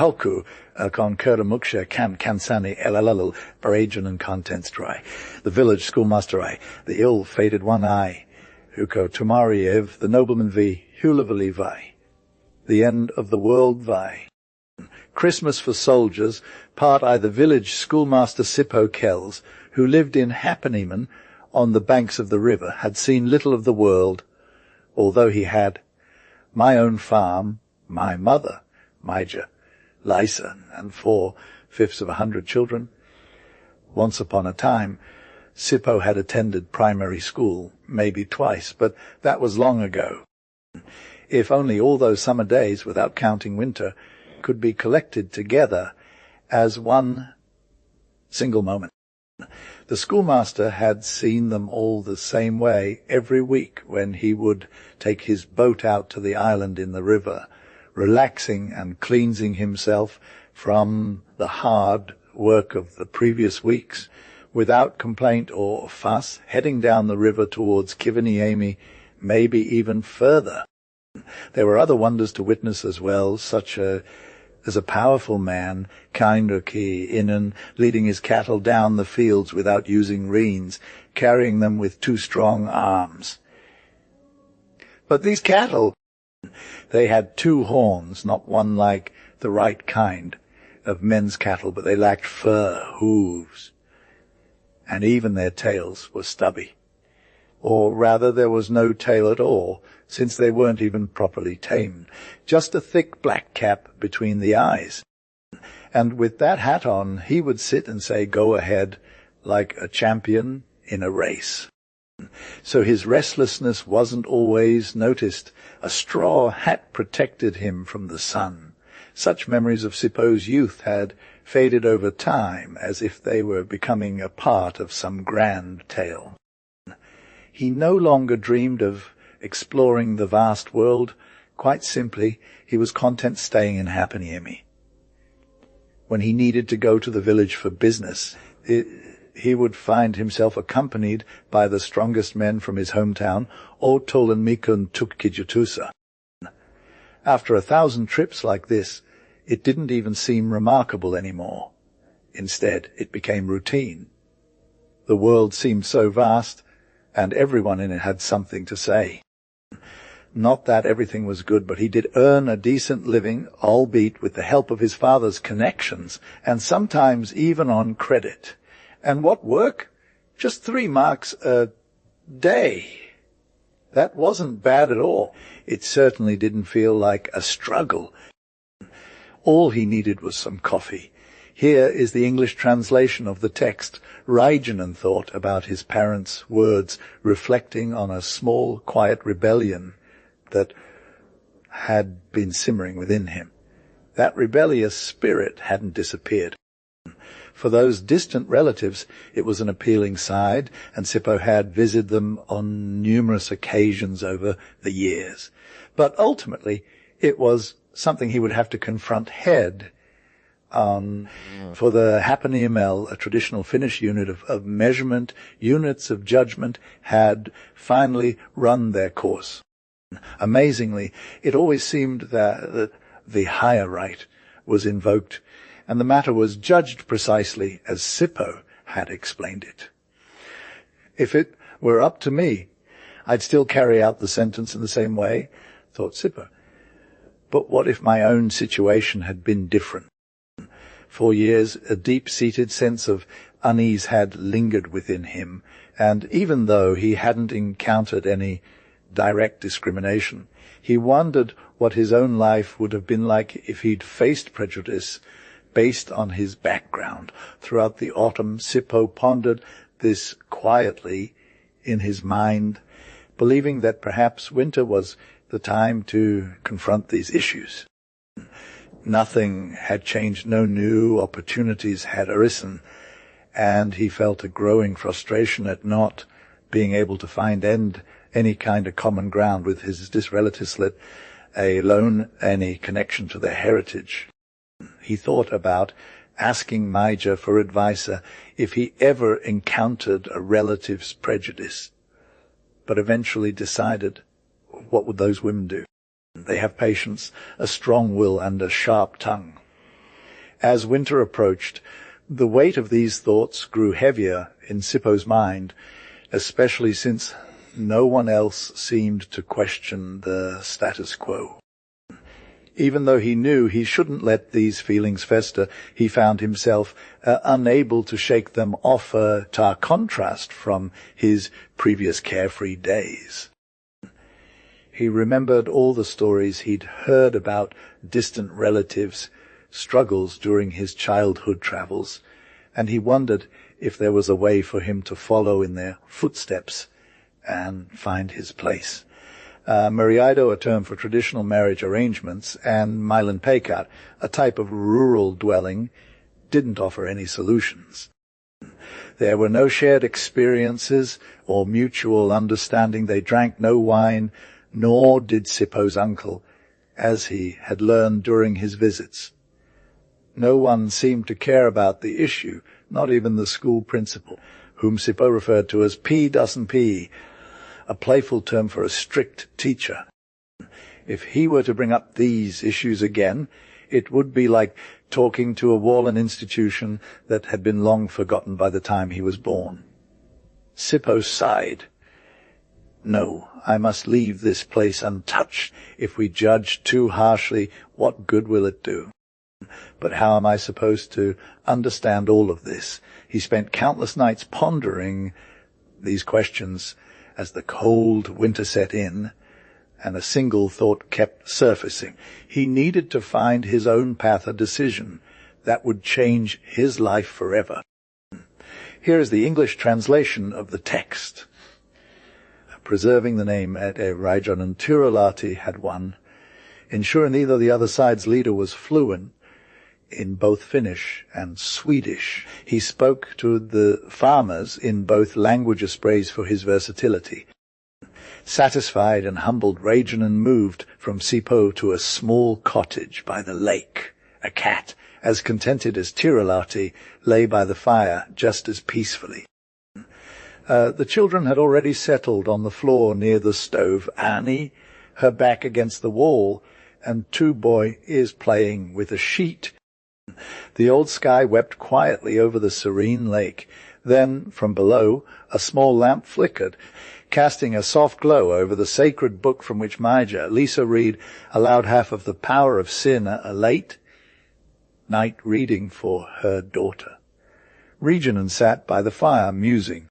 KULKU-UKON KERTOMUKSIA KANSAN ELÄMÄSTÄ Reijonen contents-dry. The village schoolmaster I, the ill-fated one I, Huko Tumariev, the nobleman V, Hulavali Vi. The end of the world Vi. Christmas for soldiers, part I the village schoolmaster Sippo Kells, who lived in Happeneman on the banks of the river, had seen little of the world, although he had my own farm, my mother, Maija, Lysa, and 4/5 of 100 children. Once upon a time, Sippo had attended primary school, maybe twice, but that was long ago. If only all those summer days, without counting winter, could be collected together as one single moment. The schoolmaster had seen them all the same way every week when he would take his boat out to the island in the river, relaxing and cleansing himself from the hard work of the previous weeks, without complaint or fuss, heading down the river towards Kiviniemi, maybe even further. There were other wonders to witness as well, such as a powerful man, Kaindoki Inan, leading his cattle down the fields without using reins, carrying them with 2 strong arms. But these cattle, they had 2 horns, not one like the right kind of men's cattle, but they lacked fur, hooves, and even their tails were stubby. Or rather, there was no tail at all, since they weren't even properly tamed. Just a thick black cap between the eyes. And with that hat on, he would sit and say, "Go ahead," like a champion in a race. So his restlessness wasn't always noticed. A straw hat protected him from the sun. Such memories of Sippo's youth had faded over time, as if they were becoming a part of some grand tale. He no longer dreamed of exploring the vast world. Quite simply, he was content staying in Hapeniemi. When he needed to go to the village for business, he would find himself accompanied by the strongest men from his hometown, Otolan Mikun Tukkijatusa. After 1,000 trips like this, it didn't even seem remarkable anymore. Instead, it became routine. The world seemed so vast, and everyone in it had something to say. Not that everything was good, but he did earn a decent living, albeit with the help of his father's connections, and sometimes even on credit. And what work? Just 3 marks a day. That wasn't bad at all. It certainly didn't feel like a struggle. All he needed was some coffee. Here is the English translation of the text. Reijonen thought about his parents' words, reflecting on a small, quiet rebellion that had been simmering within him. That rebellious spirit hadn't disappeared. For those distant relatives, it was an appealing side, and Sippo had visited them on numerous occasions over the years. But ultimately, it was something he would have to confront head on. For the Hapeniemel, a traditional Finnish unit of measurement, units of judgment had finally run their course. Amazingly, it always seemed that the higher right was invoked, and the matter was judged precisely as Sippo had explained it. If it were up to me, I'd still carry out the sentence in the same way, thought Sippo. But what if my own situation had been different? For years, a deep-seated sense of unease had lingered within him, and even though he hadn't encountered any direct discrimination, he wondered what his own life would have been like if he'd faced prejudice based on his background. Throughout the autumn, Sippo pondered this quietly in his mind, believing that perhaps winter was the time to confront these issues. Nothing had changed, no new opportunities had arisen, and he felt a growing frustration at not being able to find any kind of common ground with his relatives, let alone any connection to their heritage. He thought about asking Maija for advice if he ever encountered a relative's prejudice, but eventually decided, what would those women do? They have patience, a strong will, and a sharp tongue. As winter approached, the weight of these thoughts grew heavier in Sippo's mind, especially since no one else seemed to question the status quo. Even though he knew he shouldn't let these feelings fester, he found himself unable to shake them off, a stark contrast from his previous carefree days. He remembered all the stories he'd heard about distant relatives' struggles during his childhood travels, and he wondered if there was a way for him to follow in their footsteps and find his place. Marido, a term for traditional marriage arrangements, and Mailanpekat, a type of rural dwelling, didn't offer any solutions. There were no shared experiences or mutual understanding. They drank no wine, nor did Sippo's uncle, as he had learned during his visits. No one seemed to care about the issue, not even the school principal, whom Sippo referred to as P. A playful term for a strict teacher. If he were to bring up these issues again, it would be like talking to a Wallen institution that had been long forgotten by the time he was born. Sippo sighed. No, I must leave this place untouched. If we judge too harshly, what good will it do? But how am I supposed to understand all of this? He spent countless nights pondering these questions as the cold winter set in, and a single thought kept surfacing. He needed to find his own path, a decision that would change his life forever. Here is the English translation of the text. Preserving the name at Reijonen, Tyrolahti had won. Ensure neither the other side's leader was fluent in both Finnish and Swedish. He spoke to the farmers in both languages, praised for his versatility. Satisfied and humbled, Reijonen moved from Sippo to a small cottage by the lake. A cat, as contented as Tyrolahti, lay by the fire just as peacefully. The children had already settled on the floor near the stove. Annie, her back against the wall, and two boys playing with a sheet. The old sky wept quietly over the serene lake. Then, from below, a small lamp flickered, casting a soft glow over the sacred book from which Maija, Lisa read aloud half of The Power of Sin, a late night reading for her daughter. Reijonen sat by the fire, musing.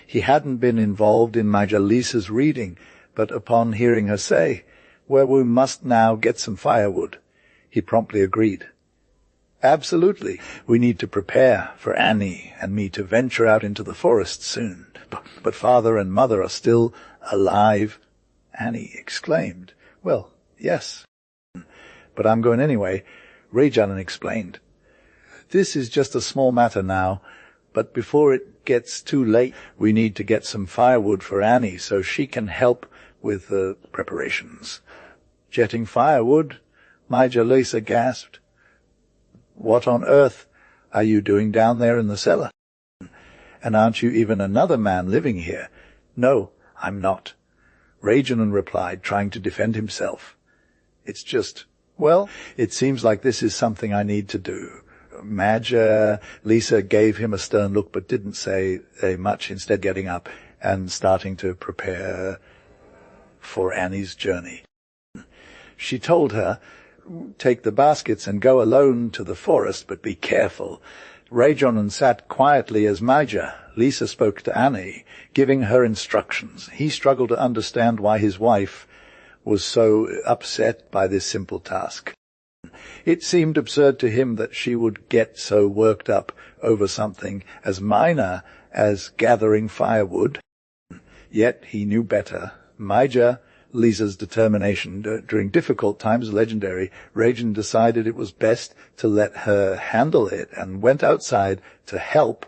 He hadn't been involved in Maija Lisa's reading, but upon hearing her say, "Well, we must now get some firewood," he promptly agreed. Absolutely. We need to prepare for Annie and me to venture out into the forest soon. But father and mother are still alive, Annie exclaimed. Well, yes. But I'm going anyway, Reijonen explained. This is just a small matter now, but before it gets too late, we need to get some firewood for Annie so she can help with the preparations. Jetting firewood? Maija Lisa gasped. What on earth are you doing down there in the cellar? And aren't you even another man living here? No, I'm not. Reijonen replied, trying to defend himself. It's just, well, it seems like this is something I need to do. Maija Lisa gave him a stern look, but didn't say much, instead getting up and starting to prepare for Annie's journey. She told her, "Take the baskets and go alone to the forest, but be careful." Reijonen sat quietly as Maija Lisa spoke to Annie, giving her instructions. He struggled to understand why his wife was so upset by this simple task. It seemed absurd to him that she would get so worked up over something as minor as gathering firewood. Yet he knew better. Maija Lisa's determination during difficult times legendary. Reijonen decided it was best to let her handle it and went outside to help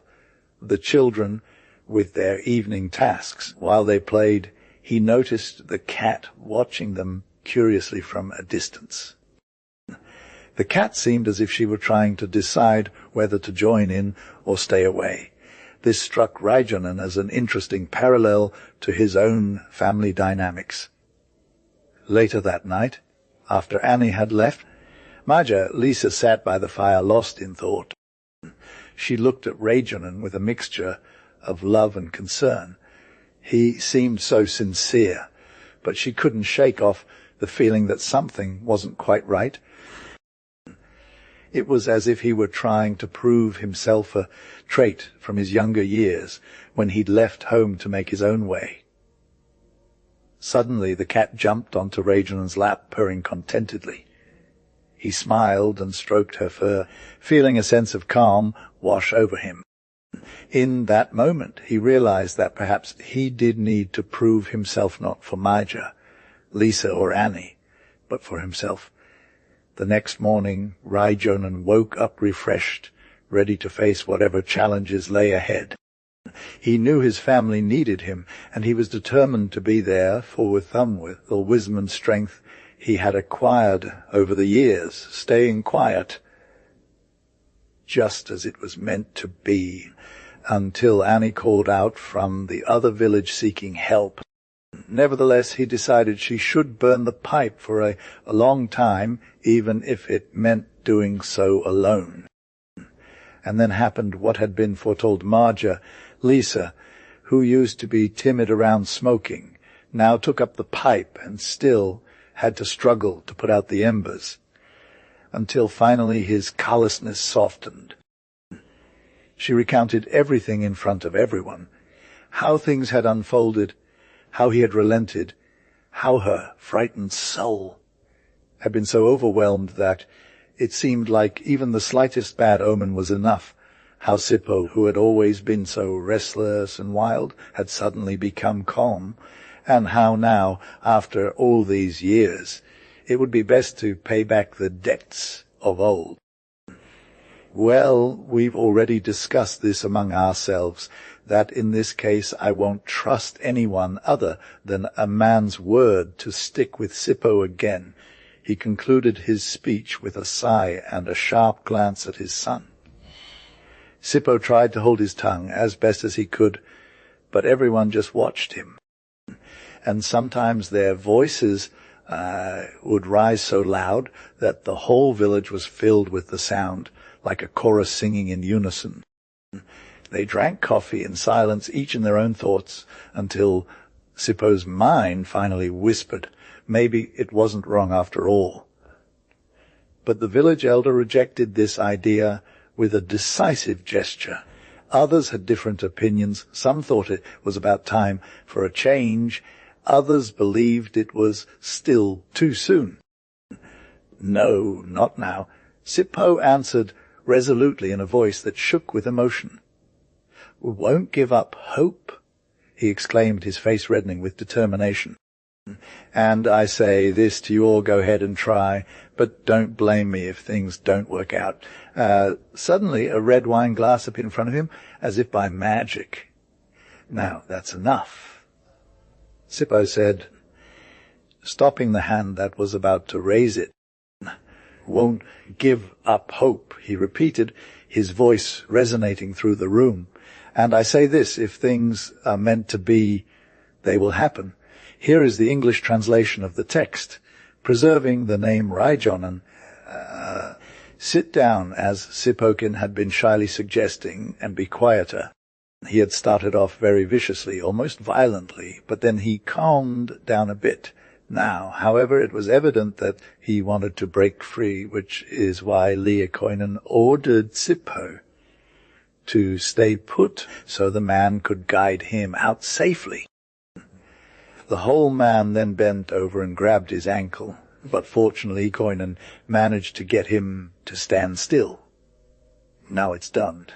the children with their evening tasks. While they played, he noticed the cat watching them curiously from a distance. The cat seemed as if she were trying to decide whether to join in or stay away. This struck Reijonen as an interesting parallel to his own family dynamics. Later that night, after Annie had left, Maja, Lisa sat by the fire, lost in thought. She looked at Reijonen with a mixture of love and concern. He seemed so sincere, but she couldn't shake off the feeling that something wasn't quite right. It was as if he were trying to prove himself a trait from his younger years, when he'd left home to make his own way. Suddenly the cat jumped onto Reijonen's lap, purring contentedly. He smiled and stroked her fur, feeling a sense of calm wash over him. In that moment he realized that perhaps he did need to prove himself not for Maja, Lisa or Annie, but for himself. The next morning Reijonen woke up refreshed, ready to face whatever challenges lay ahead. He knew his family needed him, and he was determined to be there, for with the wisdom and strength he had acquired over the years, staying quiet, just as it was meant to be, until Annie called out from the other village seeking help. Nevertheless, he decided she should burn the pipe for a long time, even if it meant doing so alone. And then happened what had been foretold. Maja, Lisa, who used to be timid around smoking, now took up the pipe and still had to struggle to put out the embers, until finally his callousness softened. She recounted everything in front of everyone, how things had unfolded, how he had relented, how her frightened soul had been so overwhelmed that it seemed like even the slightest bad omen was enough, how Sippo, who had always been so restless and wild, had suddenly become calm, and how now, after all these years, it would be best to pay back the debts of old. Well, we've already discussed this among ourselves, that in this case I won't trust anyone other than a man's word to stick with Sippo again. He concluded his speech with a sigh and a sharp glance at his son. Sippo tried to hold his tongue as best as he could, but everyone just watched him. And sometimes their voices would rise so loud that the whole village was filled with the sound, like a chorus singing in unison. They drank coffee in silence, each in their own thoughts, until Sippo's mind finally whispered, maybe it wasn't wrong after all. But the village elder rejected this idea with a decisive gesture. Others had different opinions. Some thought it was about time for a change. Others believed it was still too soon. No, not now. Sippo answered resolutely in a voice that shook with emotion. "We won't give up hope," he exclaimed, his face reddening with determination. "And I say this to you all, go ahead and try, but don't blame me if things don't work out." Suddenly a red wine glass appeared in front of him, as if by magic. "Now, that's enough," Sippo said, stopping the hand that was about to raise it. "Won't give up hope," he repeated, his voice resonating through the room. "And I say this, if things are meant to be, they will happen." Here is the English translation of the text, preserving the name Reijonen. Sit down, as Sippokin had been shyly suggesting, and be quieter. He had started off very viciously, almost violently, but then he calmed down a bit. Now, however, it was evident that he wanted to break free, which is why Reijonen ordered Sippo to stay put so the man could guide him out safely. The whole man then bent over and grabbed his ankle, but fortunately Reijonen managed to get him to stand still. Now it's done,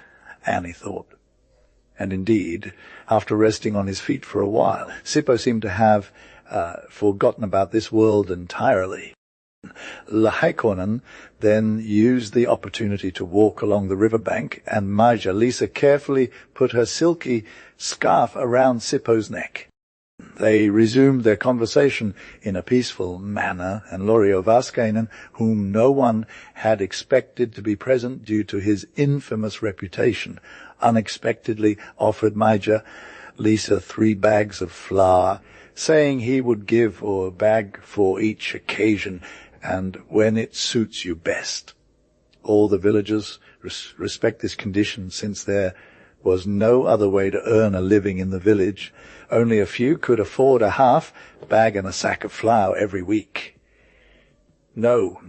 Annie thought. And indeed, after resting on his feet for a while, Sippo seemed to have forgotten about this world entirely. Reijonen then used the opportunity to walk along the riverbank, and Maja, Lisa, carefully put her silky scarf around Sippo's neck. They resumed their conversation in a peaceful manner, and Lorio Vaskainen, whom no one had expected to be present due to his infamous reputation, unexpectedly offered Maja, Lisa 3 bags of flour, saying he would give a bag for each occasion, and when it suits you best. All the villagers respect this condition, since there was no other way to earn a living in the village. Only a few could afford a half bag and a sack of flour every week. No,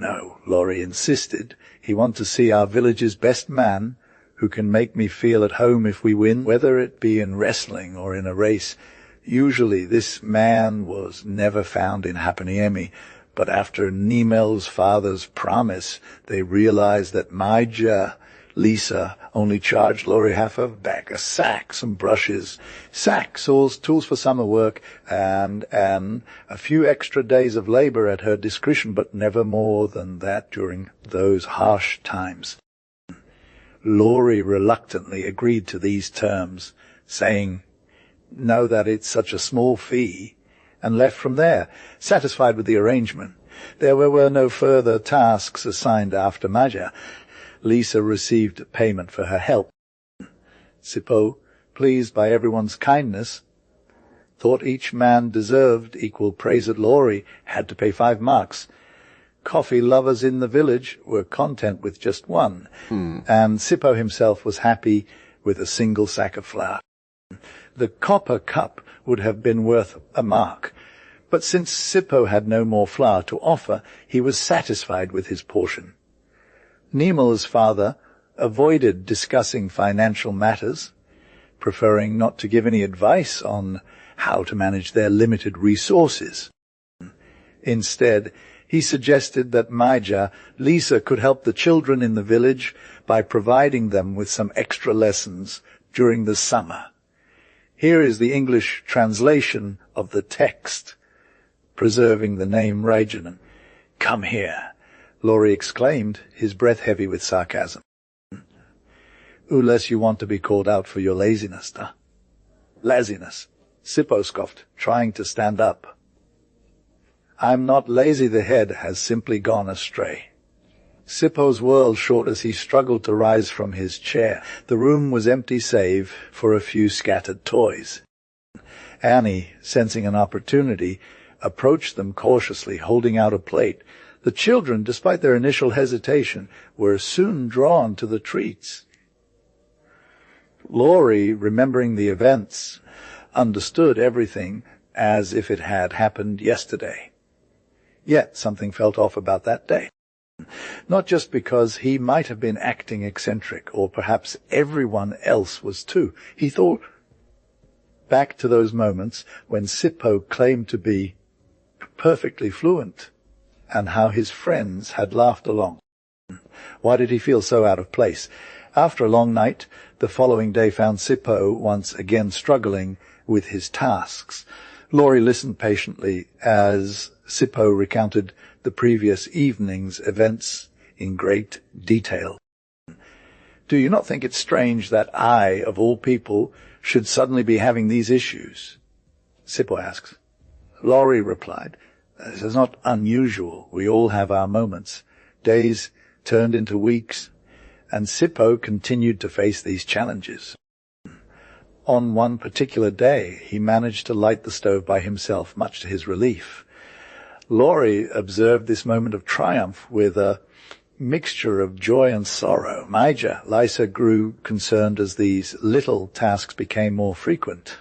Laurie insisted. He wanted to see our village's best man, who can make me feel at home if we win, whether it be in wrestling or in a race. Usually this man was never found in Hapaniemi, but after Nimel's father's promise, they realized that Maija, Lisa, only charged Laurie half a bag, a sack, some brushes, sacks, tools for summer work, and a few extra days of labor at her discretion, but never more than that during those harsh times. Laurie reluctantly agreed to these terms, saying, "No, that it's such a small fee," and left from there, satisfied with the arrangement. There were no further tasks assigned after Maja. Lisa received payment for her help. Sippo, pleased by everyone's kindness, thought each man deserved equal praise at Laurie, had to pay 5 marks. Coffee lovers in the village were content with just 1, and Sippo himself was happy with a single sack of flour. The copper cup would have been worth a mark, but since Sippo had no more flour to offer, he was satisfied with his portion. Nimel's father avoided discussing financial matters, preferring not to give any advice on how to manage their limited resources. Instead, he suggested that Maija, Lisa, could help the children in the village by providing them with some extra lessons during the summer. Here is the English translation of the text, preserving the name Reijonen. "Come here," Laurie exclaimed, his breath heavy with sarcasm. "Unless you want to be called out for your laziness, huh?" "Laziness," Sippo scoffed, trying to stand up. "I'm not lazy, the head has simply gone astray." Sippo's whirled short as he struggled to rise from his chair. The room was empty save for a few scattered toys. Annie, sensing an opportunity, approached them cautiously, holding out a plate. The children, despite their initial hesitation, were soon drawn to the treats. Laurie, remembering the events, understood everything as if it had happened yesterday. Yet something felt off about that day. Not just because he might have been acting eccentric, or perhaps everyone else was too. He thought back to those moments when Sippo claimed to be perfectly fluent, and how his friends had laughed along. Why did he feel so out of place? After a long night, the following day found Sippo once again struggling with his tasks. Laurie listened patiently as Sippo recounted the previous evening's events in great detail. "Do you not think it strange that I, of all people, should suddenly be having these issues?" Sippo asked. Laurie replied, "This is not unusual. We all have our moments." Days turned into weeks, and Sippo continued to face these challenges. On one particular day, he managed to light the stove by himself, much to his relief. Laurie observed this moment of triumph with a mixture of joy and sorrow. Maija, Lisa, grew concerned as these little tasks became more frequent.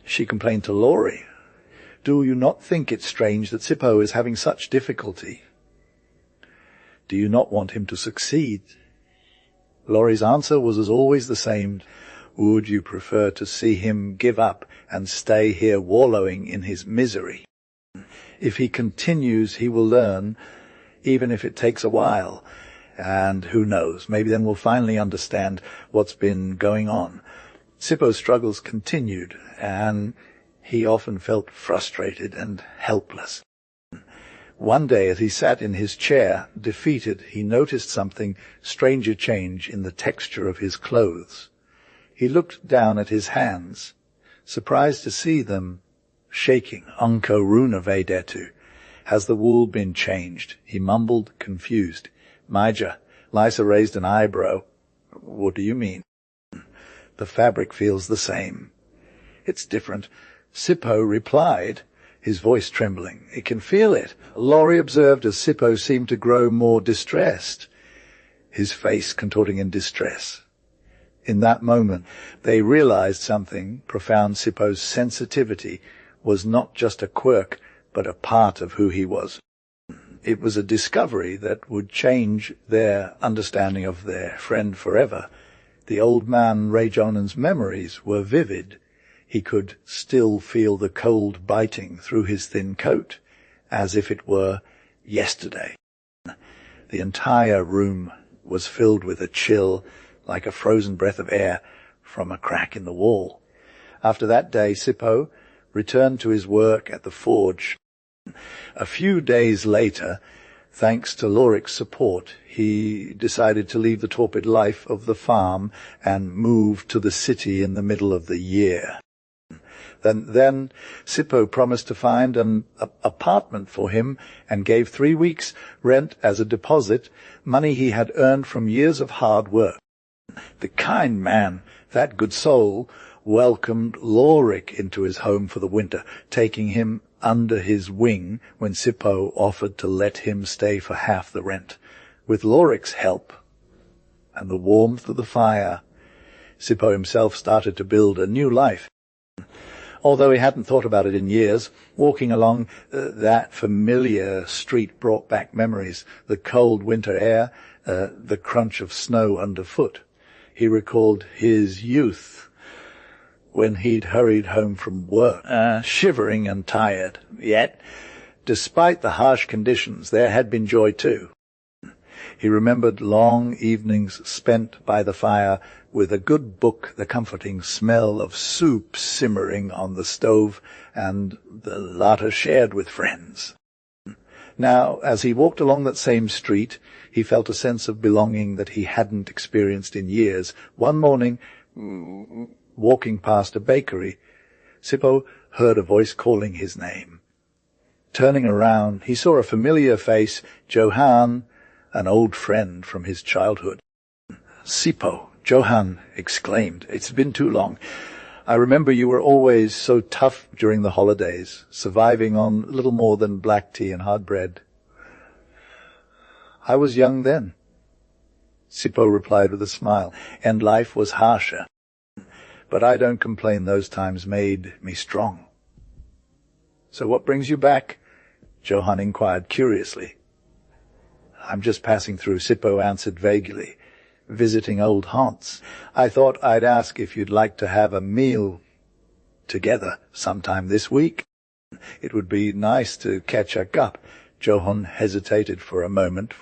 She complained to Laurie, "Do you not think it strange that Sippo is having such difficulty? Do you not want him to succeed?" Laurie's answer was as always the same. "Would you prefer to see him give up and stay here wallowing in his misery? If he continues, he will learn, even if it takes a while. And who knows, maybe then we'll finally understand what's been going on." Sippo's struggles continued, and he often felt frustrated and helpless. One day, as he sat in his chair, defeated, he noticed something stranger change in the texture of his clothes. He looked down at his hands, surprised to see them shaking. "Onko runa vedetu. Has the wool been changed?" He mumbled, confused. "Maija," Lisa raised an eyebrow. "What do you mean?" "The fabric feels the same." "It's different," Sippo replied, his voice trembling. "He can feel it." Laurie observed as Sippo seemed to grow more distressed, his face contorting in distress. In that moment, they realized something profound. Sippo's sensitivity was not just a quirk, but a part of who he was. It was a discovery that would change their understanding of their friend forever. The old man Reijonen's memories were vivid. He could still feel the cold biting through his thin coat, as if it were yesterday. The entire room was filled with a chill, like a frozen breath of air from a crack in the wall. After that day, Sippo returned to his work at the forge. A few days later, thanks to Lorik's support, he decided to leave the torpid life of the farm and move to the city in the middle of the year. Then Sippo promised to find an apartment for him and gave 3 weeks' rent as a deposit, money he had earned from years of hard work. The kind man, that good soul, welcomed Lorik into his home for the winter, taking him under his wing when Sippo offered to let him stay for half the rent. With Lorik's help and the warmth of the fire, Sippo himself started to build a new life. Although he hadn't thought about it in years, walking along that familiar street brought back memories, the cold winter air, the crunch of snow underfoot. He recalled his youth, when he'd hurried home from work, shivering and tired. Yet, despite the harsh conditions, there had been joy too. He remembered long evenings spent by the fire with a good book, the comforting smell of soup simmering on the stove, and the latter shared with friends. Now, as he walked along that same street, he felt a sense of belonging that he hadn't experienced in years. One morning, walking past a bakery, Sippo heard a voice calling his name. Turning around, he saw a familiar face, Johan, an old friend from his childhood. "Sippo," Johan exclaimed, "it's been too long. I remember you were always so tough during the holidays, surviving on little more than black tea and hard bread." "I was young then," Sippo replied with a smile, "and life was harsher. But I don't complain, those times made me strong." "So what brings you back?" Johan inquired curiously. "I'm just passing through," Sippo answered vaguely. "Visiting old haunts. I thought I'd ask if you'd like to have a meal together sometime this week. It would be nice to catch up." Johan hesitated for a moment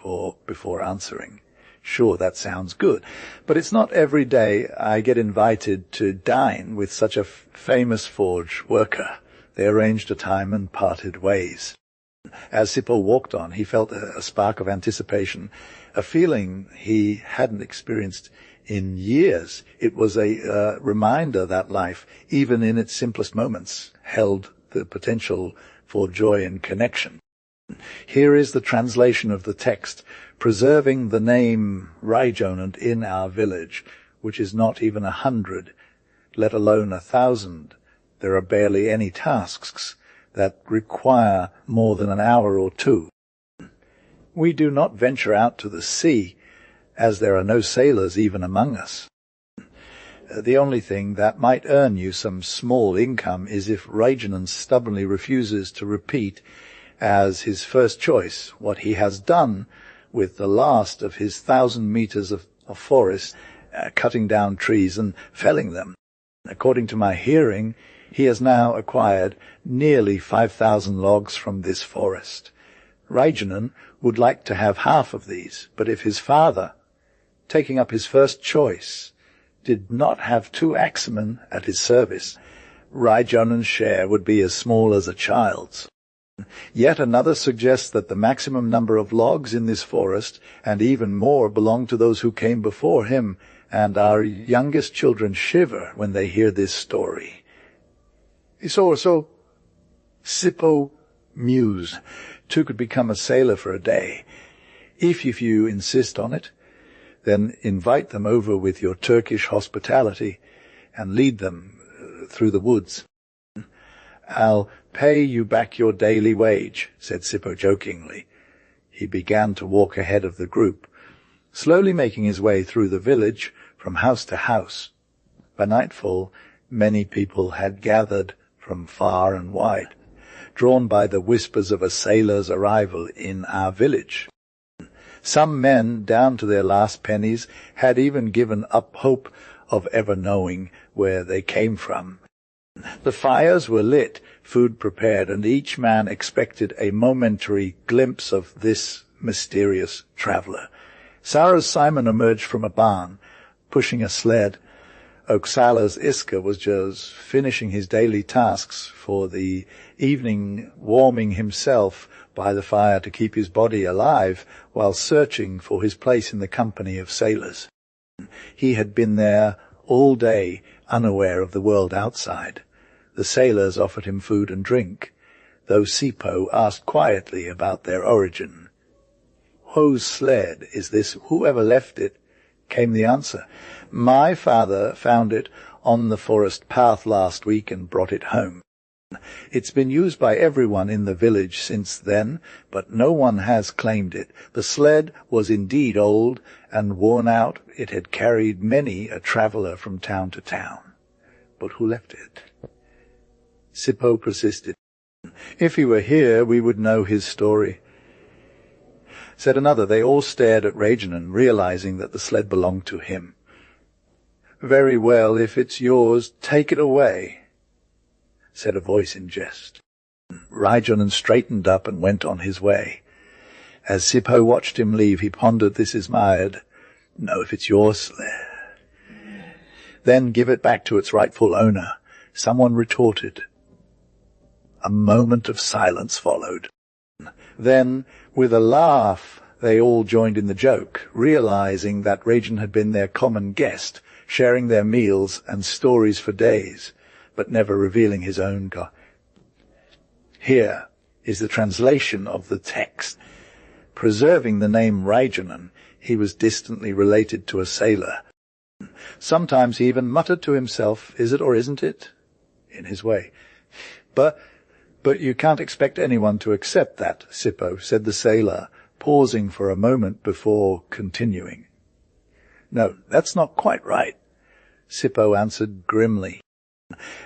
before answering. "Sure, that sounds good, but it's not every day I get invited to dine with such a famous forge worker." They arranged a time and parted ways. As Sippo walked on, he felt a spark of anticipation, a feeling he hadn't experienced in years. It was a reminder that life, even in its simplest moments, held the potential for joy and connection. Here is the translation of the text, preserving the name Reijonen in our village, which is not even 100, let alone 1,000. There are barely any tasks that require more than an hour or two. We do not venture out to the sea, as there are no sailors even among us. The only thing that might earn you some small income is if Reijonen stubbornly refuses to repeat as his first choice what he has done with the last of his 1,000 meters of forest, cutting down trees and felling them. According to my hearing, he has now acquired nearly 5,000 logs from this forest. Reijonen would like to have half of these, but if his father, taking up his first choice, did not have 2 axemen at his service, Reijonen's share would be as small as a child's. Yet another suggests that the maximum number of logs in this forest, and even more, belong to those who came before him, and our youngest children shiver when they hear this story. So, Sippo mused. 2 could become a sailor for a day. If you insist on it, then invite them over with your Turkish hospitality and lead them through the woods. "I'll pay you back your daily wage," said Sippo jokingly. He began to walk ahead of the group, slowly making his way through the village from house to house. By nightfall, many people had gathered from far and wide, drawn by the whispers of a sailor's arrival in our village. Some men, down to their last pennies, had even given up hope of ever knowing where they came from. The fires were lit, food prepared, and each man expected a momentary glimpse of this mysterious traveller. Sarah's Simon emerged from a barn, pushing a sled. Oksala's Iska was just finishing his daily tasks for the evening, warming himself by the fire to keep his body alive while searching for his place in the company of sailors. He had been there all day, unaware of the world outside. The sailors offered him food and drink, though Sippo asked quietly about their origin. "Whose sled is this? Whoever left it?" came the answer. "My father found it on the forest path last week and brought it home. It's been used by everyone in the village since then, but no one has claimed it. The sled was indeed old and worn out. It had carried many a traveller from town to town. But who left it?" Sippo persisted. "If he were here, we would know his story." Said another. They all stared at Reijonen, realizing that the sled belonged to him. "Very well, if it's yours, take it away," said a voice in jest. Reijonen straightened up and went on his way. As Sippo watched him leave, he pondered this admired. "No, if it's your sled." "Then give it back to its rightful owner," someone retorted. A moment of silence followed. Then, with a laugh, they all joined in the joke, realizing that Reijonen had been their common guest, sharing their meals and stories for days, but never revealing his own God. Here is the translation of the text. Preserving the name Reijonen, he was distantly related to a sailor. Sometimes he even muttered to himself, "Is it or isn't it?" in his way. But you can't expect anyone to accept that, Sippo, said the sailor, pausing for a moment before continuing. "No, that's not quite right," Sippo answered grimly.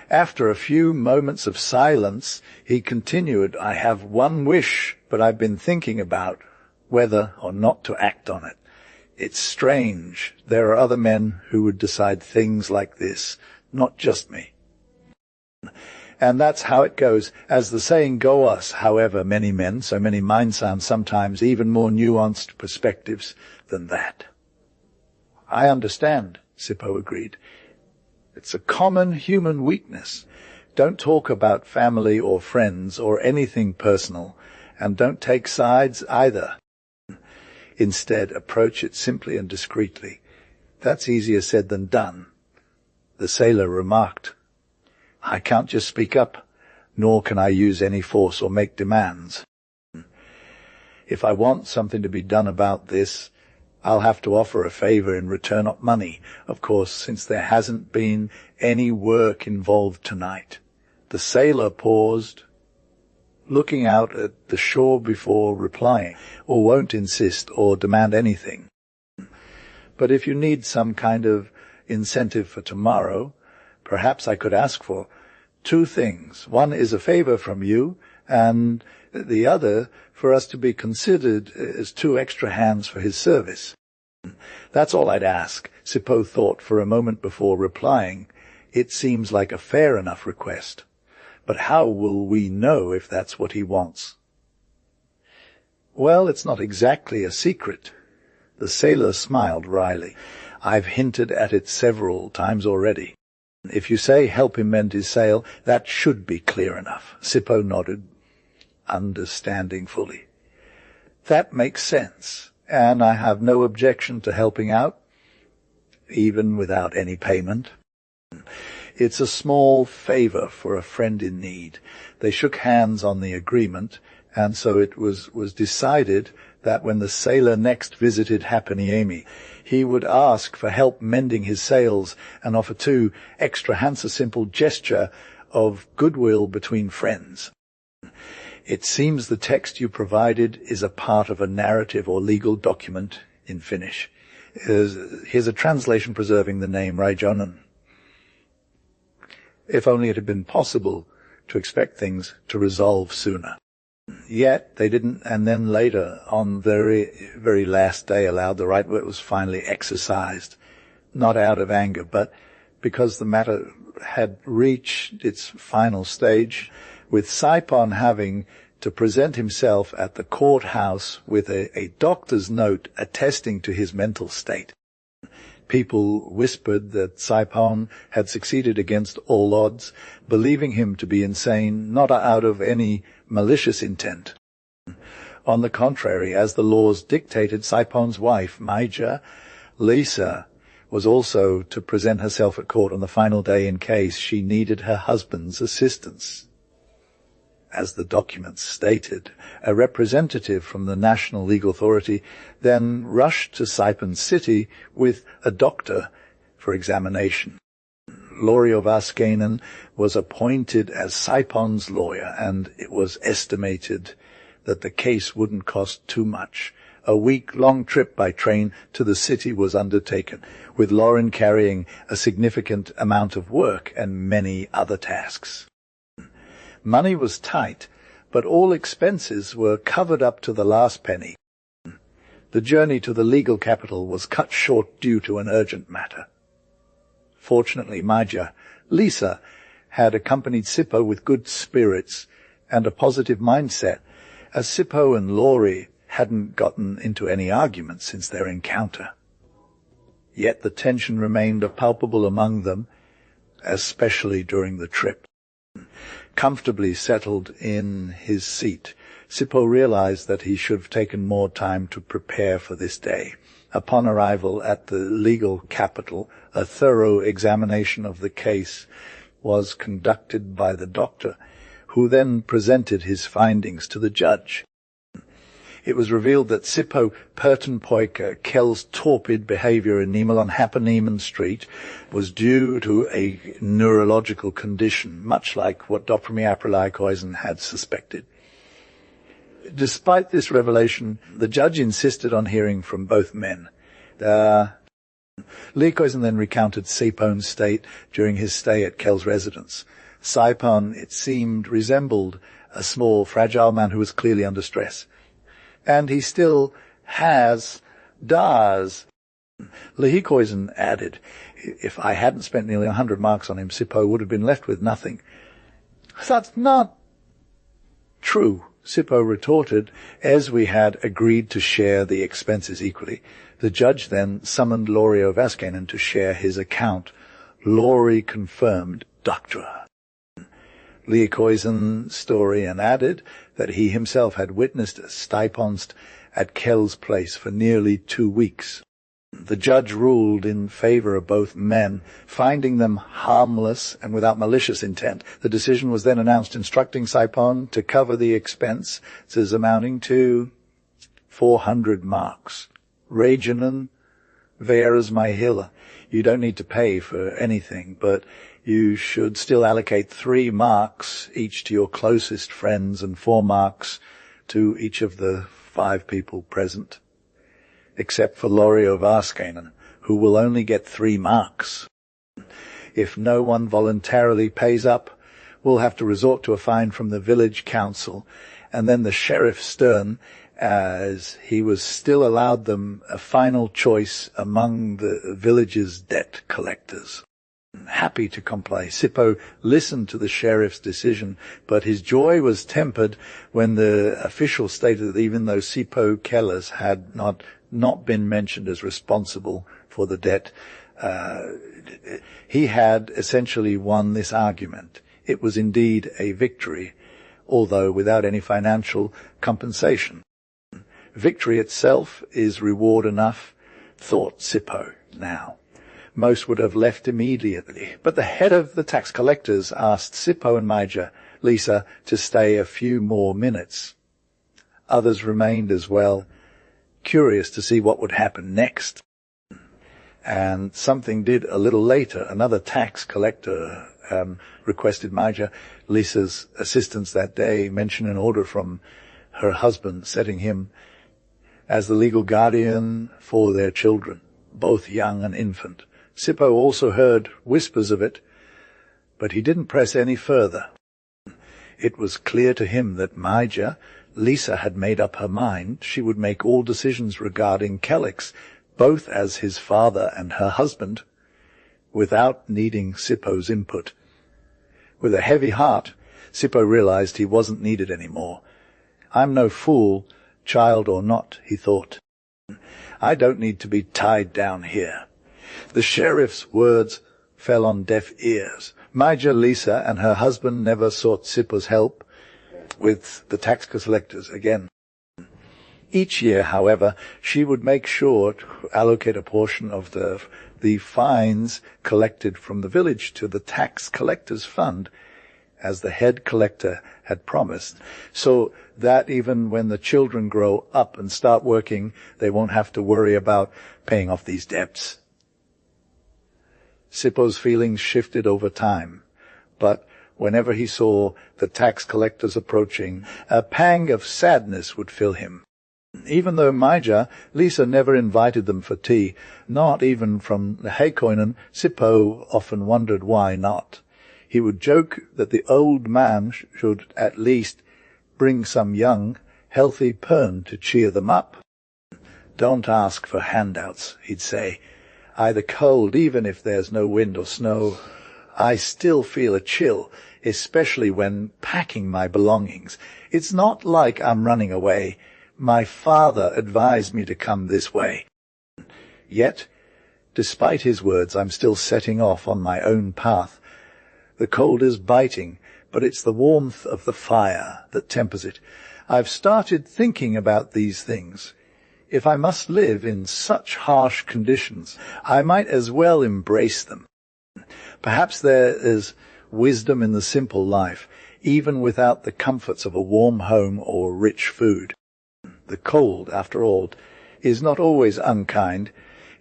After a few moments of silence, he continued, "I have one wish, but I've been thinking about whether or not to act on it. It's strange. There are other men who would decide things like this, not just me. And that's how it goes. As the saying goes, however, many men, so many minds sound sometimes even more nuanced perspectives than that." "I understand," Sippo agreed. "It's a common human weakness. Don't talk about family or friends or anything personal, and don't take sides either. Instead, approach it simply and discreetly. That's easier said than done." The sailor remarked, "I can't just speak up, nor can I use any force or make demands. If I want something to be done about this, I'll have to offer a favor in return of money, of course, since there hasn't been any work involved tonight." The sailor paused, looking out at the shore before replying, "Or won't insist or demand anything. But if you need some kind of incentive for tomorrow, perhaps I could ask for 2 things. One is a favor from you, and the other for us to be considered as 2 extra hands for his service." "That's all I'd ask," Sippo thought for a moment before replying. "It seems like a fair enough request. But how will we know if that's what he wants?" "Well, it's not exactly a secret." The sailor smiled wryly. "I've hinted at it several times already. If you say help him mend his sail, that should be clear enough." Sippo nodded, understanding fully. "That makes sense, and I have no objection to helping out, even without any payment. It's a small favor for a friend in need." They shook hands on the agreement, and so it was decided that when the sailor next visited Hapaniemi, he would ask for help mending his sails and offer 2 extra hands. A simple gesture of goodwill between friends. It seems the text you provided is a part of a narrative or legal document in Finnish. Here's a translation preserving the name Reijonen. If only it had been possible to expect things to resolve sooner. Yet they didn't, and then later, on very, very last day, allowed the right word was finally exercised, not out of anger, but because the matter had reached its final stage, with Saipon having to present himself at the courthouse with a doctor's note attesting to his mental state. People whispered that Saipon had succeeded against all odds, believing him to be insane, not out of any malicious intent. On the contrary, as the laws dictated, Saipon's wife, Maija, Lisa, was also to present herself at court on the final day in case she needed her husband's assistance. As the documents stated, a representative from the National Legal Authority then rushed to Saipan City with a doctor for examination. Lauri Vaskainen was appointed as Saipon's lawyer, and it was estimated that the case wouldn't cost too much. A week-long trip by train to the city was undertaken, with Lauren carrying a significant amount of work and many other tasks. Money was tight, but all expenses were covered up to the last penny. The journey to the legal capital was cut short due to an urgent matter. Fortunately, Maija, Lisa, had accompanied Sippo with good spirits and a positive mindset, as Sippo and Lauri hadn't gotten into any arguments since their encounter. Yet the tension remained palpable among them, especially during the trip. Comfortably settled in his seat, Sippo realized that he should have taken more time to prepare for this day. Upon arrival at the legal capital, a thorough examination of the case was conducted by the doctor, who then presented his findings to the judge. It was revealed that Sippo Pertenpoika Kell's torpid behavior in Nimelon Hapaniemen Street was due to a neurological condition, much like what Dr. Lyrical had suspected. Despite this revelation, the judge insisted on hearing from both men. Lyrical then recounted Saipon's state during his stay at Kell's residence. Saipon, it seemed, resembled a small, fragile man who was clearly under stress. And he still does. Lyrical added, if I hadn't spent nearly 100 marks on him, Sippo would have been left with nothing. That's not true, Sippo retorted, as we had agreed to share the expenses equally. The judge then summoned Lauri Vaskainen to share his account. Lauri confirmed doctora. Lyrikal's story and added that he himself had witnessed Steiponst at Kell's place for nearly 2 weeks. The judge ruled in favor of both men, finding them harmless and without malicious intent. The decision was then announced instructing Saipon to cover the expenses amounting to 400 marks. Reijonen veras maihilla. You don't need to pay for anything, but you should still allocate 3 marks each to your closest friends and 4 marks to each of the 5 people present, except for Lauri Vaskainen, who will only get 3 marks. If no one voluntarily pays up, we'll have to resort to a fine from the village council, and then the sheriff Stern, as he was still allowed them a final choice among the village's debt collectors. Happy to comply, Sippo listened to the sheriff's decision, but his joy was tempered when the official stated that even though Sippo Kellers had not been mentioned as responsible for the debt, he had essentially won this argument. It was indeed a victory, although without any financial compensation. Victory itself is reward enough, thought Sippo now. Most would have left immediately, but the head of the tax collectors asked Sippo and Maija, Lisa, to stay a few more minutes. Others remained as well, curious to see what would happen next. And something did a little later. Another tax collector requested Maja Lisa's assistance that day, mentioned an order from her husband setting him as the legal guardian for their children, both young and infant. Sippo also heard whispers of it, but he didn't press any further. It was clear to him that Maja Lisa had made up her mind she would make all decisions regarding Kelix, both as his father and her husband, without needing Sippo's input. With a heavy heart, Sippo realized he wasn't needed anymore. I'm no fool, child or not, he thought. I don't need to be tied down here. The sheriff's words fell on deaf ears. Maja Lisa and her husband never sought Sippo's help with the tax collectors again. Each year, however, she would make sure to allocate a portion of the fines collected from the village to the tax collectors' fund, as the head collector had promised, so that even when the children grow up and start working, they won't have to worry about paying off these debts. Sippo's feelings shifted over time, but whenever he saw the tax collectors approaching, a pang of sadness would fill him. Even though Maja Lisa never invited them for tea, not even from the Reijonen, Sippo often wondered why not. He would joke that the old man should at least bring some young, healthy pern to cheer them up. Don't ask for handouts, he'd say. Either cold, even if there's no wind or snow. I still feel a chill, especially when packing my belongings. It's not like I'm running away. My father advised me to come this way. Yet, despite his words, I'm still setting off on my own path. The cold is biting, but it's the warmth of the fire that tempers it. I've started thinking about these things. If I must live in such harsh conditions, I might as well embrace them. Perhaps there is wisdom in the simple life, even without the comforts of a warm home or rich food. The cold, after all, is not always unkind.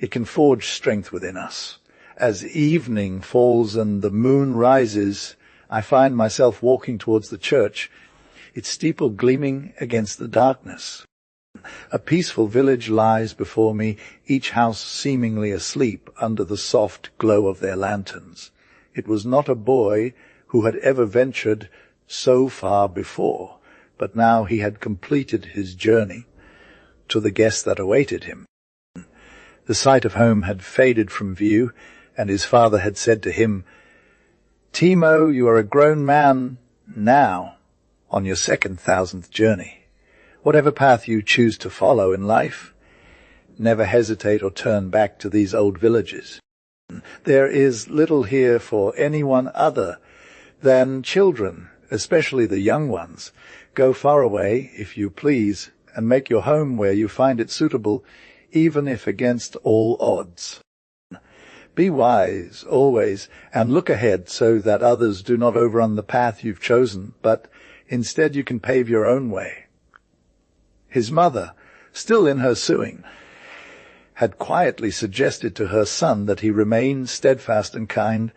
It can forge strength within us. As evening falls and the moon rises, I find myself walking towards the church, its steeple gleaming against the darkness. A peaceful village lies before me, each house seemingly asleep under the soft glow of their lanterns. It was not a boy who had ever ventured so far before, but now he had completed his journey to the guest that awaited him. The sight of home had faded from view, and his father had said to him, "Timo, you are a grown man now on your 2,000th journey. Whatever path you choose to follow in life, never hesitate or turn back to these old villages. There is little here for anyone other than children, especially the young ones. Go far away, if you please, and make your home where you find it suitable, even if against all odds. Be wise, always, and look ahead so that others do not overrun the path you've chosen, but instead you can pave your own way." His mother, still in her sewing, had quietly suggested to her son that he remain steadfast and kind,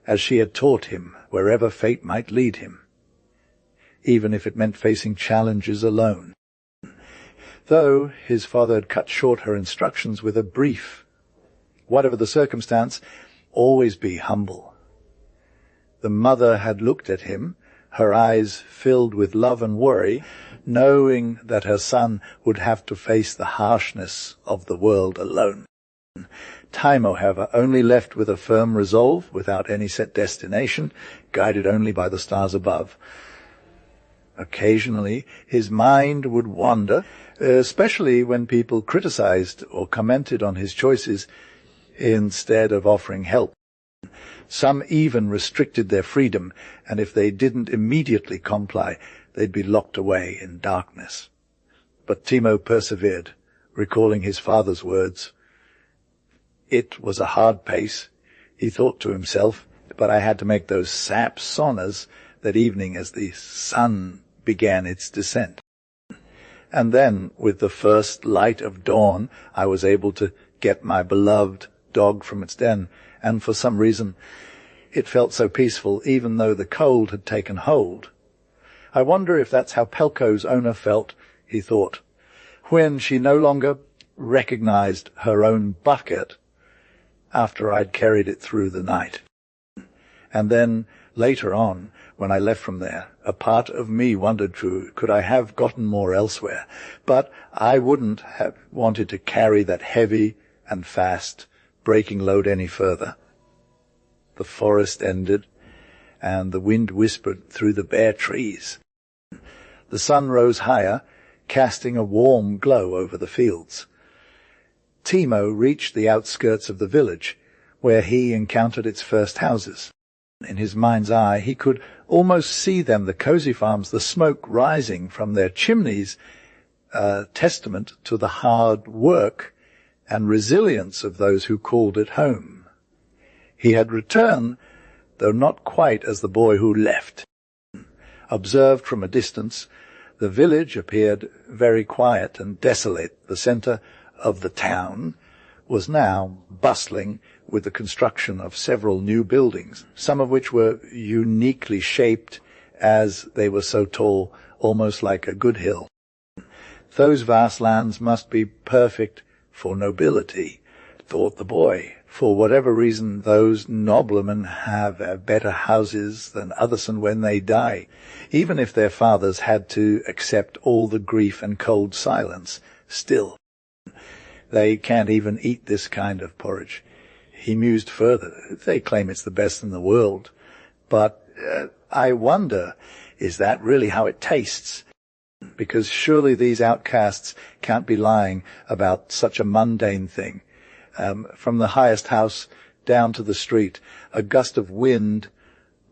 as she had taught him, wherever fate might lead him, even if it meant facing challenges alone. Though his father had cut short her instructions with a brief, "Whatever the circumstance, always be humble." The mother had looked at him, her eyes filled with love and worry, knowing that her son would have to face the harshness of the world alone. Timo, however, only left with a firm resolve, without any set destination, guided only by the stars above. Occasionally his mind would wander, especially when people criticized or commented on his choices instead of offering help. Some even restricted their freedom, and if they didn't immediately comply, they'd be locked away in darkness. But Timo persevered, recalling his father's words. It was a hard pace, he thought to himself, but I had to make those sap saunas that evening as the sun began its descent. And then, with the first light of dawn, I was able to get my beloved dog from its den, and for some reason it felt so peaceful even though the cold had taken hold. I wonder if that's how Pelko's owner felt, he thought, when she no longer recognized her own bucket after I'd carried it through the night. And then, later on, when I left from there, a part of me wondered, could I have gotten more elsewhere? But I wouldn't have wanted to carry that heavy and fast breaking load any further. The forest ended, and the wind whispered through the bare trees. The sun rose higher, casting a warm glow over the fields. Timo reached the outskirts of the village, where he encountered its first houses. In his mind's eye, he could almost see them, the cozy farms, the smoke rising from their chimneys, testament to the hard work and resilience of those who called it home. He had returned, though not quite as the boy who left. Observed from a distance, the village appeared very quiet and desolate. The centre of the town was now bustling with the construction of several new buildings, some of which were uniquely shaped as they were so tall, almost like a good hill. Those vast lands must be perfect for nobility, thought the boy. For whatever reason, those noblemen have better houses than others when they die, even if their fathers had to accept all the grief and cold silence. Still, they can't even eat this kind of porridge. He mused further. They claim it's the best in the world. But I wonder, is that really how it tastes? Because surely these outcasts can't be lying about such a mundane thing. From the highest house down to the street, a gust of wind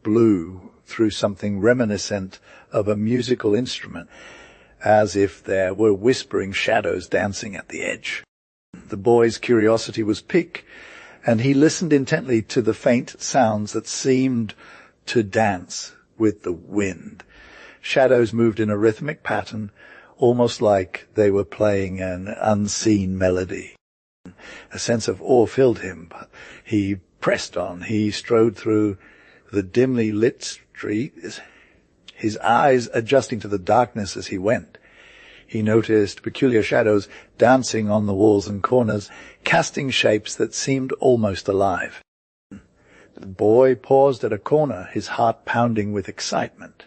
blew through something reminiscent of a musical instrument, as if there were whispering shadows dancing at the edge. The boy's curiosity was piqued, and he listened intently to the faint sounds that seemed to dance with the wind. Shadows moved in a rhythmic pattern, almost like they were playing an unseen melody. A sense of awe filled him, but he pressed on. He strode through the dimly lit street, his eyes adjusting to the darkness as he went. He noticed peculiar shadows dancing on the walls and corners, casting shapes that seemed almost alive. The boy paused at a corner, his heart pounding with excitement.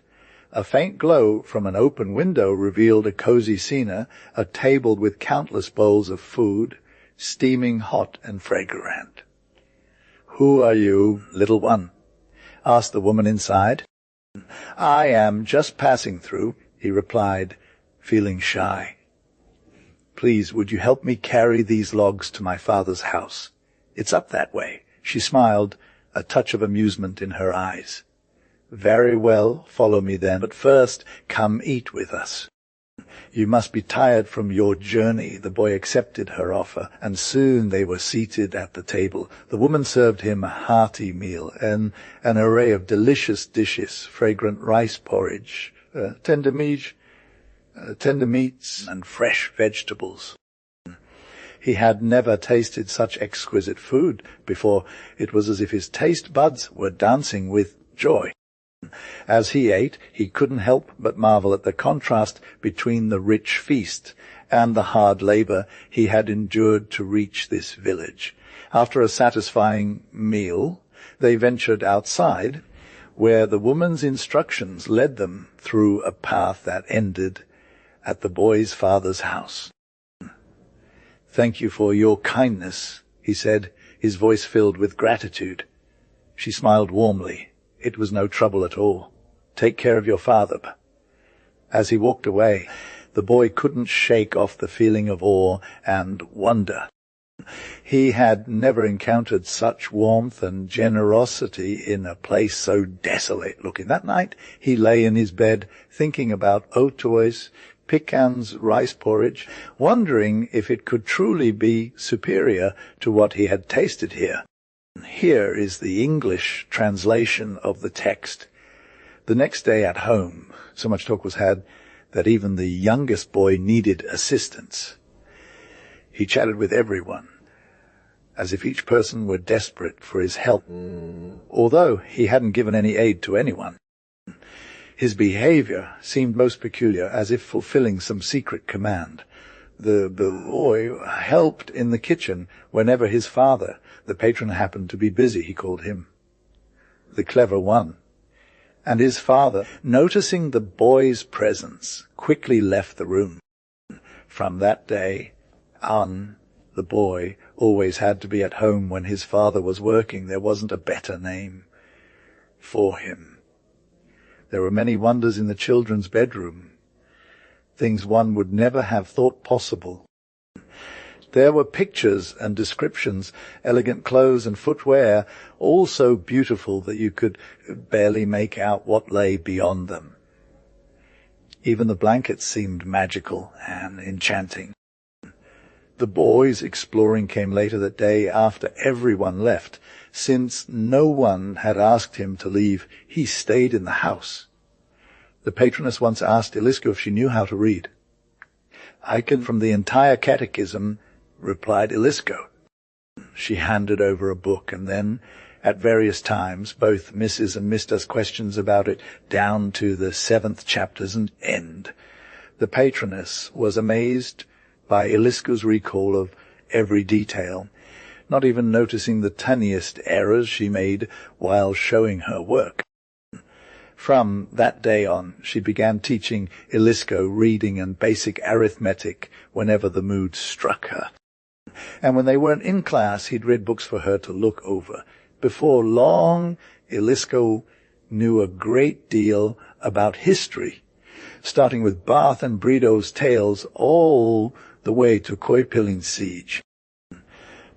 A faint glow from an open window revealed a cozy scene, a table with countless bowls of food, steaming hot and fragrant. "Who are you, little one?" asked the woman inside. "I am just passing through," he replied, feeling shy. "Please, would you help me carry these logs to my father's house? It's up that way." She smiled, a touch of amusement in her eyes. "Very well, follow me then, but first come eat with us." "You must be tired from your journey." The boy accepted her offer, and soon they were seated at the table. The woman served him a hearty meal, and an array of delicious dishes, fragrant rice porridge, tender meats, and fresh vegetables. He had never tasted such exquisite food before. It was as if his taste buds were dancing with joy. As he ate, he couldn't help but marvel at the contrast between the rich feast and the hard labor he had endured to reach this village. After a satisfying meal, they ventured outside, where the woman's instructions led them through a path that ended at the boy's father's house. "Thank you for your kindness," he said, his voice filled with gratitude. She smiled warmly. "It was no trouble at all. Take care of your father." As he walked away, the boy couldn't shake off the feeling of awe and wonder. He had never encountered such warmth and generosity in a place so desolate-looking. That night he lay in his bed thinking about Otoy's Pican's rice porridge, wondering if it could truly be superior to what he had tasted here. Here is the English translation of the text. The next day at home, so much talk was had that even the youngest boy needed assistance. He chatted with everyone. as if each person were desperate for his help, although he hadn't given any aid to anyone. His behavior seemed most peculiar, as if fulfilling some secret command. The boy helped in the kitchen whenever his father, the patron, happened to be busy, he called him the clever one. And his father, noticing the boy's presence, quickly left the room. From that day on, the boy always had to be at home when his father was working. There wasn't a better name for him. There were many wonders in the children's bedroom, things one would never have thought possible. There were pictures and descriptions, elegant clothes and footwear, all so beautiful that you could barely make out what lay beyond them. Even the blankets seemed magical and enchanting. The boy's exploring came later that day after everyone left. Since no one had asked him to leave, he stayed in the house. The patroness once asked Elisko if she knew how to read. "I can from the entire catechism," replied Elisko. She handed over a book, and then, at various times, both Mrs. and Mr.'s questions about it, down to the 7th chapters and end. The patroness was amazed by Elisko's recall of every detail, not even noticing the tiniest errors she made while showing her work. From that day on, she began teaching Elisko reading and basic arithmetic whenever the mood struck her. And when they weren't in class, he'd read books for her to look over. Before long, Elisko knew a great deal about history, starting with Bath and Brido's tales all the way to Koipilin's siege.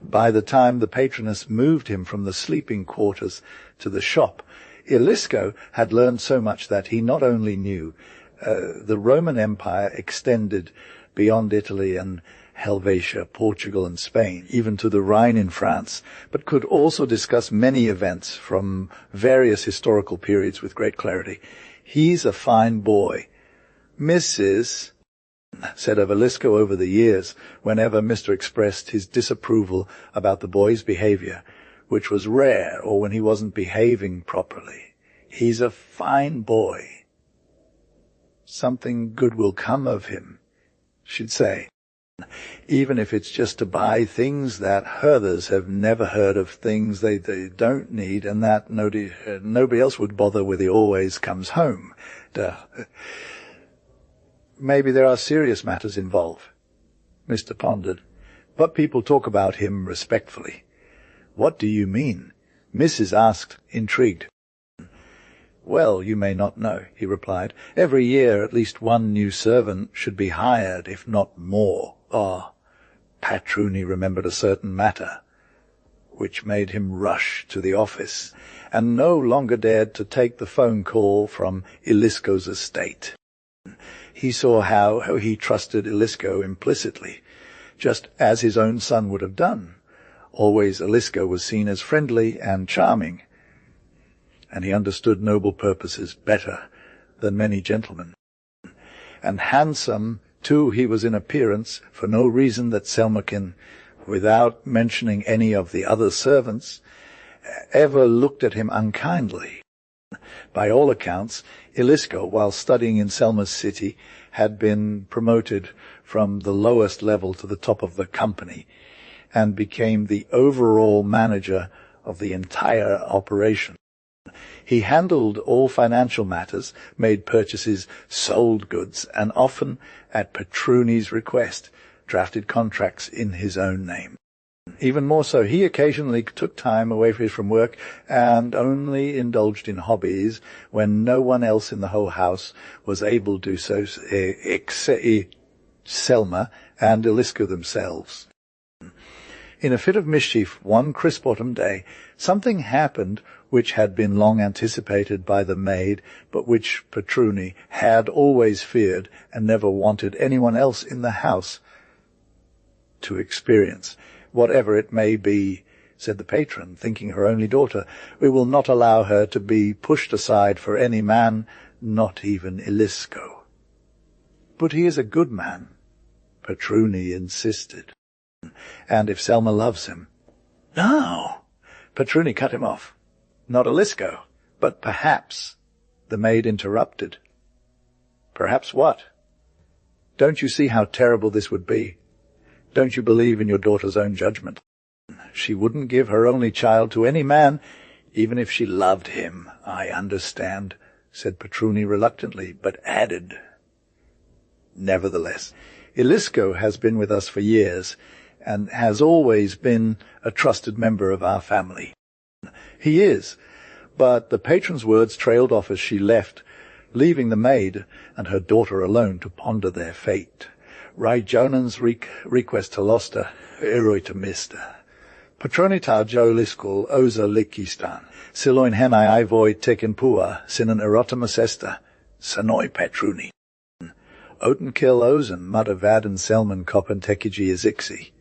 By the time the patroness moved him from the sleeping quarters to the shop, Elisko had learned so much that he not only knew the Roman Empire extended beyond Italy and Helvetia, Portugal and Spain, even to the Rhine in France, but could also discuss many events from various historical periods with great clarity. "He's a fine boy." Mrs. said of Elisko over the years, whenever Mr. expressed his disapproval about the boy's behavior, which was rare, or when he wasn't behaving properly, "He's a fine boy. Something good will come of him," she'd say, even if it's just to buy things that others have never heard of, things they don't need, and that nobody else would bother with. He always comes home. Maybe there are serious matters involved, Mr. pondered, but people talk about him respectfully. "What do you mean?" Mrs. asked, intrigued. "Well, you may not know," he replied. "Every year at least one new servant should be hired, if not more." Patruni remembered a certain matter, which made him rush to the office, and no longer dared to take the phone call from Elisko's estate. He saw how he trusted Elisko implicitly, just as his own son would have done. Always Elisko was seen as friendly and charming, and he understood noble purposes better than many gentlemen. And handsome, too, he was in appearance, for no reason that Selmakin, without mentioning any of the other servants, ever looked at him unkindly. By all accounts, Elisko, while studying in Selma's city, had been promoted from the lowest level to the top of the company, and became the overall manager of the entire operation. He handled all financial matters, made purchases, sold goods, and often, at Patruni's request, drafted contracts in his own name. Even more so, he occasionally took time away from work and only indulged in hobbies when no one else in the whole house was able to do so, except Selma and Elisko themselves. In a fit of mischief, one crisp autumn day, something happened which had been long anticipated by the maid, but which Patruni had always feared and never wanted anyone else in the house to experience. "Whatever it may be," said the patron, thinking her only daughter, "we will not allow her to be pushed aside for any man, not even Elisko." "But he is a good man," Patruni insisted. "And if Selma loves him, No. Petruni cut him off. Not Ilisko, but perhaps. The maid interrupted. Perhaps what? Don't you see how terrible this would be? Don't you believe in your daughter's own judgment? She wouldn't give her only child to any man, even if she loved him. I understand, said Petruni reluctantly, but added, nevertheless, Ilisko has been with us for years, and has always been a trusted member of our family. He is, but the patron's words trailed off as she left, leaving the maid and her daughter alone to ponder their fate. Reijonen's request to Losta, eroita mista. Patronita jo liskul oza likistan, siloin henai aivoi teken pua, sinan erotimus esta, sanoi Petruni. Oten kill ozen, mudda vaden selman koppen tekiji izixi,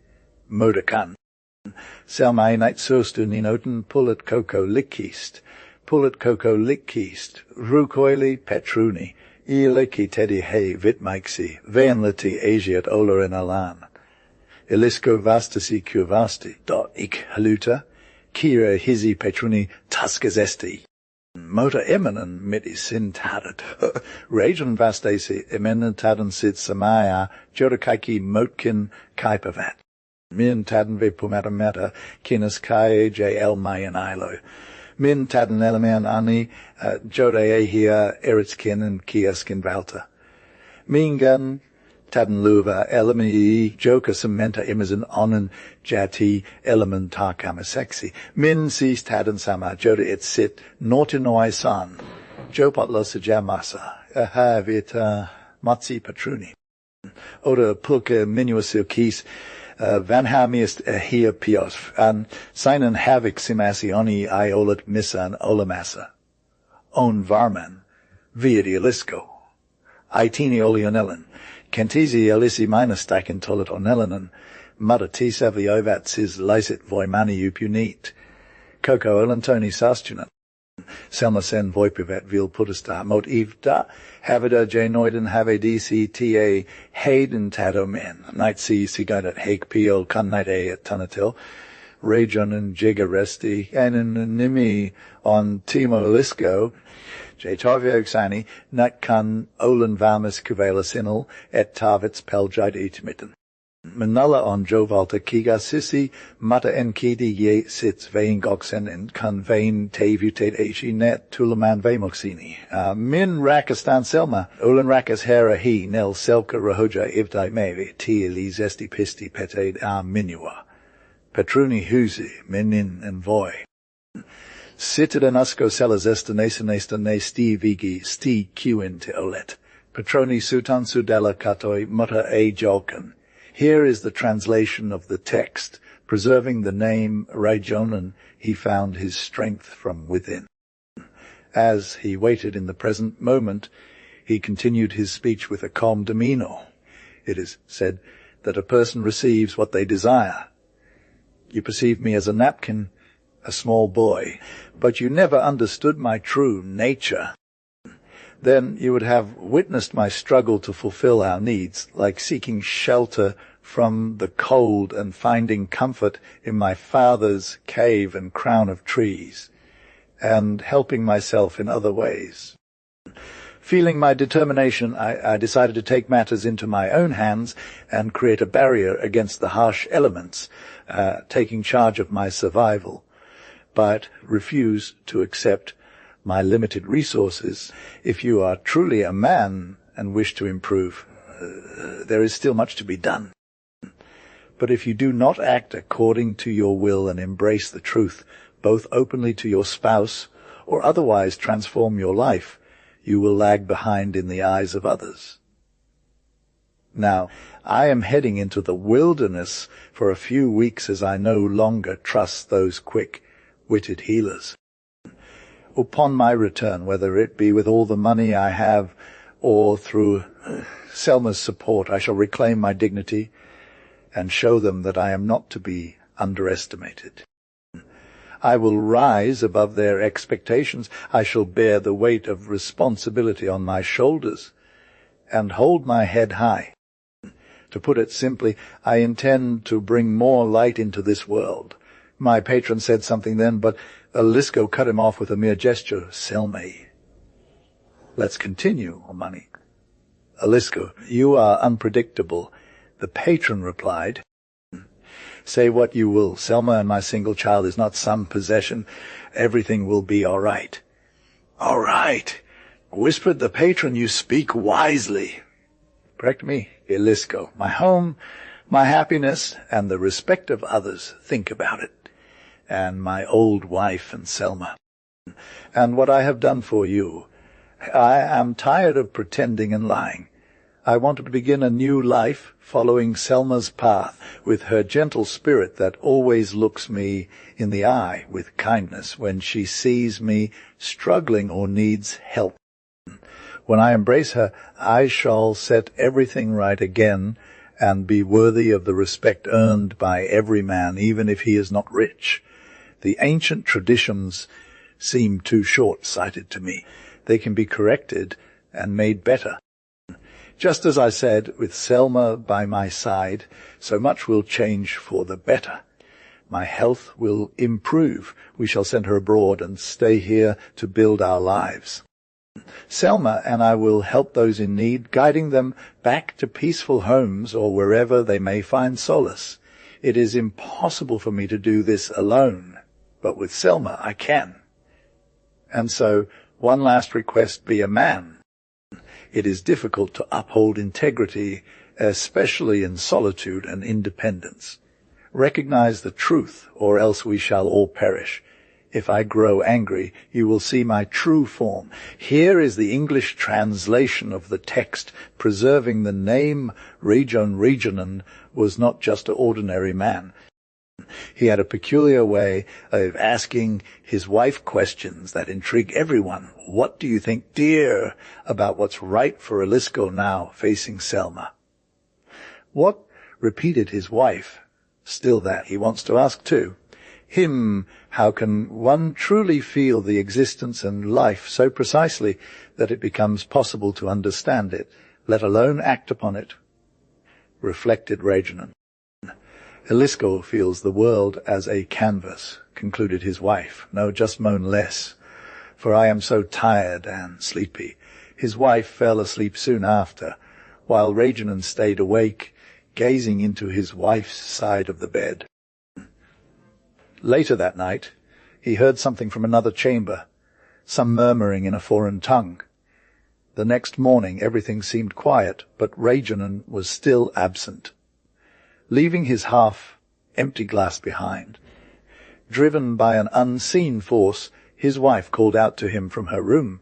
modakan. Selma einait sostu ninoten pullet coco likist, rukoili Petruni, ieliki teddy hei vitmaiksi, veenleti asiat olorin alan. Ilisko vastasi kuvasti, dot ik haluta, kira hizi Petruni taskazesti. Mota emanen mit isin tadat, Reijonen vastasi emenentaden sit samaya, jodakaiki motkin kaipavat. Min taden ve pumatamata, kinas kai jl mayan ilo. Min taden elemen ani, jode hia eritskin and kiaskin valta. Mingan taden luva elemi joka cementa imazin onen jati element takamaseksi. Min sis taden sama joda it sit nortinoi san. Jopotlo sajamasa. Vit matzi Petruni. Oda pulka minuasil kis. Van hamiest hier pios, an seinen havik simasi oni iolet misan olamasa. On varman, viad Ilisko. Aitini olionellen, kentizi elisi minastaken tolet onellenen, mudda tisa viovat sis lysit voimani upunit. Coco olantoni sastunan. Selma sen voipivet vil putesta mot ivda, havida genoiden have dc ta hayden tadomen, night see sigadat hake pio kannite at tanatil, Reijonen jigaresti, and in nimi on Timo Ilisko, Jtovioxani, nat kan olen vamis kuvela et tavits peljide itmitten. Manala on Jovalta kiga sisi, mata enkidi ye sits vein goxen and kan vein tavutate echi net tulaman vemoxini. Min rakastan selma, ulen rakas hera he, nel selka rahoja ivdai mevi, ti elis esti pisti petade minua. Petruni husi, minin and voi. Sited anasco celas esta nesta ne sti vigi, sti cuin te olet. Petroni sutan sudela katoi mutta e jolken. Here is the translation of the text. Preserving the name Reijonen, he found his strength from within. As he waited in the present moment, he continued his speech with a calm demeanor. It is said that a person receives what they desire. You perceive me as a napkin, a small boy, but you never understood my true nature. Then you would have witnessed my struggle to fulfill our needs, like seeking shelter from the cold and finding comfort in my father's cave and crown of trees, and helping myself in other ways. Feeling my determination, I decided to take matters into my own hands and create a barrier against the harsh elements, taking charge of my survival, but refuse to accept my limited resources. If you are truly a man and wish to improve, there is still much to be done. But if you do not act according to your will and embrace the truth, both openly to your spouse or otherwise transform your life, you will lag behind in the eyes of others. Now, I am heading into the wilderness for a few weeks as I no longer trust those quick-witted healers. Upon my return, whether it be with all the money I have or through Selma's support, I shall reclaim my dignity and show them that I am not to be underestimated. I will rise above their expectations. I shall bear the weight of responsibility on my shoulders and hold my head high. To put it simply, I intend to bring more light into this world, My patron said something then, but Elisko cut him off with a mere gesture. Selme. Let's continue, Omani. Elisko, you are unpredictable. The patron replied, say what you will. Selma and my single child is not some possession. Everything will be all right. All right, whispered the patron, you speak wisely. Correct me, Elisko. My home, my happiness, and the respect of others. Think about it. And my old wife and Selma. And what I have done for you. I am tired of pretending and lying. I want to begin a new life, following Selma's path, with her gentle spirit that always looks me in the eye with kindness when she sees me struggling or needs help. When I embrace her, I shall set everything right again and be worthy of the respect earned by every man, even if he is not rich. The ancient traditions seem too short-sighted to me. They can be corrected and made better. Just as I said, with Selma by my side, so much will change for the better. My health will improve. We shall send her abroad and stay here to build our lives. Selma and I will help those in need, guiding them back to peaceful homes or wherever they may find solace. It is impossible for me to do this alone, but with Selma I can. And so, one last request, be a man. It is difficult to uphold integrity, especially in solitude and independence. Recognize the truth, or else we shall all perish. If I grow angry, you will see my true form. Here is the English translation of the text, preserving the name Reijonen was not just an ordinary man. He had a peculiar way of asking his wife questions that intrigue everyone. What do you think, dear, about what's right for Elisko now facing Selma? What? Repeated his wife. Still that he wants to ask too. Him, how can one truly feel the existence and life so precisely that it becomes possible to understand it, let alone act upon it? Reflected Reijonen. Elisko feels the world as a canvas, concluded his wife. No, just moan less, for I am so tired and sleepy. His wife fell asleep soon after, while Reijonen stayed awake, gazing into his wife's side of the bed. Later that night, he heard something from another chamber, some murmuring in a foreign tongue. The next morning everything seemed quiet, but Reijonen was still absent. Leaving his half-empty glass behind, driven by an unseen force, his wife called out to him from her room,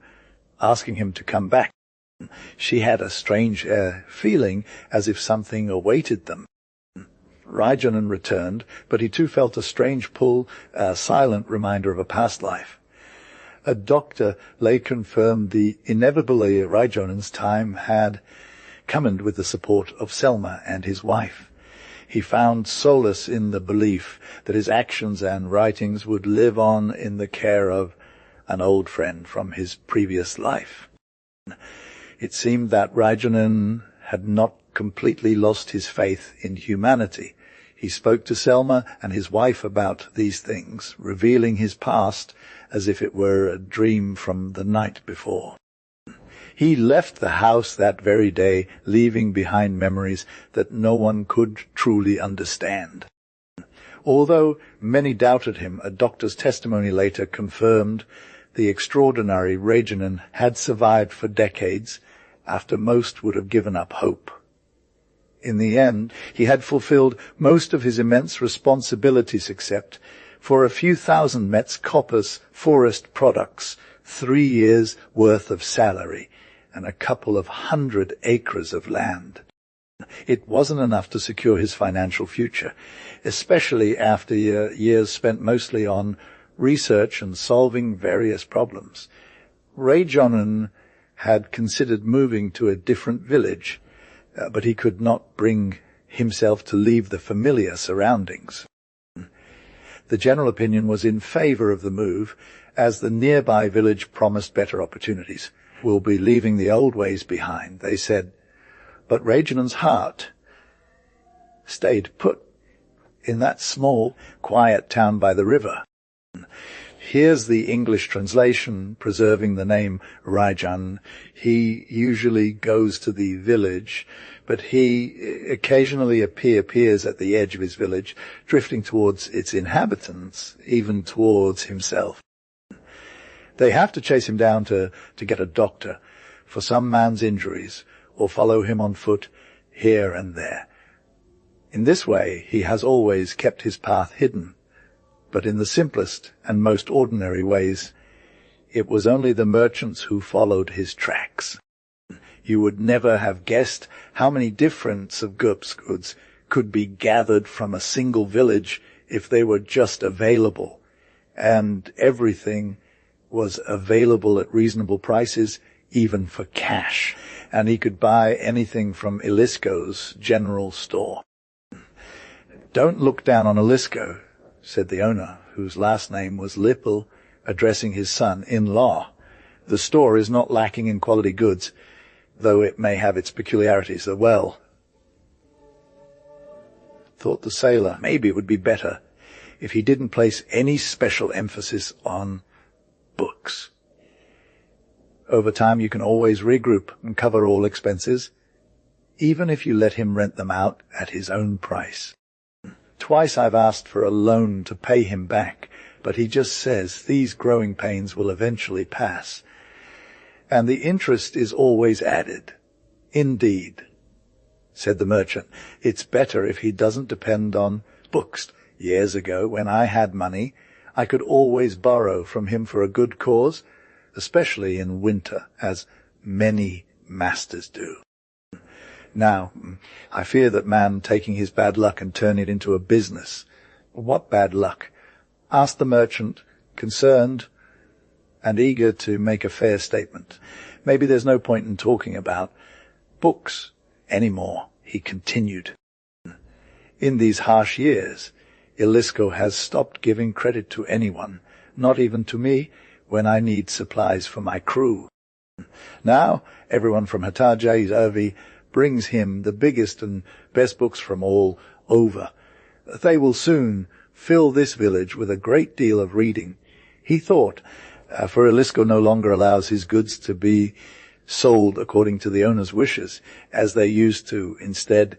asking him to come back. She had a strange feeling as if something awaited them. Reijonen returned, but he too felt a strange pull, a silent reminder of a past life. A doctor lay confirmed the inevitably Reijonen's time had come with the support of Selma and his wife. He found solace in the belief that his actions and writings would live on in the care of an old friend from his previous life. It seemed that Reijonen had not completely lost his faith in humanity. He spoke to Selma and his wife about these things, revealing his past as if it were a dream from the night before. He left the house that very day, leaving behind memories that no one could truly understand. Although many doubted him, a doctor's testimony later confirmed the extraordinary Reijonen had survived for decades after most would have given up hope. In the end, he had fulfilled most of his immense responsibilities except for a few thousand Metz Copper's forest products, 3 years' worth of salary, and a couple of 100 acres of land. It wasn't enough to secure his financial future, especially after years spent mostly on research and solving various problems. Reijonen had considered moving to a different village, but he could not bring himself to leave the familiar surroundings. The general opinion was in favor of the move, as the nearby village promised better opportunities. We'll be leaving the old ways behind, they said. But Reijonen's heart stayed put. in that small, quiet town by the river. Here's the English translation preserving the name Reijonen. He usually goes to the village, but he occasionally appears at the edge of his village, drifting towards its inhabitants, even towards himself. They have to chase him down to get a doctor for some man's injuries, or follow him on foot here and there. In this way, he has always kept his path hidden, but in the simplest and most ordinary ways, it was only the merchants who followed his tracks. You would never have guessed how many different of Gup's goods could be gathered from a single village if they were just available, and everything was available at reasonable prices, even for cash, and he could buy anything from Ilisko's general store. "Don't look down on Ilisko," said the owner, whose last name was Lippel, addressing his son-in-law. "The store is not lacking in quality goods, though it may have its peculiarities as well." Thought the sailor, maybe it would be better if he didn't place any special emphasis on books. Over time you can always regroup and cover all expenses, even if you let him rent them out at his own price. Twice I've asked for a loan to pay him back, but he just says these growing pains will eventually pass. And the interest is always added. "Indeed," said the merchant, "it's better if he doesn't depend on books. Years ago, when I had money, I could always borrow from him for a good cause, especially in winter, as many masters do. Now, I fear that man taking his bad luck and turn it into a business." "What bad luck?" asked the merchant, concerned and eager to make a fair statement. "Maybe there's no point in talking about books anymore," he continued. "In these harsh years, Ilisko has stopped giving credit to anyone, not even to me, when I need supplies for my crew. Now, everyone from Hatajai's Irvi brings him the biggest and best books from all over. They will soon fill this village with a great deal of reading." He thought, for Ilisko no longer allows his goods to be sold according to the owner's wishes, as they used to. Instead,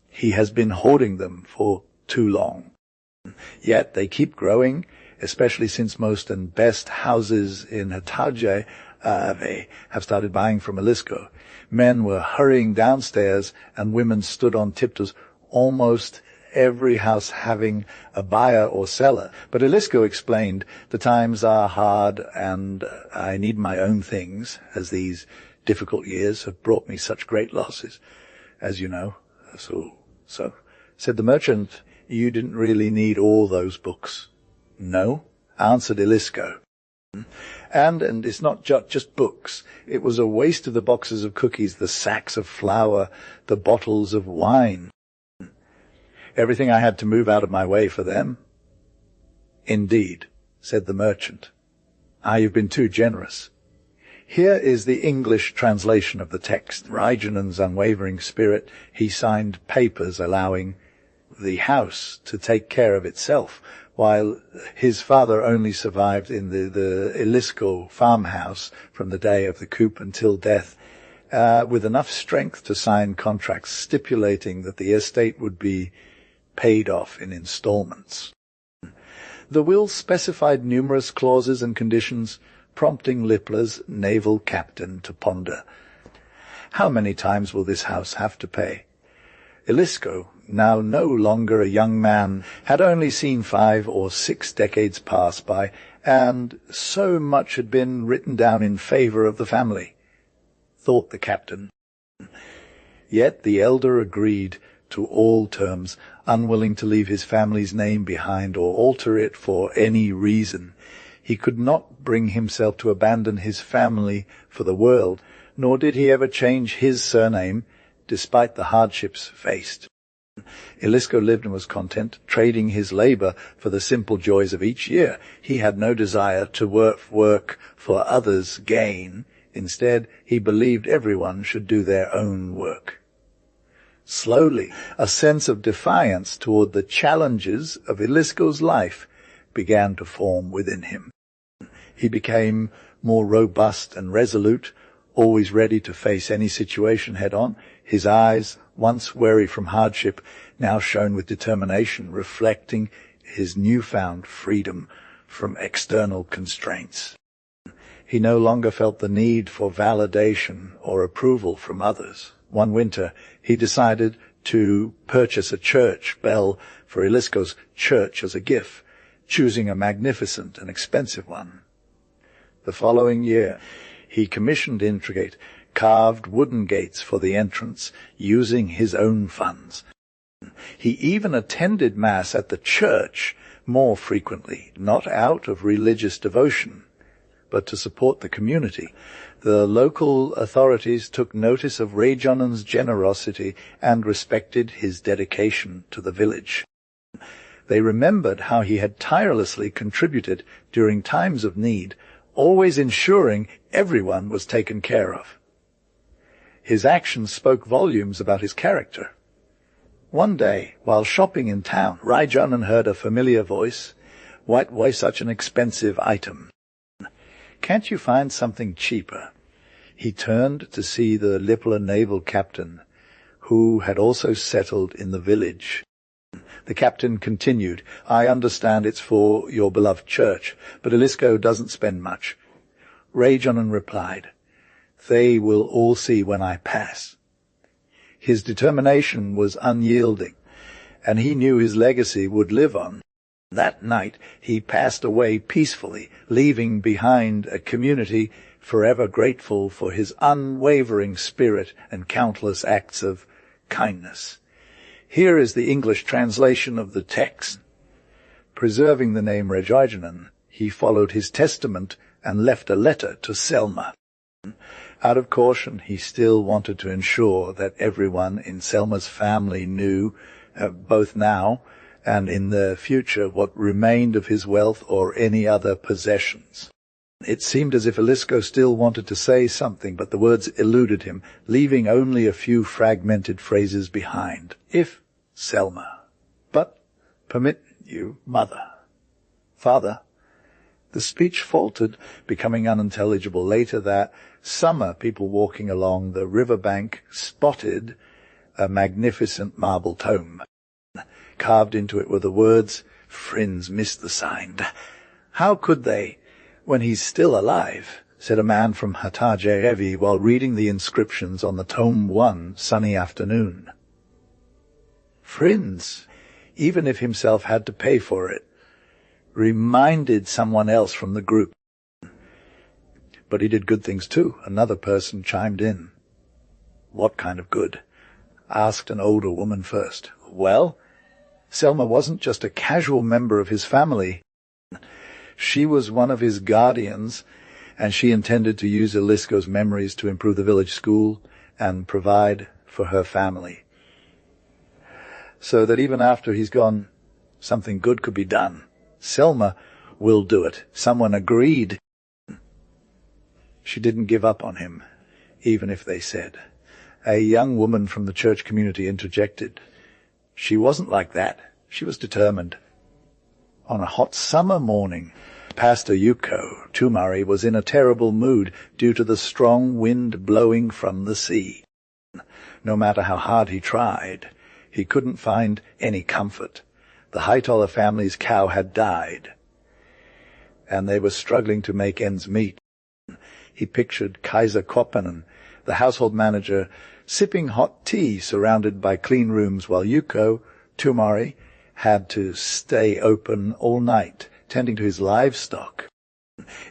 he has been hoarding them for too long. Yet they keep growing, especially since most and best houses in Hatajai have started buying from Ilisko. Men were hurrying downstairs, and women stood on tiptoes, almost every house having a buyer or seller. But Ilisko explained, "The times are hard, and I need my own things, as these difficult years have brought me such great losses, as you know." So, said the merchant, "You didn't really need all those books." "No," answered Ilisko. And it's not just books. It was a waste of the boxes of cookies, the sacks of flour, the bottles of wine. Everything I had to move out of my way for them." "Indeed," said the merchant. "You've been too generous." Here is the English translation of the text. Reijonen's unwavering spirit, he signed papers allowing the house to take care of itself, while his father only survived in the Ilisko farmhouse from the day of the coup until death, with enough strength to sign contracts stipulating that the estate would be paid off in installments. The will specified numerous clauses and conditions, prompting Lippler's naval captain to ponder. How many times will this house have to pay? Ilisko, now no longer a young man, had only seen 5 or 6 decades pass by, and so much had been written down in favor of the family, thought the captain. Yet the elder agreed to all terms, unwilling to leave his family's name behind or alter it for any reason. He could not bring himself to abandon his family for the world, nor did he ever change his surname, despite the hardships faced. Ilisko lived and was content, trading his labor for the simple joys of each year. He had no desire to work for others' gain. Instead, he believed everyone should do their own work. Slowly, a sense of defiance toward the challenges of Ilisko's life began to form within him. He became more robust and resolute, always ready to face any situation head-on. His eyes, once wary from hardship, now shone with determination, reflecting his newfound freedom from external constraints. He no longer felt the need for validation or approval from others. One winter, he decided to purchase a church bell for Ilisko's church as a gift, choosing a magnificent and expensive one. The following year, he commissioned intricate, carved wooden gates for the entrance, using his own funds. He even attended Mass at the church more frequently, not out of religious devotion, but to support the community. The local authorities took notice of Reijonen's generosity and respected his dedication to the village. They remembered how he had tirelessly contributed during times of need, always ensuring everyone was taken care of. His actions spoke volumes about his character. One day, while shopping in town, Reijonen heard a familiar voice. Why such an expensive item? Can't you find something cheaper? He turned to see the Lippula naval captain, who had also settled in the village. The captain continued, I understand it's for your beloved church, but Ilisko doesn't spend much. Reijonen replied, They will all see when I pass. His determination was unyielding, and he knew his legacy would live on. That night he passed away peacefully, leaving behind a community forever grateful for his unwavering spirit and countless acts of kindness. Here is the English translation of the text. Preserving the name Reijonen, he followed his testament and left a letter to Selma. Out of caution, he still wanted to ensure that everyone in Selma's family knew, both now and in the future, what remained of his wealth or any other possessions. It seemed as if Ilisko still wanted to say something, but the words eluded him, leaving only a few fragmented phrases behind. If, Selma, but, permit you, mother, father. The speech faltered, becoming unintelligible. Later that summer, people walking along the riverbank spotted a magnificent marble tomb. Carved into it were the words, Friends missed the sign. How could they, when he's still alive, said a man from Hatajerevi while reading the inscriptions on the tomb one sunny afternoon. Friends, even if himself had to pay for it, reminded someone else from the group. But he did good things too. Another person chimed in. What kind of good? Asked an older woman first. Well, Selma wasn't just a casual member of his family. She was one of his guardians, and she intended to use Ilisko's memories to improve the village school and provide for her family. So that even after he's gone, something good could be done. Selma will do it. Someone agreed. She didn't give up on him, even if they said. A young woman from the church community interjected. She wasn't like that. She was determined. On a hot summer morning, Pastor Ukko Tumari was in a terrible mood due to the strong wind blowing from the sea. No matter how hard he tried, he couldn't find any comfort. The Hightoller family's cow had died, and they were struggling to make ends meet. He pictured Kaiser Koppanen, the household manager, sipping hot tea surrounded by clean rooms while Ukko Tumari had to stay open all night, tending to his livestock.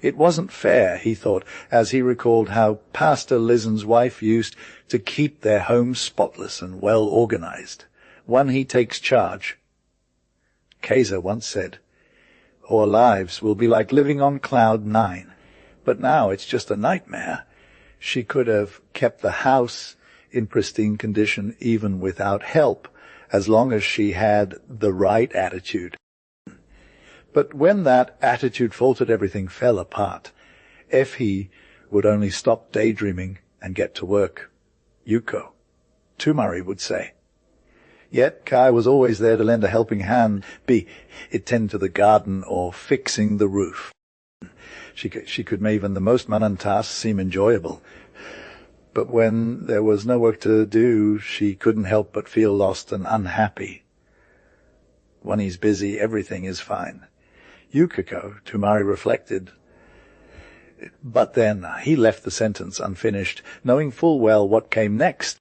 It wasn't fair, he thought, as he recalled how Pastor Lizen's wife used to keep their home spotless and well organized. When he takes charge, Kaiser once said, our lives will be like living on cloud 9. But now it's just a nightmare. She could have kept the house in pristine condition even without help, as long as she had the right attitude. But when that attitude faltered, everything fell apart. If he would only stop daydreaming and get to work, Ukko Tumari would say. Yet Kai was always there to lend a helping hand, be it tend to the garden or fixing the roof. She could make even the most mundane tasks seem enjoyable. But when there was no work to do, she couldn't help but feel lost and unhappy. When he's busy, everything is fine. Yukiko, Tumari reflected. But then he left the sentence unfinished, knowing full well what came next.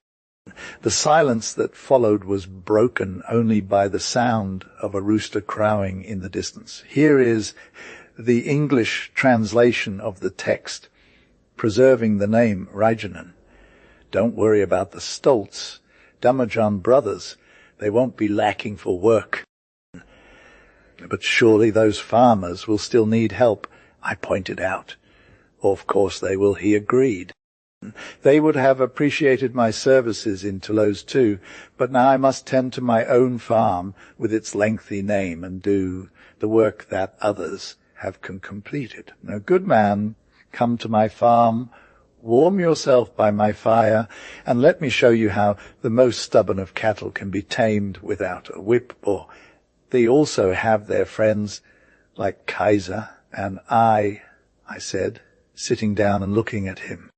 The silence that followed was broken only by the sound of a rooster crowing in the distance. Here is the English translation of the text, preserving the name Reijonen. Don't worry about the Stoltz, Damajan brothers. They won't be lacking for work. But surely those farmers will still need help, I pointed out. Of course they will, he agreed. They would have appreciated my services in Toulouse too, but now I must tend to my own farm with its lengthy name and do the work that others have completed. Now, good man, come to my farm, warm yourself by my fire, and let me show you how the most stubborn of cattle can be tamed without a whip. Or they also have their friends like Kaiser and I said, sitting down and looking at him.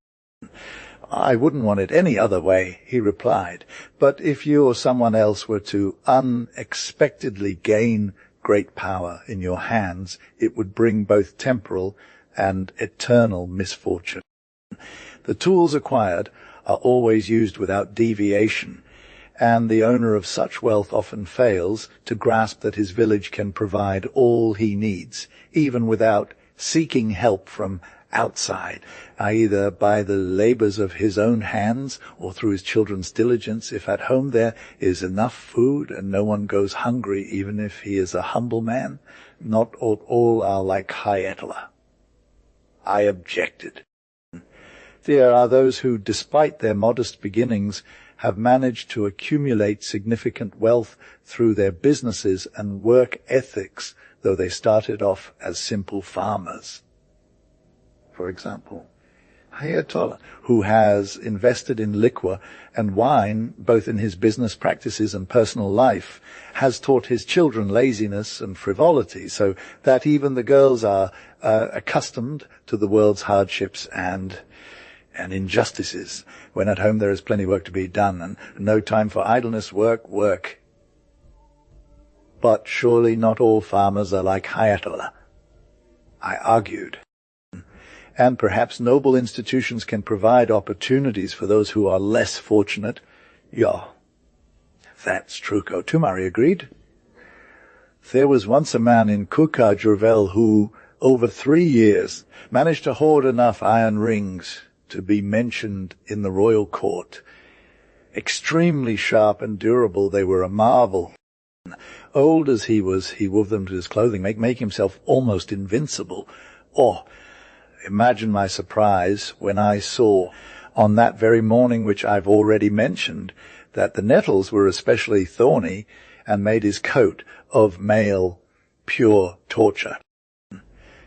I wouldn't want it any other way, he replied. But if you or someone else were to unexpectedly gain great power in your hands, it would bring both temporal and eternal misfortune. The tools acquired are always used without deviation, and the owner of such wealth often fails to grasp that his village can provide all he needs, even without seeking help from outside, either by the labors of his own hands or through his children's diligence. If at home there is enough food and no one goes hungry, even if he is a humble man, not all are like Hyetala. I objected. There are those who, despite their modest beginnings, have managed to accumulate significant wealth through their businesses and work ethics, though they started off as simple farmers. For example, Hayatola, who has invested in liquor and wine, both in his business practices and personal life, has taught his children laziness and frivolity, so that even the girls are accustomed to the world's hardships and injustices, when at home there is plenty of work to be done and no time for idleness, work. But surely not all farmers are like Hayatola, I argued. And perhaps noble institutions can provide opportunities for those who are less fortunate. Yeah, that's true, Tumari agreed. There was once a man in Kuka-Jurvel who, over 3 years, managed to hoard enough iron rings to be mentioned in the royal court. Extremely sharp and durable, they were a marvel. Old as he was, he wove them to his clothing, make himself almost invincible. Imagine my surprise when I saw, on that very morning which I've already mentioned, that the nettles were especially thorny and made his coat of male pure torture.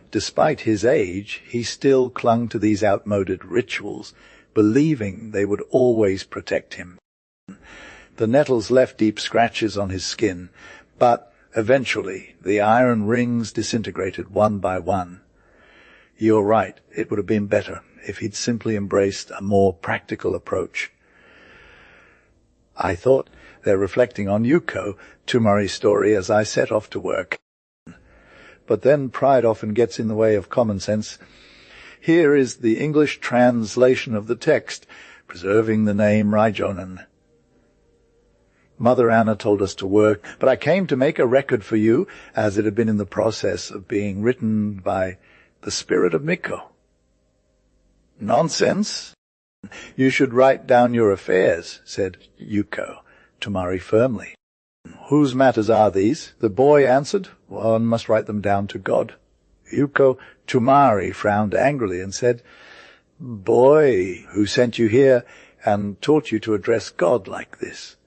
Despite his age, he still clung to these outmoded rituals, believing they would always protect him. The nettles left deep scratches on his skin, but eventually the iron rings disintegrated one by one. You're right, it would have been better if he'd simply embraced a more practical approach. I thought, they're reflecting on Yuko, Tumari's story, as I set off to work. But then pride often gets in the way of common sense. Here is the English translation of the text, preserving the name Reijonen. Mother Anna told us to work, but I came to make a record for you, as it had been in the process of being written by the spirit of Mikko. Nonsense. You should write down your affairs, said Yuko, Tumari firmly. Whose matters are these? The boy answered. One must write them down to God. Yuko, Tumari frowned angrily and said, Boy, who sent you here and taught you to address God like this?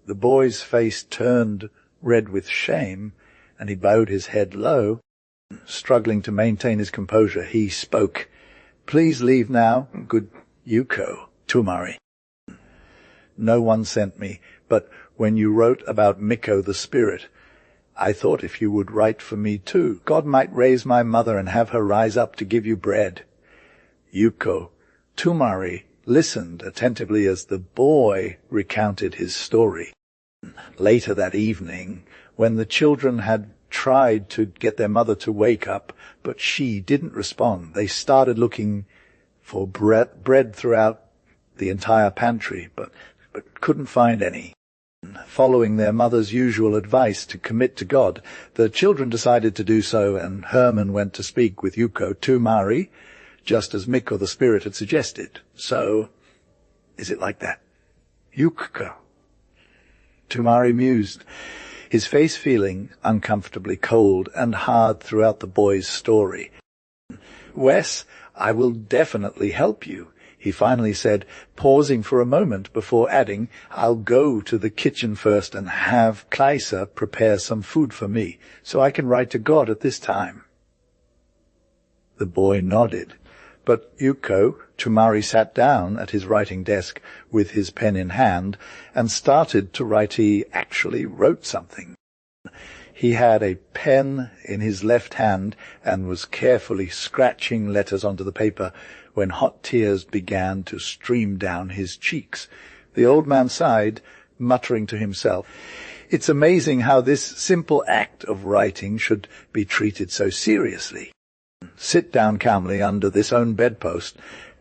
The boy's face turned red with shame, and he bowed his head low. Struggling to maintain his composure, he spoke. Please leave now, good Yuko, Tumari. No one sent me, but when you wrote about Mikko the spirit. I thought if you would write for me too, God might raise my mother and have her rise up to give you bread. Ukko, Tumari, listened attentively as the boy recounted his story. Later that evening, when the children had tried to get their mother to wake up, but she didn't respond, they started looking for bread throughout the entire pantry, but couldn't find any. Following their mother's usual advice to commit to God, the children decided to do so, and Herman went to speak with Ukko Tumari, just as Mikko the spirit had suggested. So, is it like that? Ukko. Tumari mused, his face feeling uncomfortably cold and hard throughout the boy's story. Wes, I will definitely help you, he finally said, pausing for a moment before adding, I'll go to the kitchen first and have Kaisa prepare some food for me, so I can write to God at this time. The boy nodded, but Ukko, Tumari sat down at his writing desk with his pen in hand and started to write. He actually wrote something. He had a pen in his left hand and was carefully scratching letters onto the paper when hot tears began to stream down his cheeks. The old man sighed, muttering to himself, It's amazing how this simple act of writing should be treated so seriously. Sit down calmly under this own bedpost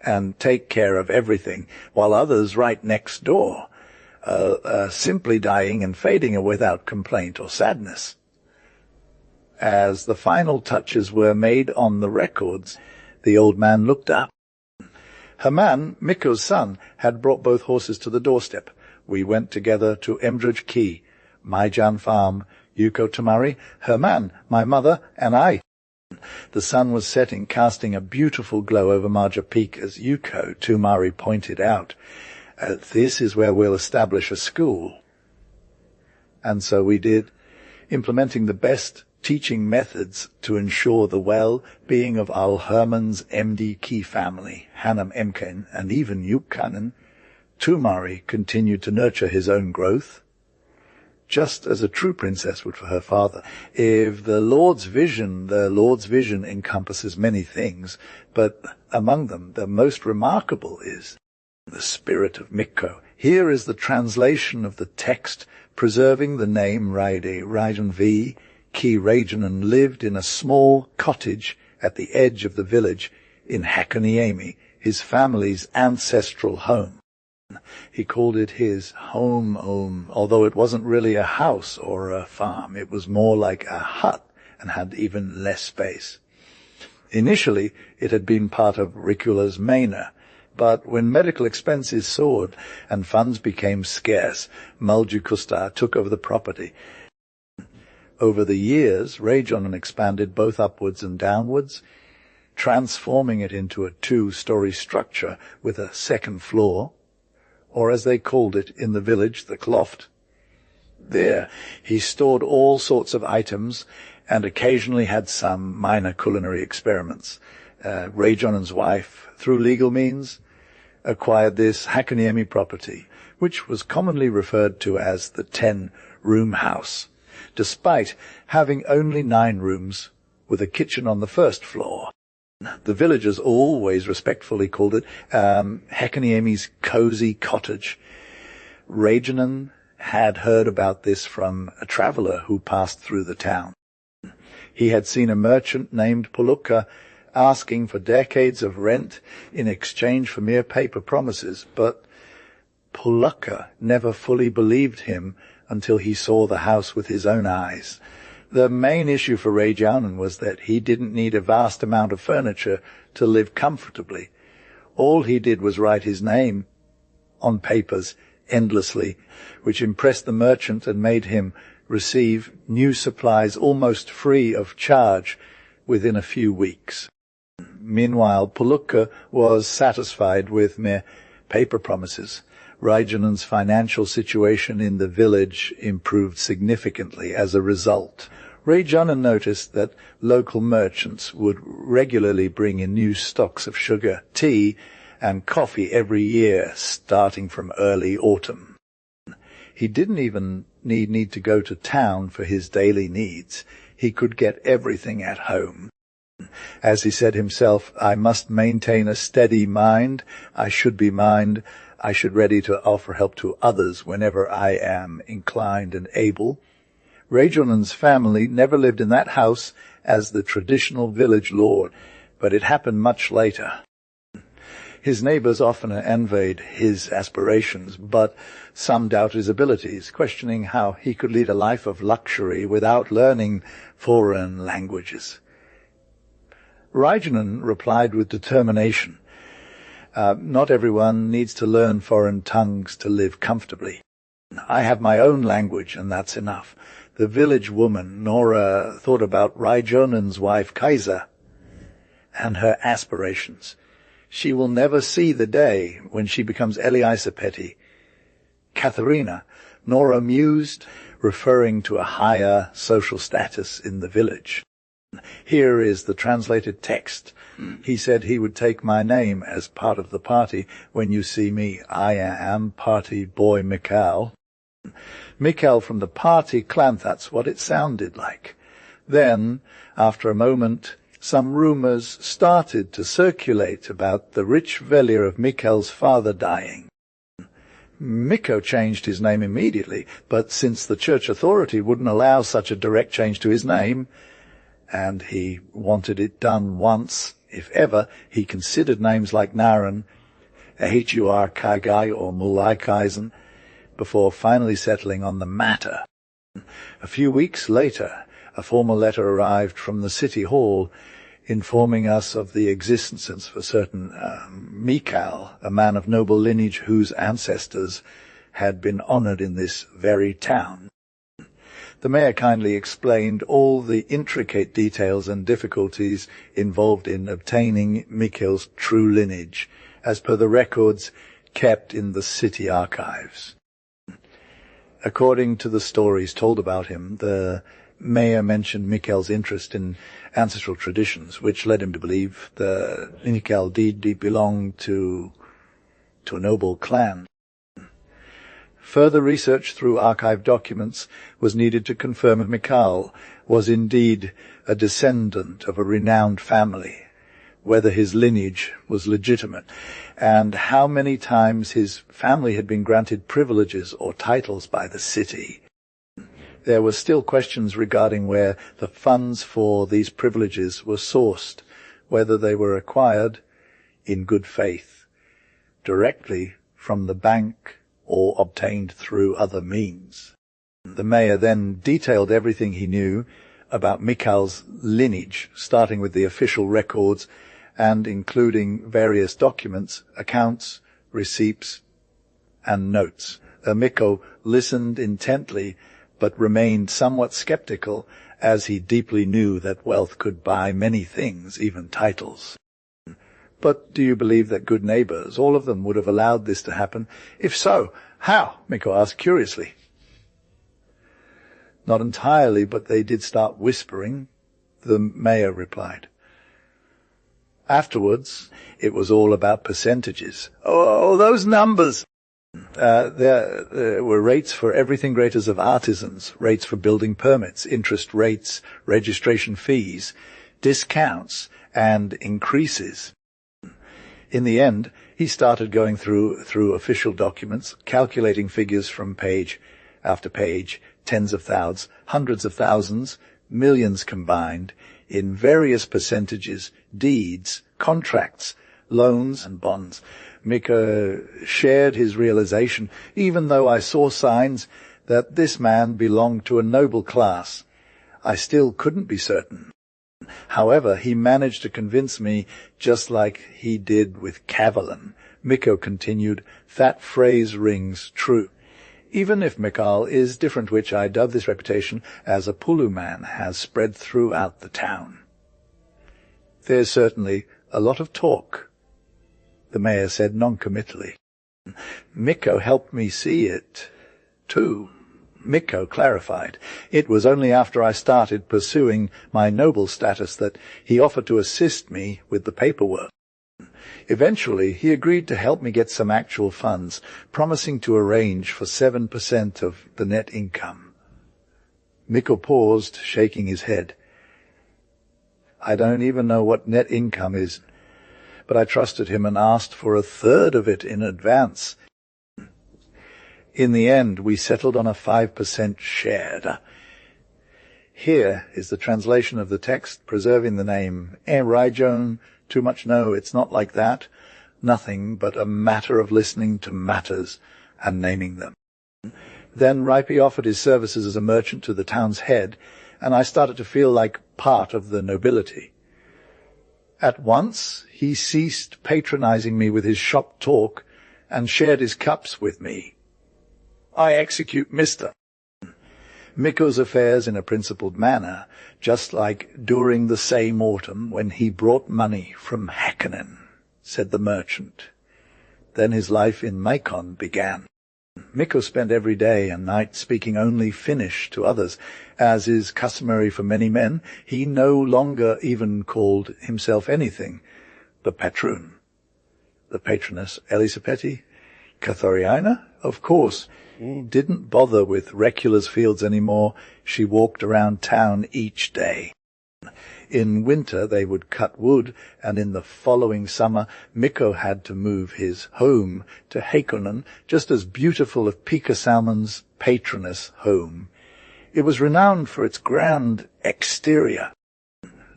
and take care of everything, while others right next door simply dying and fading without complaint or sadness. As the final touches were made on the records, the old man looked up. Herman, Mikko's son, had brought both horses to the doorstep. We went together to Embark, Maijan Farm, Ukko Tumari, Herman, my mother, and I. The sun was setting, casting a beautiful glow over Marja Peak, as Ukko Tumari pointed out. This is where we'll establish a school. And so we did, implementing the best teaching methods to ensure the well-being of our Herman's MD family, Hanam Emken, and even Yukkanen. Tumari continued to nurture his own growth, just as a true princess would for her father. If the Lord's vision encompasses many things, but among them the most remarkable is the spirit of Mikko. Here is the translation of the text, preserving the name Reijonen V. Reijonen lived in a small cottage at the edge of the village in Hakoniemi, his family's ancestral home. He called it his home, although it wasn't really a house or a farm. It was more like a hut and had even less space. Initially, it had been part of Rikula's Maina, but when medical expenses soared and funds became scarce, Muljukustar took over the property. Over the years, Reijonen expanded both upwards and downwards, transforming it into a 2-story structure with a second floor, or as they called it in the village, the kloft. There, he stored all sorts of items and occasionally had some minor culinary experiments. Reijonen's wife, through legal means, acquired this Hakoniemi property, which was commonly referred to as the 10-room house, despite having only 9 rooms with a kitchen on the first floor. The villagers always respectfully called it Hakoniemi's cozy cottage. Reijonen had heard about this from a traveller who passed through the town. He had seen a merchant named Pulukka asking for decades of rent in exchange for mere paper promises, but Pulukka never fully believed him until he saw the house with his own eyes. The main issue for Reijonen was that he didn't need a vast amount of furniture to live comfortably. All he did was write his name on papers endlessly, which impressed the merchant and made him receive new supplies almost free of charge within a few weeks. Meanwhile, Pulukka was satisfied with mere paper promises. Reijonen's financial situation in the village improved significantly as a result. Reijonen noticed that local merchants would regularly bring in new stocks of sugar, tea, and coffee every year, starting from early autumn. He didn't even need to go to town for his daily needs. He could get everything at home. As he said himself, I must maintain a steady mind. I should be ready to offer help to others whenever I am inclined and able. Reijonen's family never lived in that house as the traditional village lord, but it happened much later. His neighbors often envied his aspirations, but some doubted his abilities, questioning how he could lead a life of luxury without learning foreign languages. Reijonen replied with determination, not everyone needs to learn foreign tongues to live comfortably. I have my own language, and that's enough. The village woman, Nora, thought about Reijonen's wife, Kaisa, and her aspirations. She will never see the day when she becomes Eliisapeti. Katharina, Nora mused, referring to a higher social status in the village. Here is the translated text. He said he would take my name as part of the party when you see me. I am party boy Mikhail. Mikhail from the party clan, that's what it sounded like. Then, after a moment, some rumors started to circulate about the rich Velir of Mikhail's father dying. Mikko changed his name immediately, but since the church authority wouldn't allow such a direct change to his name, and he wanted it done once, if ever, he considered names like Naren, Ahur Kagai or Mulaikaisen, before finally settling on the matter. A few weeks later, a formal letter arrived from the city hall informing us of the existence of a certain Mikhail, a man of noble lineage whose ancestors had been honored in this very town. The mayor kindly explained all the intricate details and difficulties involved in obtaining Mikhail's true lineage, as per the records kept in the city archives. According to the stories told about him, the mayor mentioned Mikhail's interest in ancestral traditions, which led him to believe the Mikhail did belong to a noble clan. Further research through archive documents was needed to confirm that Mikhail was indeed a descendant of a renowned family, whether his lineage was legitimate, and how many times his family had been granted privileges or titles by the city. There were still questions regarding where the funds for these privileges were sourced, whether they were acquired in good faith, directly from the bank or obtained through other means. The mayor then detailed everything he knew about Mikhail's lineage, starting with the official records and including various documents, accounts, receipts, and notes. Mikko listened intently, but remained somewhat skeptical, as he deeply knew that wealth could buy many things, even titles. But do you believe that good neighbors, all of them, would have allowed this to happen? If so, how? Mikko asked curiously. Not entirely, but they did start whispering, the mayor replied. Afterwards, it was all about percentages. Oh, those numbers! There were rates for everything great as of artisans, rates for building permits, interest rates, registration fees, discounts, and increases. In the end, he started going through official documents, calculating figures from page after page, tens of thousands, hundreds of thousands, millions combined, in various percentages, deeds, contracts, loans, and bonds. Mikko shared his realization, even though I saw signs that this man belonged to a noble class. I still couldn't be certain. However, he managed to convince me, just like he did with Kavalan. Mikko continued, that phrase rings true. Even if Mikhail is different, which I dub this reputation as a Pulu man has spread throughout the town. There's certainly a lot of talk, the mayor said non-committally. Mikko helped me see it, too. Mikko clarified. It was only after I started pursuing my noble status that he offered to assist me with the paperwork. Eventually, he agreed to help me get some actual funds, promising to arrange for 7% of the net income. Mikko paused, shaking his head. I don't even know what net income is, but I trusted him and asked for a third of it in advance. In the end, we settled on a 5% share. Here is the translation of the text, preserving the name. Reijonen, too much no, it's not like that. Nothing but a matter of listening to matters and naming them. Then Raipi offered his services as a merchant to the town's head, and I started to feel like part of the nobility. At once, he ceased patronizing me with his shop talk and shared his cups with me. I execute Mr. Mikko's affairs in a principled manner, just like during the same autumn when he brought money from Häkkinen, said the merchant. Then his life in Maikon began. Mikko spent every day and night speaking only Finnish to others. As is customary for many men, he no longer even called himself anything. The patroon. The patroness, Elisabeti Kathoriaina? Of course. Didn't bother with Recula's fields anymore. She walked around town each day. In winter they would cut wood, and in the following summer Mikko had to move his home to Häkkinen, just as beautiful as Pekka Salmon's patroness home. It was renowned for its grand exterior.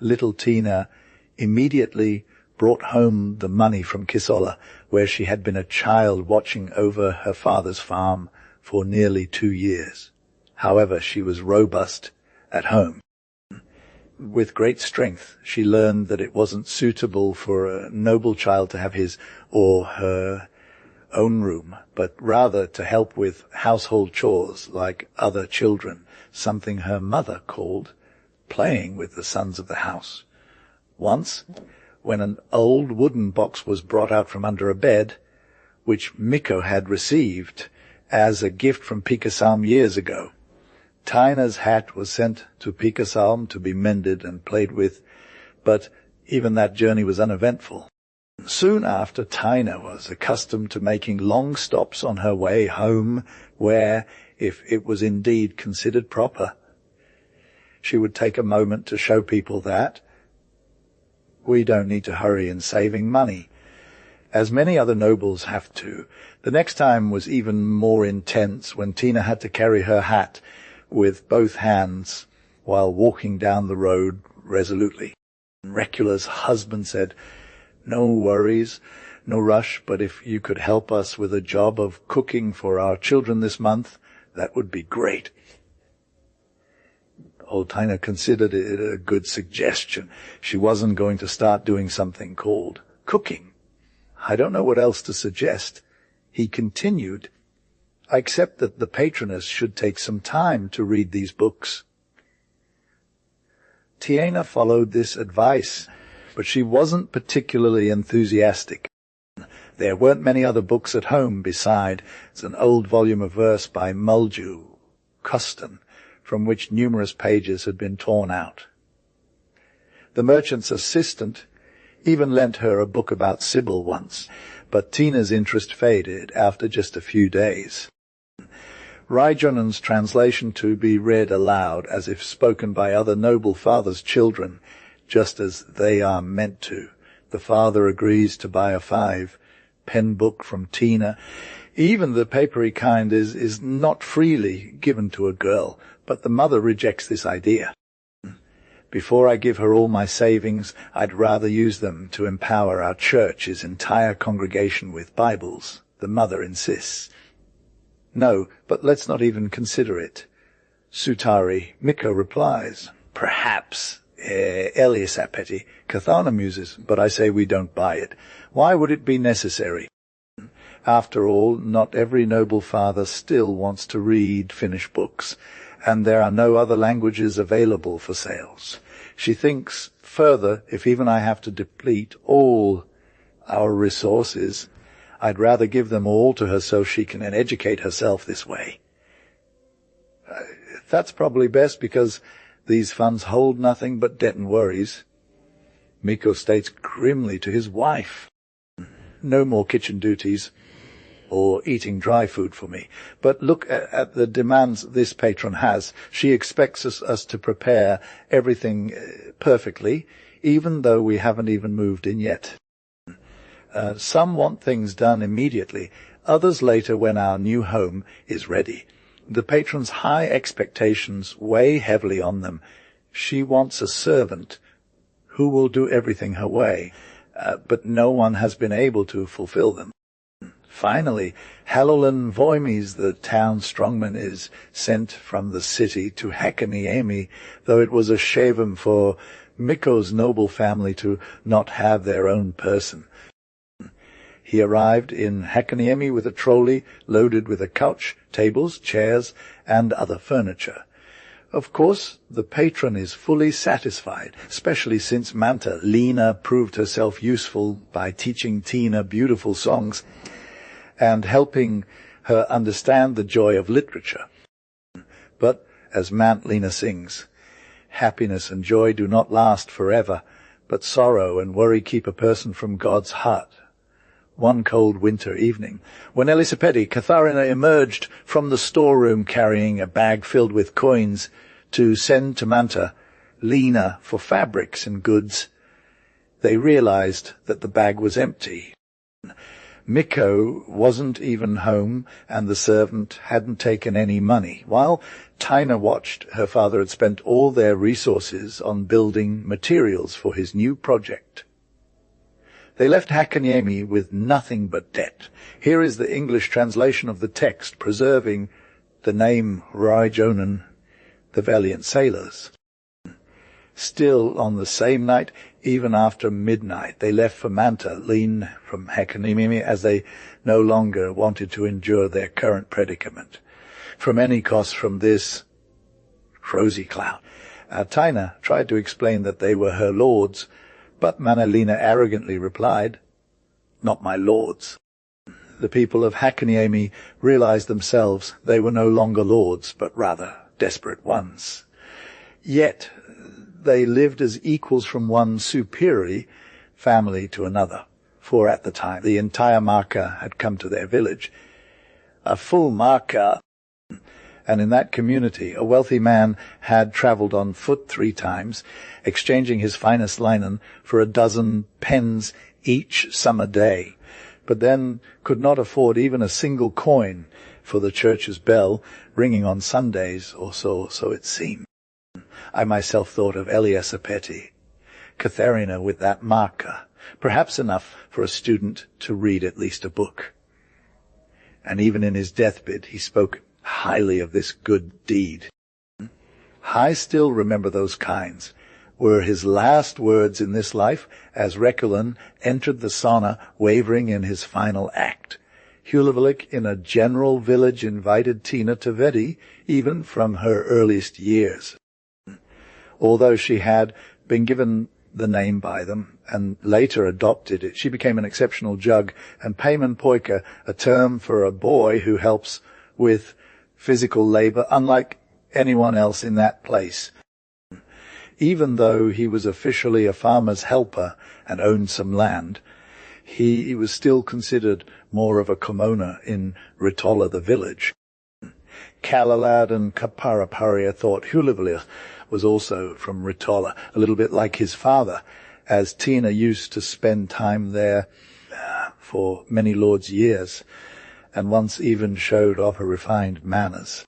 Little Tina immediately brought home the money from Kisola, where she had been a child watching over her father's farm for nearly 2 years. However, she was robust at home. With great strength, she learned that it wasn't suitable for a noble child to have his or her own room, but rather to help with household chores like other children, something her mother called playing with the sons of the house. Once, when an old wooden box was brought out from under a bed, which Mikko had received as a gift from Pekka Salm years ago, Tina's hat was sent to Pekka Salm to be mended and played with, but even that journey was uneventful. Soon after, Tina was accustomed to making long stops on her way home, where, if it was indeed considered proper, she would take a moment to show people that we don't need to hurry in saving money, as many other nobles have to. The next time was even more intense, when Tina had to carry her hat with both hands while walking down the road resolutely. Recula's husband said, "No worries, no rush, but if you could help us with a job of cooking for our children this month, that would be great." Old Tina considered it a good suggestion. She wasn't going to start doing something called cooking. I don't know what else to suggest. He continued, "Except that the patroness should take some time to read these books." Tiina followed this advice, but she wasn't particularly enthusiastic. There weren't many other books at home besides an old volume of verse by Mulju Coston, from which numerous pages had been torn out. The merchant's assistant even lent her a book about Sibyl once, but Tina's interest faded after just a few days. Reijonen's translation to be read aloud, as if spoken by other noble fathers' children, just as they are meant to. The father agrees to buy a 5-pen book from Tina. Even the papery kind is not freely given to a girl, but the mother rejects this idea. "Before I give her all my savings, I'd rather use them to empower our church's entire congregation with Bibles," the mother insists. "No, but let's not even consider it." Sutari Mikko replies, "Perhaps, Elisabeti Kathana muses, but I say we don't buy it. Why would it be necessary? After all, not every noble father still wants to read Finnish books, and there are no other languages available for sales." She thinks further, if even I have to deplete all our resources, I'd rather give them all to her so she can educate herself this way. That's probably best, because these funds hold nothing but debt and worries. Mikko states grimly to his wife, no more kitchen duties or eating dry food for me. But look at the demands this patron has. She expects us to prepare everything perfectly, even though we haven't even moved in yet. Some want things done immediately, others later when our new home is ready. The patron's high expectations weigh heavily on them. She wants a servant who will do everything her way, but no one has been able to fulfill them. Finally, Hallolan Voimes, the town strongman, is sent from the city to Hakaniemi, though it was a shame for Mikko's noble family to not have their own person. He arrived in Hakaniemi with a trolley loaded with a couch, tables, chairs, and other furniture. Of course, the patron is fully satisfied, especially since Manta, Lena, proved herself useful by teaching Tina beautiful songs and helping her understand the joy of literature. But, as Lena sings, happiness and joy do not last forever, but sorrow and worry keep a person from God's heart. One cold winter evening, when Elisapeti, Katharina emerged from the storeroom carrying a bag filled with coins to send to Manta, Lena, for fabrics and goods, they realized that the bag was empty. Mikko wasn't even home, and the servant hadn't taken any money, while Tina watched. Her father had spent all their resources on building materials for his new project. They left Hakaniemi with nothing but debt. Here is the English translation of the text, preserving the name Reijonen, the valiant sailors. Still, on the same night, even after midnight, they left for Manta, Lean from Hakaniemi, as they no longer wanted to endure their current predicament. From any cost from this rosy cloud. Tina tried to explain that they were her lords, but Manalina arrogantly replied, "Not my lords." The people of Hakaniemi realized themselves they were no longer lords, but rather desperate ones. Yet they lived as equals from one superior family to another, for at the time the entire Marka had come to their village. A full Marka, and in that community a wealthy man had travelled on foot 3 times, exchanging his finest linen for a dozen pens each summer day, but then could not afford even a single coin for the church's bell ringing on Sundays, or so it seemed. I myself thought of Elisapeti, Katharina with that marker, perhaps enough for a student to read at least a book. And even in his deathbed he spoke highly of this good deed. I still remember those kinds, were his last words in this life as Reijonen entered the sauna, wavering in his final act. Hulevelik in a general village invited Tina to Vedi, even from her earliest years. Although she had been given the name by them and later adopted it, she became an exceptional jug, and payman poika, a term for a boy who helps with physical labor, unlike anyone else in that place. Even though he was officially a farmer's helper and owned some land, he was still considered more of a commoner in Ritola, the village. Kalalad and Kaparaparia thought Hulevelik was also from Ritola, a little bit like his father, as Tina used to spend time there for many lords' years, and once even showed off her refined manners.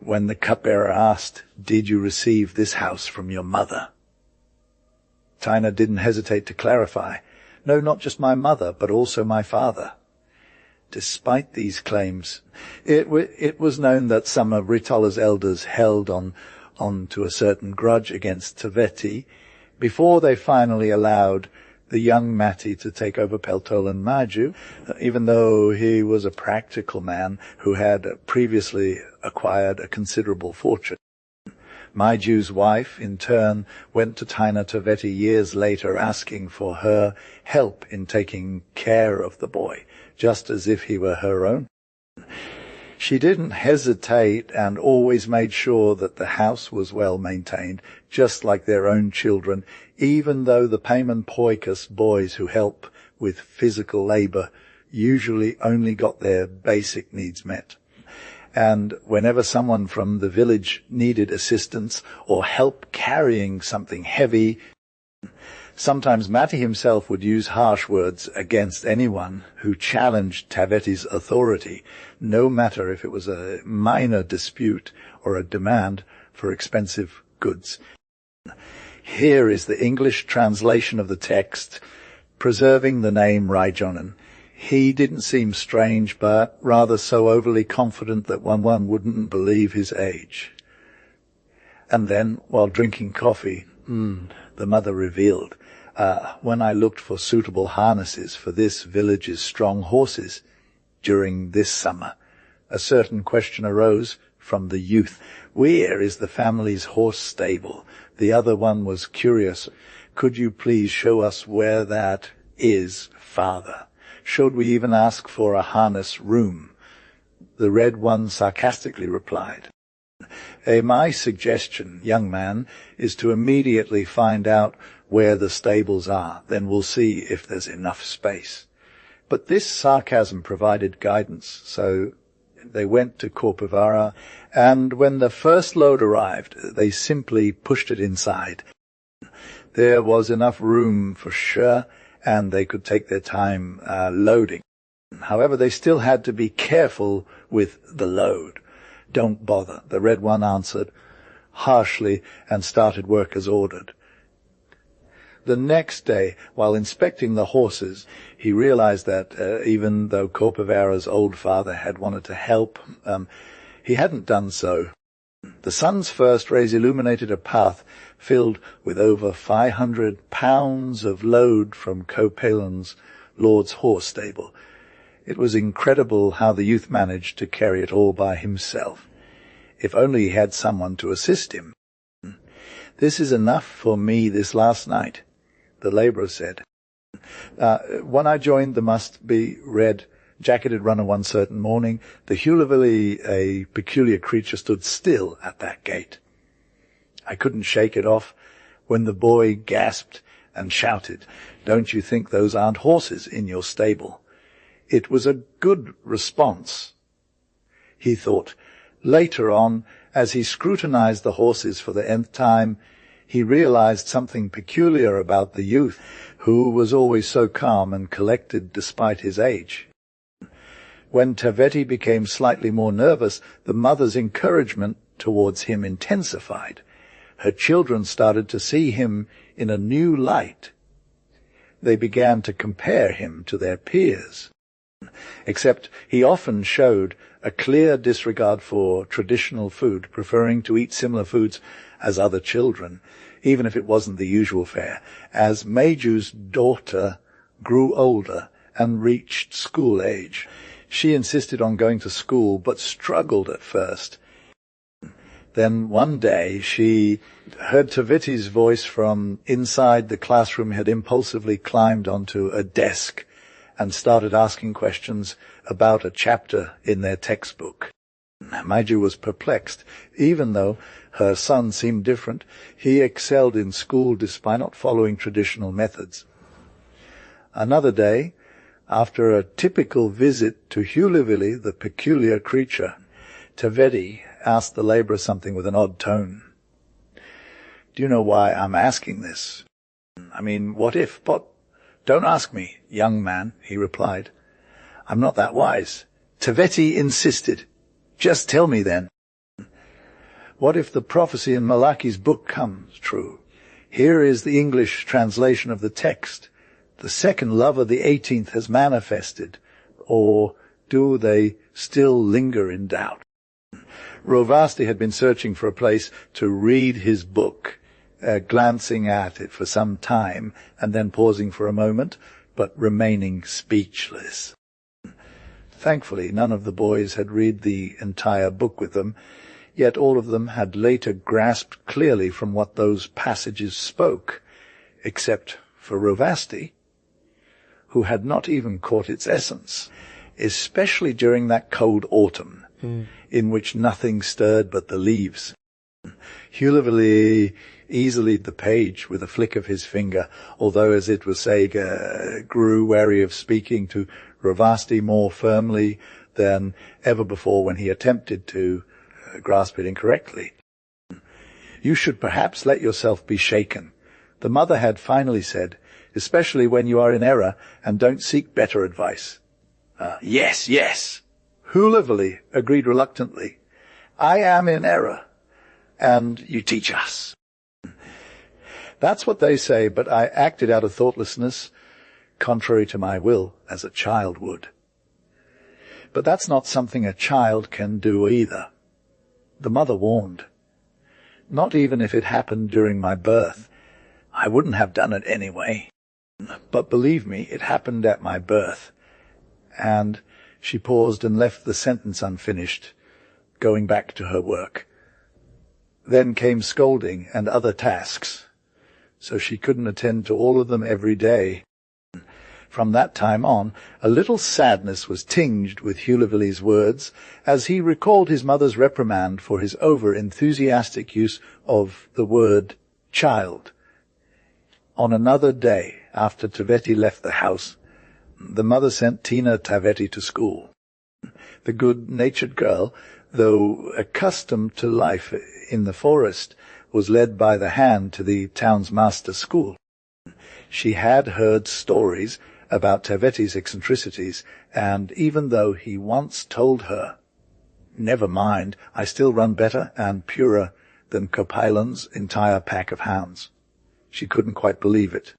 When the cupbearer asked, "Did you receive this house from your mother?" Tina didn't hesitate to clarify, "No, not just my mother, but also my father." Despite these claims, it was known that some of Ritola's elders held on to a certain grudge against Taveti before they finally allowed the young Matti to take over Peltolan Maju, even though he was a practical man who had previously acquired a considerable fortune. Maju's wife, in turn, went to Tina Taveti years later asking for her help in taking care of the boy, just as if he were her own. She didn't hesitate and always made sure that the house was well maintained, just like their own children, even though the payman poikas boys who help with physical labor usually only got their basic needs met. And whenever someone from the village needed assistance or help carrying something heavy, sometimes Matti himself would use harsh words against anyone who challenged Taveti's authority, no matter if it was a minor dispute or a demand for expensive goods. Here is the English translation of the text, preserving the name Reijonen. He didn't seem strange, but rather so overly confident that one wouldn't believe his age. And then, while drinking coffee, the mother revealed, when I looked for suitable harnesses for this village's strong horses during this summer, a certain question arose from the youth. Where is the family's horse stable? The other one was curious. Could you please show us where that is, father? Should we even ask for a harness room? The red one sarcastically replied, my suggestion, young man, is to immediately find out where the stables are. Then we'll see if there's enough space. But this sarcasm provided guidance, so they went to Korpivara, and when the first load arrived, they simply pushed it inside. There was enough room for sure, and they could take their time loading. However, they still had to be careful with the load. Don't bother, the red one answered harshly and started work as ordered. The next day, while inspecting the horses, he realized that even though Korpivara's old father had wanted to help, he hadn't done so. The sun's first rays illuminated a path filled with over 500 pounds of load from Kopalen's Lord's horse stable. It was incredible how the youth managed to carry it all by himself. If only he had someone to assist him. This is enough for me this last night, the labourer said. When I joined the must-be red-jacketed runner one certain morning, the Hulavili, a peculiar creature, stood still at that gate. I couldn't shake it off when the boy gasped and shouted, "Don't you think those aren't horses in your stable?" It was a good response, he thought. Later on, as he scrutinized the horses for the nth time, he realized something peculiar about the youth, who was always so calm and collected despite his age. When Taveti became slightly more nervous, the mother's encouragement towards him intensified. Her children started to see him in a new light. They began to compare him to their peers. Except he often showed a clear disregard for traditional food, preferring to eat similar foods as other children, even if it wasn't the usual fare. As Meju's daughter grew older and reached school age, she insisted on going to school, but struggled at first. Then one day she heard Taveti's voice from inside the classroom, had impulsively climbed onto a desk and started asking questions about a chapter in their textbook. Meju was perplexed. Even though her son seemed different, he excelled in school despite not following traditional methods. Another day, after a typical visit to Hulavili, the peculiar creature, Taveti asked the labourer something with an odd tone. "Do you know why I'm asking this? I mean, what if, but don't ask me, young man," he replied. "I'm not that wise." Taveti insisted. "Just tell me then. What if the prophecy in Malachi's book comes true? Here is the English translation of the text. The second love of the 18th has manifested. Or do they still linger in doubt?" Rovasti had been searching for a place to read his book, glancing at it for some time and then pausing for a moment, but remaining speechless. Thankfully, none of the boys had read the entire book with them, yet all of them had later grasped clearly from what those passages spoke, except for Rovasti, who had not even caught its essence, especially during that cold autumn, in which nothing stirred but the leaves. Hulavili easily the page with a flick of his finger, although, as it was saying, grew wary of speaking to Ravasti more firmly than ever before when he attempted to grasp it incorrectly. You should perhaps let yourself be shaken, the mother had finally said, especially when you are in error and don't seek better advice. Yes, yes. Hulavali agreed reluctantly. I am in error, and you teach us. That's what they say, but I acted out of thoughtlessness, contrary to my will, as a child would. But that's not something a child can do either. The mother warned. Not even if it happened during my birth. I wouldn't have done it anyway. But believe me, it happened at my birth. And she paused and left the sentence unfinished, going back to her work. Then came scolding and other tasks, so she couldn't attend to all of them every day. From that time on, a little sadness was tinged with Hulavali's words as he recalled his mother's reprimand for his over-enthusiastic use of the word child. On another day, after Taveti left the house, the mother sent Tina Taveti to school. The good-natured girl, though accustomed to life in the forest, was led by the hand to the town's master school. She had heard stories about Taveti's eccentricities, and even though he once told her, "Never mind, I still run better and purer than Kopailan's entire pack of hounds," she couldn't quite believe it.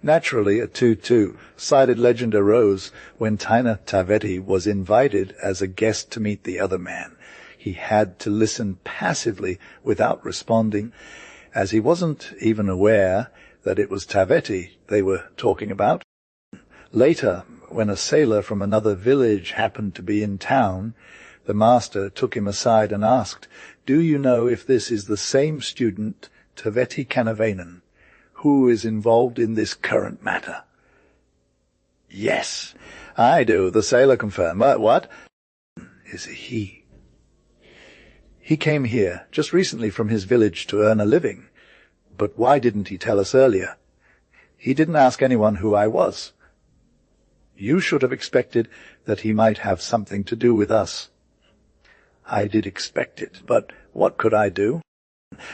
Naturally, a two-sided legend arose when Tina Taveti was invited as a guest to meet the other man. He had to listen passively without responding, as he wasn't even aware that it was Taveti they were talking about. Later, when a sailor from another village happened to be in town, the master took him aside and asked, "Do you know if this is the same student, Taveti Kanavainen, who is involved in this current matter?" "Yes, I do," the sailor confirmed. "What? Is he? He came here just recently from his village to earn a living. But why didn't he tell us earlier? He didn't ask anyone who I was. You should have expected that he might have something to do with us." I did expect it, but what could I do?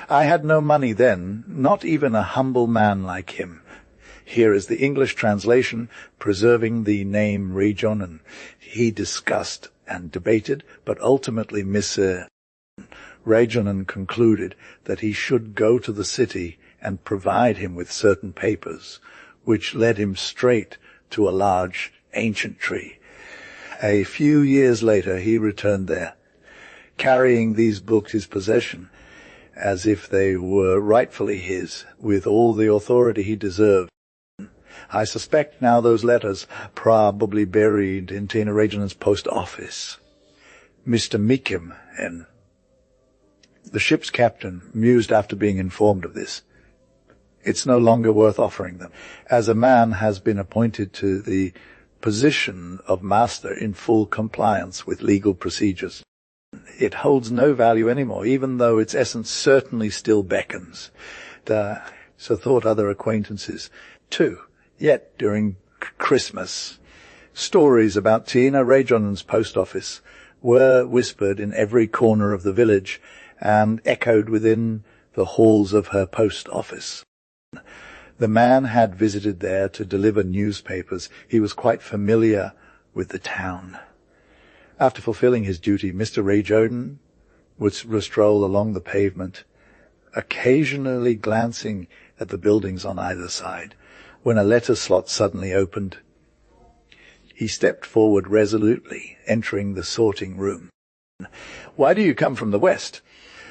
I had no money then, not even a humble man like him. Here is the English translation, preserving the name Reijonen. He discussed and debated, but ultimately Reijonen concluded that he should go to the city and provide him with certain papers, which led him straight to a large ancient tree. A few years later he returned there, carrying these books his possession, as if they were rightfully his, with all the authority he deserved. I suspect now those letters probably buried in Tina Reijonen's post office. Mr. Mikim, and the ship's captain mused after being informed of this. It's no longer worth offering them, as a man has been appointed to the position of master in full compliance with legal procedures. It holds no value anymore, even though its essence certainly still beckons. So thought other acquaintances, too. Yet, during Christmas, stories about Tina Reijonen's post office were whispered in every corner of the village and echoed within the halls of her post office. The man had visited there to deliver newspapers. He was quite familiar with the town. After fulfilling his duty, Mr. Reijonen would stroll along the pavement, occasionally glancing at the buildings on either side, when a letter slot suddenly opened. He stepped forward resolutely, entering the sorting room. "Why do you come from the west?"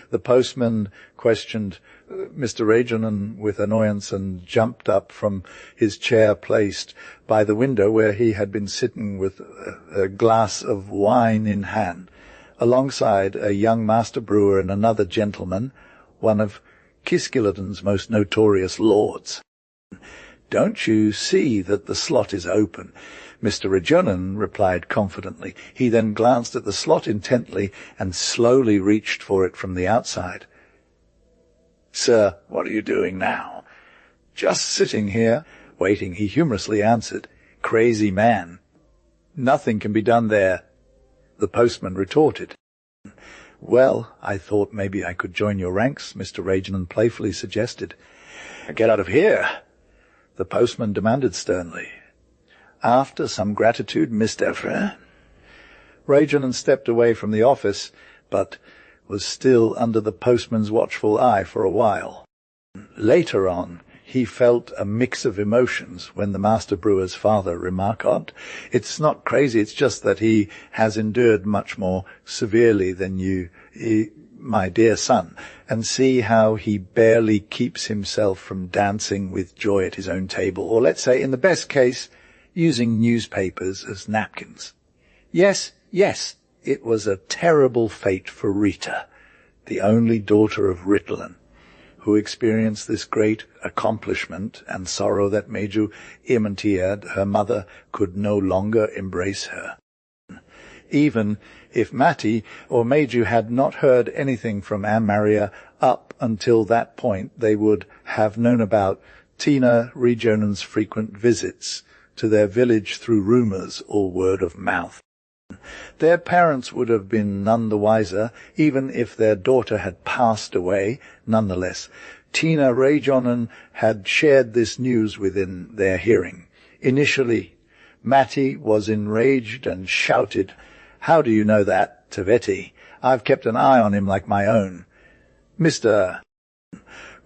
The postman questioned Mr. Reijonen with annoyance and jumped up from his chair placed by the window where he had been sitting with a glass of wine in hand, alongside a young master brewer and another gentleman, one of Kiskiladen's most notorious lords. "Don't you see that the slot is open?" Mr. Reijonen replied confidently. He then glanced at the slot intently and slowly reached for it from the outside. "Sir, what are you doing now?" "Just sitting here, waiting," he humorously answered. "Crazy man. Nothing can be done there." The postman retorted. "Well, I thought maybe I could join your ranks," Mr. Reijonen playfully suggested. "Get out of here," the postman demanded sternly. "After some gratitude, Mr. Reijonen stepped away from the office, but was still under the postman's watchful eye for a while. Later on, he felt a mix of emotions when the master brewer's father remarked, "It's not crazy, it's just that he has endured much more severely than you, my dear son, and see how he barely keeps himself from dancing with joy at his own table, or let's say, in the best case, using newspapers as napkins." Yes, it was a terrible fate for Rita, the only daughter of Ritalin, who experienced this great accomplishment and sorrow that Meiju Imantiad, her mother, could no longer embrace her. Even if Matti or Meiju had not heard anything from Anne-Maria up until that point, they would have known about Tina Reijonen's frequent visits to their village through rumors or word of mouth. Their parents would have been none the wiser, even if their daughter had passed away. Nonetheless, Tina Reijonen had shared this news within their hearing. Initially, Matti was enraged and shouted, "How do you know that, Taveti? I've kept an eye on him like my own." "Mr.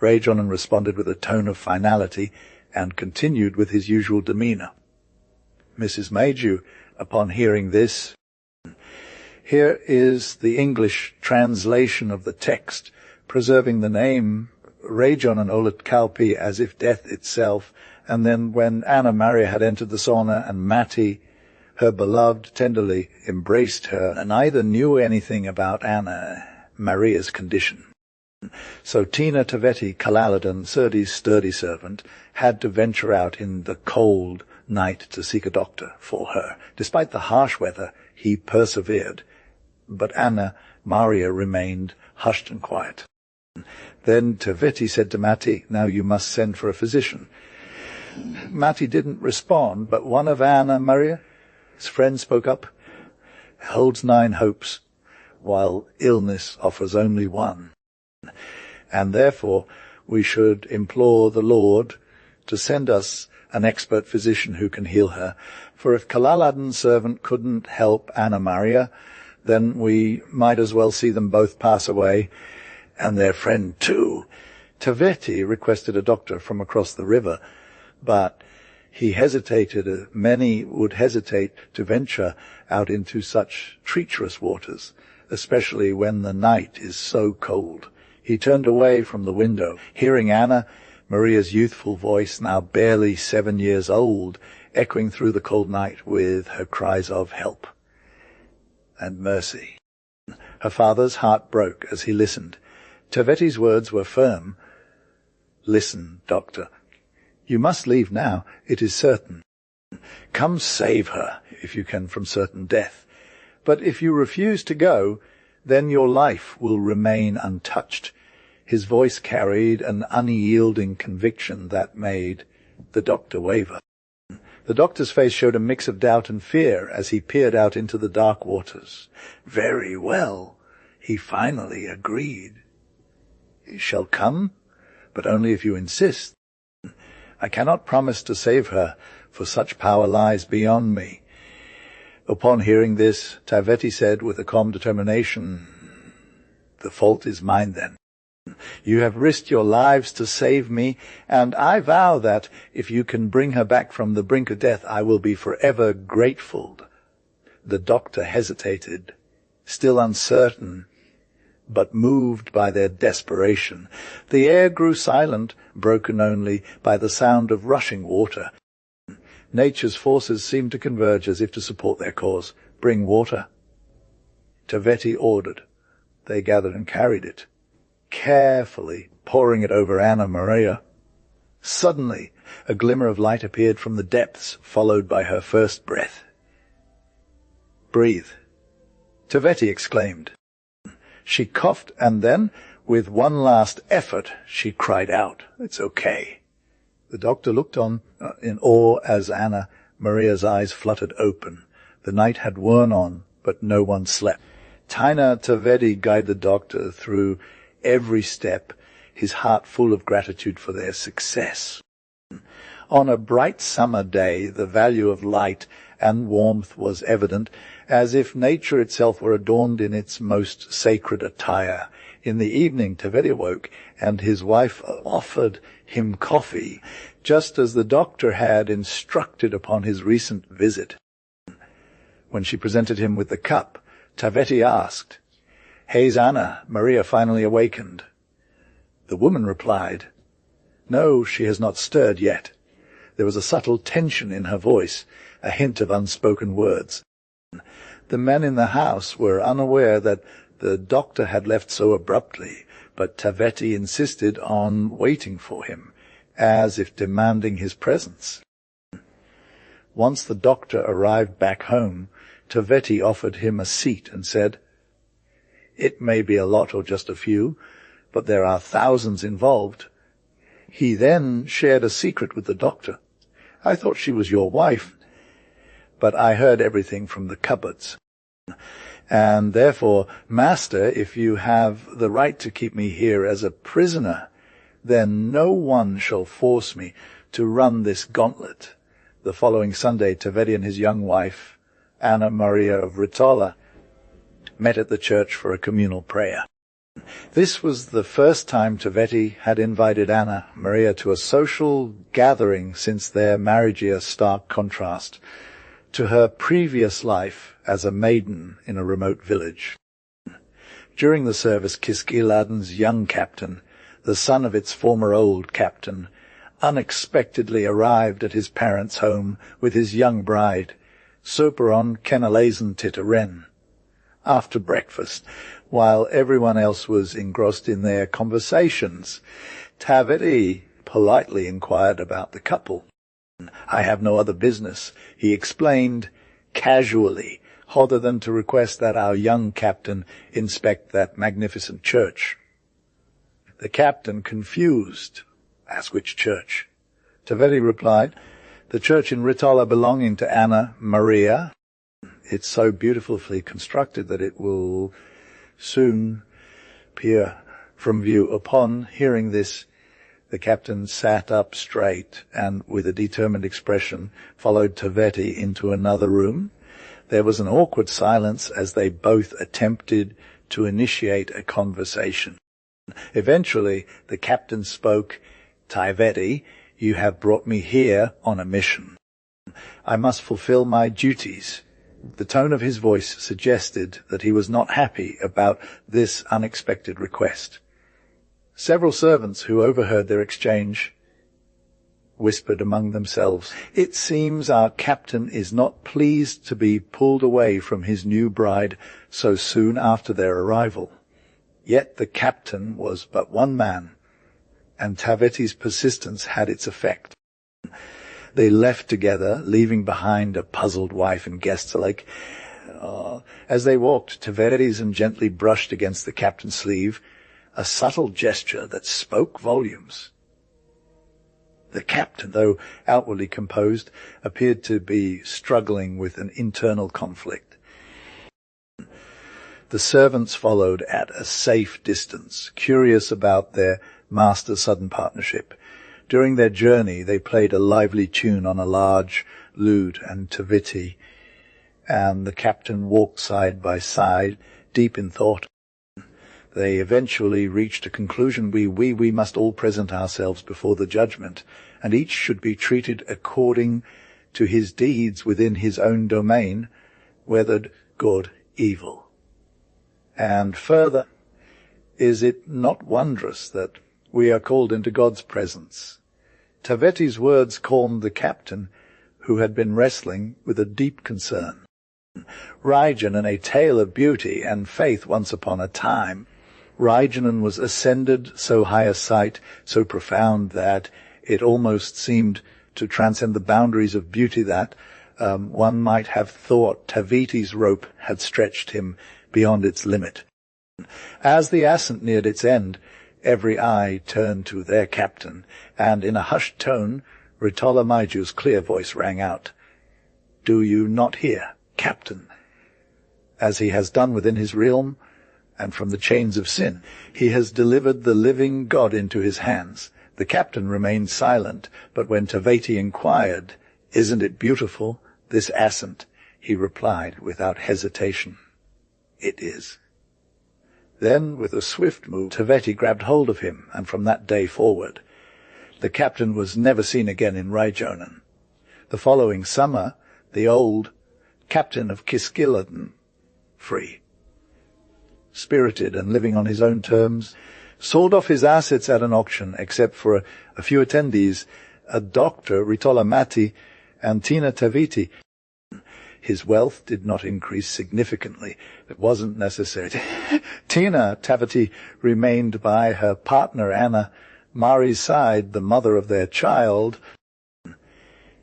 Reijonen responded with a tone of finality and continued with his usual demeanour. Mrs. Meiju, upon hearing this, here is the English translation of the text, preserving the name Reijonen Olet Kalpi as if death itself, and then when Anna-Maria had entered the sauna and Matti, her beloved, tenderly embraced her, and neither knew anything about Anna-Maria's condition. So Tina Taveti, Kalaladan, Serdi's sturdy servant, had to venture out in the cold night to seek a doctor for her. Despite the harsh weather, he persevered, but Anna-Maria remained hushed and quiet. Then Taveti said to Matti, "Now you must send for a physician." Matti didn't respond, but one of Anna-Maria's friends spoke up, "Holds 9 hopes, while illness offers only one. And therefore we should implore the Lord to send us an expert physician who can heal her. For if Kalaladan's servant couldn't help Anna-Maria, then we might as well see them both pass away, and their friend too." Taveti requested a doctor from across the river, but he hesitated. Many would hesitate to venture out into such treacherous waters, especially when the night is so cold. He turned away from the window, hearing Anna-Maria's youthful voice, now barely 7 years old, echoing through the cold night with her cries of help and mercy. Her father's heart broke as he listened. Taveti's words were firm. "Listen, doctor. You must leave now, it is certain. Come save her, if you can, from certain death. But if you refuse to go, then your life will remain untouched." His voice carried an unyielding conviction that made the doctor waver. The doctor's face showed a mix of doubt and fear as he peered out into the dark waters. "Very well," he finally agreed. "You shall come, but only if you insist. I cannot promise to save her, for such power lies beyond me." Upon hearing this, Taveti said with a calm determination, "The fault is mine then. You have risked your lives to save me, and I vow that, if you can bring her back from the brink of death, I will be forever grateful." The doctor hesitated, still uncertain, but moved by their desperation. The air grew silent, broken only by the sound of rushing water. Nature's forces seemed to converge as if to support their cause. "Bring water." Taveti ordered. They gathered and carried it, carefully pouring it over Anna-Maria. Suddenly, a glimmer of light appeared from the depths, followed by her first breath. "Breathe," Taveti exclaimed. She coughed and then, With one last effort, she cried out, "It's okay." The doctor looked on in awe as Anna Maria's eyes fluttered open. The night had worn on, but no one slept. Taina Taveti guided the doctor through every step, his heart full of gratitude for their success. On a bright summer day, the value of light and warmth was evident, as if nature itself were adorned in its most sacred attire. In the evening, Taveti awoke, and his wife offered him coffee, just as the doctor had instructed upon his recent visit. When she presented him with the cup, Taveti asked, "Has Anna Maria finally awakened?" The woman replied, "No, she has not stirred yet." There was a subtle tension in her voice, a hint of unspoken words. The men in the house were unaware that the doctor had left so abruptly, but Taveti insisted on waiting for him, as if demanding his presence. Once the doctor arrived back home, Taveti offered him a seat and said, "It may be a lot or just a few, but there are thousands involved." He then shared a secret with the doctor. "I thought she was your wife, but I heard everything from the cupboards. And therefore, Master, if you have the right to keep me here as a prisoner, then no one shall force me to run this gauntlet." The following Sunday, Taveti and his young wife, Anna Maria of Ritola, met at the church for a communal prayer. This was the first time Taveti had invited Anna Maria to a social gathering since their marriage year, stark contrast to her previous life as a maiden in a remote village. During the service, Kiskiladen's young captain, the son of its former old captain, unexpectedly arrived at his parents' home with his young bride, Soperon Kenalazen Titaren. After breakfast, while everyone else was engrossed in their conversations, Taveti politely inquired about the couple. "I have no other business," he explained casually, other than to request that our young captain inspect that magnificent church. The captain, confused, asked which church. Taveti replied, "The church in Ritola belonging to Anna Maria. It's so beautifully constructed that it will soon appear from view." Upon hearing this, the captain sat up straight and, with a determined expression, followed Taveti into another room. There was an awkward silence as they both attempted to initiate a conversation. Eventually, the captain spoke. "Taveti, you have brought me here on a mission. I must fulfill my duties." The tone of his voice suggested that he was not happy about this unexpected request. Several servants who overheard their exchange whispered among themselves, "It seems our captain is not pleased to be pulled away from his new bride so soon after their arrival." Yet the captain was but one man, and Taveti's persistence had its effect. They left together, leaving behind a puzzled wife and guests alike. As they walked, Taveti's gently brushed against the captain's sleeve, a subtle gesture that spoke volumes. The captain, though outwardly composed, appeared to be struggling with an internal conflict. The servants followed at a safe distance, curious about their master's sudden partnership. During their journey, they played a lively tune on a large lute, and Taveti and the captain walked side by side, deep in thought. They eventually reached a conclusion. We must all present ourselves before the judgment, and each should be treated according to his deeds within his own domain, whether good, evil. And further, is it not wondrous that we are called into God's presence? Taveti's words calmed the captain, who had been wrestling with a deep concern. Reijonen, a tale of beauty and faith once upon a time. Reijonen was ascended so high a sight, so profound that it almost seemed to transcend the boundaries of beauty, that one might have thought Taveti's rope had stretched him beyond its limit. As the ascent neared its end, every eye turned to their captain, and in a hushed tone, Ritolomaiju's clear voice rang out, "Do you not hear, Captain? As he has done within his realm, and from the chains of sin, he has delivered the living God into his hands." The captain remained silent, but when Taveti inquired, "Isn't it beautiful, this ascent?" he replied without hesitation, "It is." Then, with a swift move, Taveti grabbed hold of him, and from that day forward, the captain was never seen again in Reijonen. The following summer, the old captain of Kiskilladen, free, spirited and living on his own terms, sold off his assets at an auction, except for a few attendees, a doctor, Ritolamati, and Tina Taviti. His wealth did not increase significantly. It wasn't necessary. Tina Taviti remained by her partner Anna Mari's side, the mother of their child.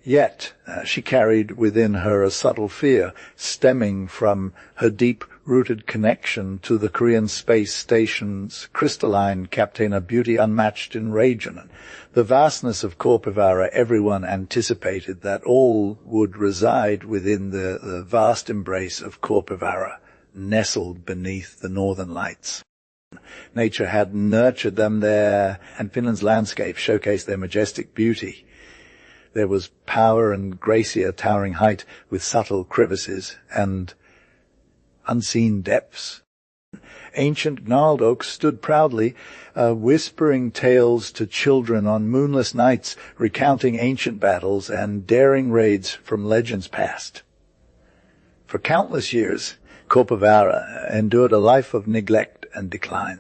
Yet she carried within her a subtle fear, stemming from her deep-rooted connection to the Korean space station's crystalline captain, a beauty unmatched in Reijonen. The vastness of Korpivara, everyone anticipated that all would reside within the vast embrace of Korpivara, nestled beneath the northern lights. Nature had nurtured them there, and Finland's landscape showcased their majestic beauty. There was power and gracia towering height with subtle crevices and unseen depths. Ancient gnarled oaks stood proudly, whispering tales to children on moonless nights, recounting ancient battles and daring raids from legends past. For countless years, Korpivara endured a life of neglect and decline.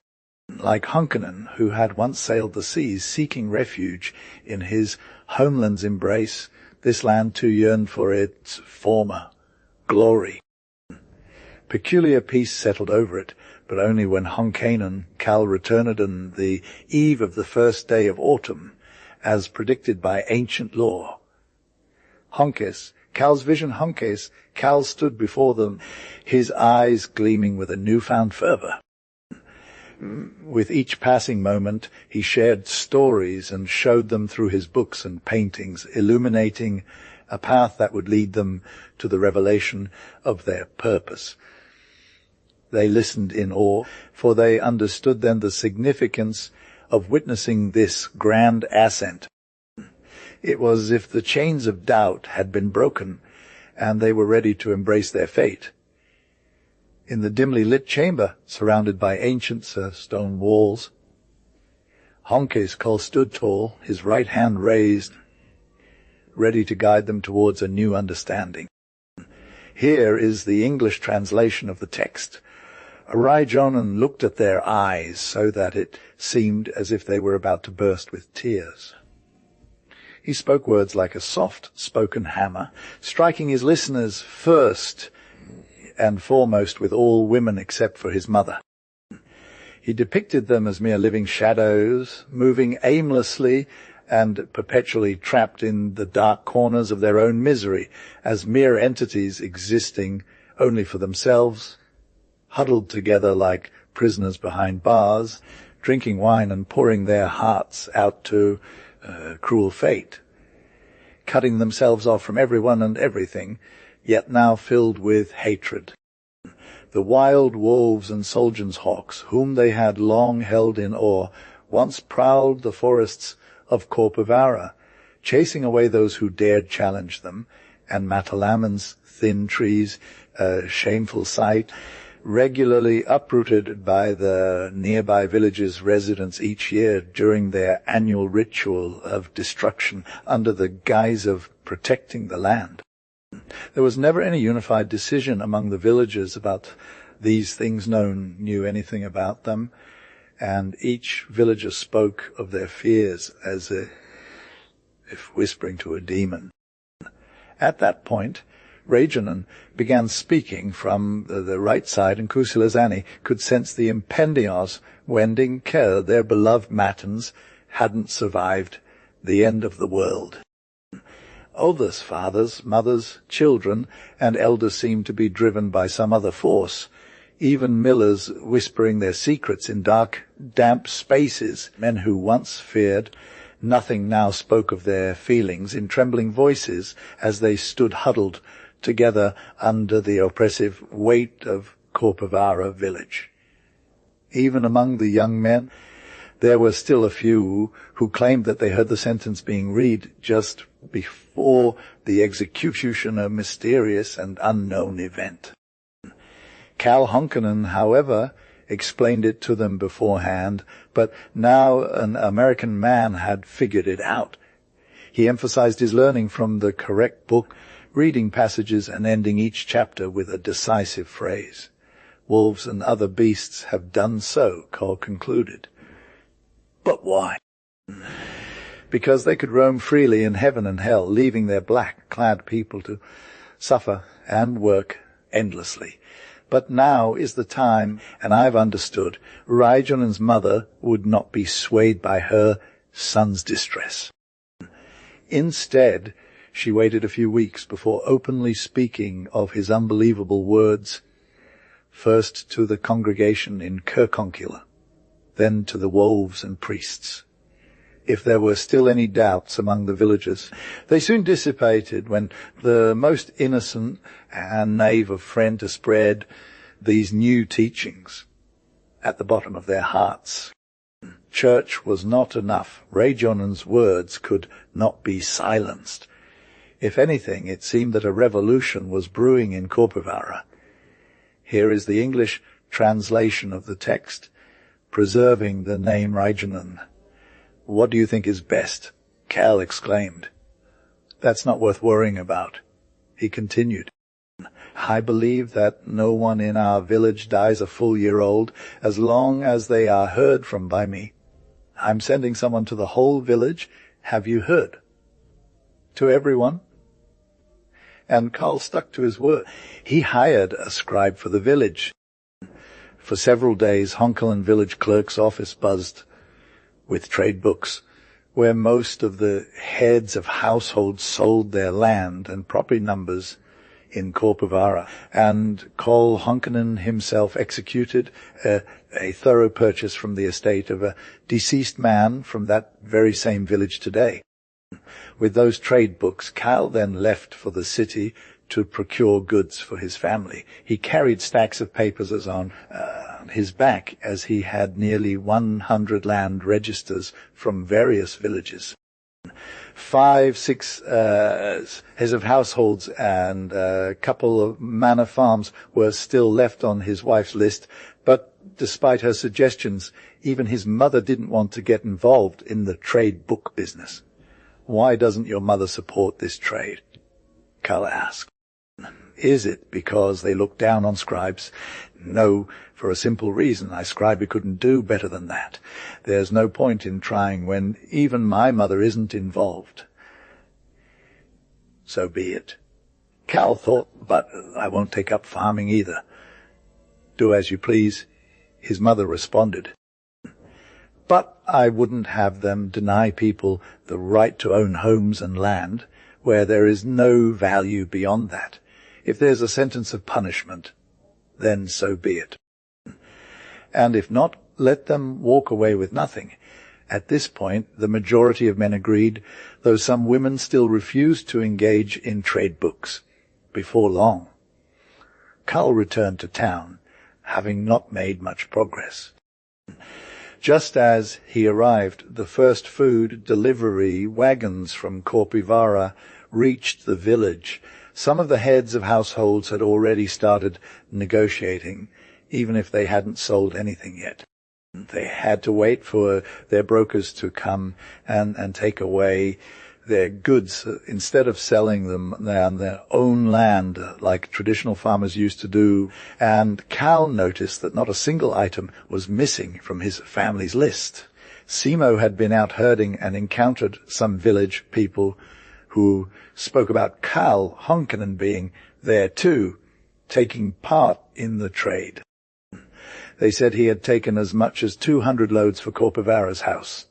Like Hunkanen, who had once sailed the seas seeking refuge in his homeland's embrace, this land too yearned for its former glory. Peculiar peace settled over it, but only when Honkanen, Kal returned on the eve of the first day of autumn, as predicted by ancient law. Honkes, Kal's vision Honkes, Kal stood before them, his eyes gleaming with a newfound fervor. With each passing moment, he shared stories and showed them through his books and paintings, illuminating a path that would lead them to the revelation of their purpose. They listened in awe, for they understood then the significance of witnessing this grand ascent. It was as if the chains of doubt had been broken, and they were ready to embrace their fate. In the dimly lit chamber, surrounded by ancient stone walls, Honkes Kol stood tall, his right hand raised, ready to guide them towards a new understanding. Here is the English translation of the text. Reijonen looked at their eyes so that it seemed as if they were about to burst with tears. He spoke words like a soft-spoken hammer, striking his listeners first and foremost with all women except for his mother. He depicted them as mere living shadows, moving aimlessly and perpetually trapped in the dark corners of their own misery, as mere entities existing only for themselves, huddled together like prisoners behind bars, drinking wine and pouring their hearts out to cruel fate, cutting themselves off from everyone and everything, yet now filled with hatred. The wild wolves and Soljan's hawks, whom they had long held in awe, once prowled the forests of Korpivara, chasing away those who dared challenge them, and Matalaman's thin trees, a shameful sight, regularly uprooted by the nearby villages' residents each year during their annual ritual of destruction under the guise of protecting the land. There was never any unified decision among the villagers about these things. No one knew anything about them, and each villager spoke of their fears as if whispering to a demon. At that point, Reijonen began speaking from the right side, and Kusilasani could sense the impendios wending care their beloved matins hadn't survived the end of the world. Others, fathers, mothers, children, and elders seemed to be driven by some other force, even millers whispering their secrets in dark, damp spaces. Men who once feared nothing now spoke of their feelings in trembling voices as they stood huddled together under the oppressive weight of Korpivara village. Even among the young men, there were still a few who claimed that they heard the sentence being read just before the execution, a mysterious and unknown event. Cal Honkanen, however, explained it to them beforehand, but now an American man had figured it out. He emphasized his learning from the correct book, reading passages and ending each chapter with a decisive phrase. Wolves and other beasts have done so, Cole concluded. But why? Because they could roam freely in heaven and hell, leaving their black-clad people to suffer and work endlessly. But now is the time, and I've understood, Reijonen's mother would not be swayed by her son's distress. Instead, she waited a few weeks before openly speaking of his unbelievable words, first to the congregation in Kirkonkila, then to the wolves and priests. If there were still any doubts among the villagers, they soon dissipated when the most innocent and naive of friends spread these new teachings at the bottom of their hearts. Church was not enough. Reijonen's words could not be silenced. If anything, it seemed that a revolution was brewing in Korpivara. Here is the English translation of the text, preserving the name Reijonen. "What do you think is best?" Cal exclaimed. "That's not worth worrying about." He continued, "I believe that no one in our village dies a full year old as long as they are heard from by me. I'm sending someone to the whole village. Have you heard?" "To everyone?" And Carl stuck to his word. He hired a scribe for the village. For several days, Honkanen village clerk's office buzzed with trade books, where most of the heads of households sold their land and property numbers in Korpivara, and Cole Honkanen himself executed a thorough purchase from the estate of a deceased man from that very same village today. With those trade books, Cal then left for the city to procure goods for his family. He carried stacks of papers on his back, as he had nearly 100 land registers from various villages. 5-6 heads of households and a couple of manor farms were still left on his wife's list, but despite her suggestions, even his mother didn't want to get involved in the trade book business. "Why doesn't your mother support this trade?" Cal asked. "Is it because they look down on scribes?" "No, for a simple reason. A scribe couldn't do better than that. There's no point in trying when even my mother isn't involved." "So be it." Cal thought, "But I won't take up farming either." "Do as you please," his mother responded. "But I wouldn't have them deny people the right to own homes and land, where there is no value beyond that. If there's a sentence of punishment, then so be it. And if not, let them walk away with nothing." At this point, the majority of men agreed, though some women still refused to engage in trade books. Before long, Carl returned to town, having not made much progress. Just as he arrived, the first food delivery wagons from Korpivara reached the village. Some of the heads of households had already started negotiating, even if they hadn't sold anything yet. They had to wait for their brokers to come and take away their goods instead of selling them on their own land like traditional farmers used to do. And Cal noticed that not a single item was missing from his family's list. Simo had been out herding and encountered some village people who spoke about Cal Honkanen being there too, taking part in the trade. They said he had taken as much as 200 loads for Korpivara's house.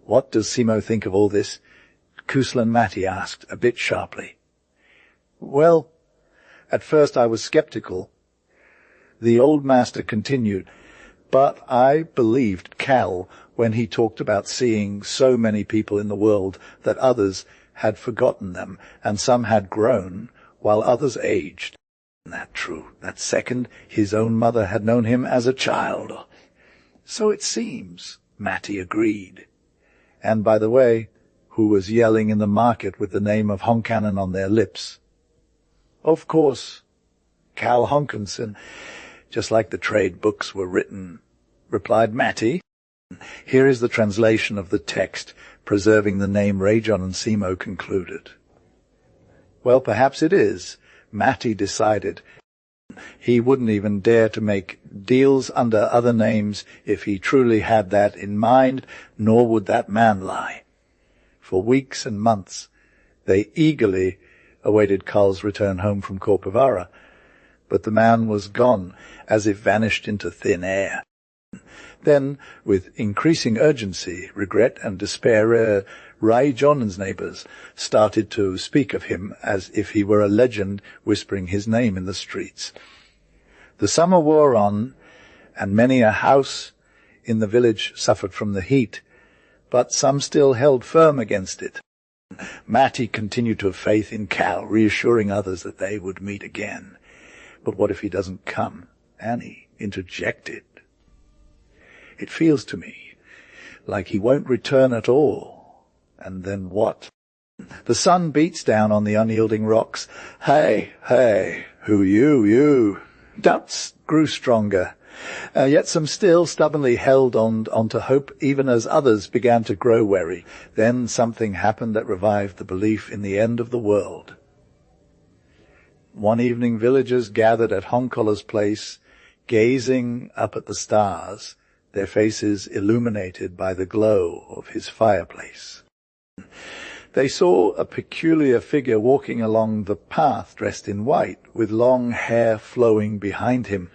"What does Simo think of all this?" Kuslan Matti asked, a bit sharply. "Well, at first I was skeptical, The old master continued, "But I believed Cal when he talked about seeing so many people in the world that others had forgotten them, and some had grown, while others aged. Isn't that true? That second, his own mother had known him as a child." "So it seems," Matty agreed. "And by the way, who was yelling in the market with the name of Honkanen on their lips?" "Of course, Cal Honkinson, just like the trade books were written," replied Matty. Here is the translation of the text, preserving the name Reijonen Simo concluded. Well, perhaps it is. Matty decided. He wouldn't even dare to make deals under other names if he truly had that in mind, nor would that man lie. For weeks and months they eagerly awaited Karl's return home from Korpivara, but the man was gone, as if vanished into thin air. Then, with increasing urgency, regret and despair, Reijonen's neighbours started to speak of him as if he were a legend, whispering his name in the streets. The summer wore on, and many a house in the village suffered from the heat, but some still held firm against it. Matty continued to have faith in Cal, reassuring others that they would meet again. "But what if he doesn't come?" Annie interjected. "It feels to me like he won't return at all." And then what? The sun beats down on the unyielding rocks. "Hey, hey, who you?" Doubts grew stronger, yet some still stubbornly held on to hope, even as others began to grow wary. Then something happened that revived the belief in the end of the world. One evening villagers gathered at Honkola's place, gazing up at the stars, their faces illuminated by the glow of his fireplace. They saw a peculiar figure walking along the path, dressed in white, with long hair flowing behind him.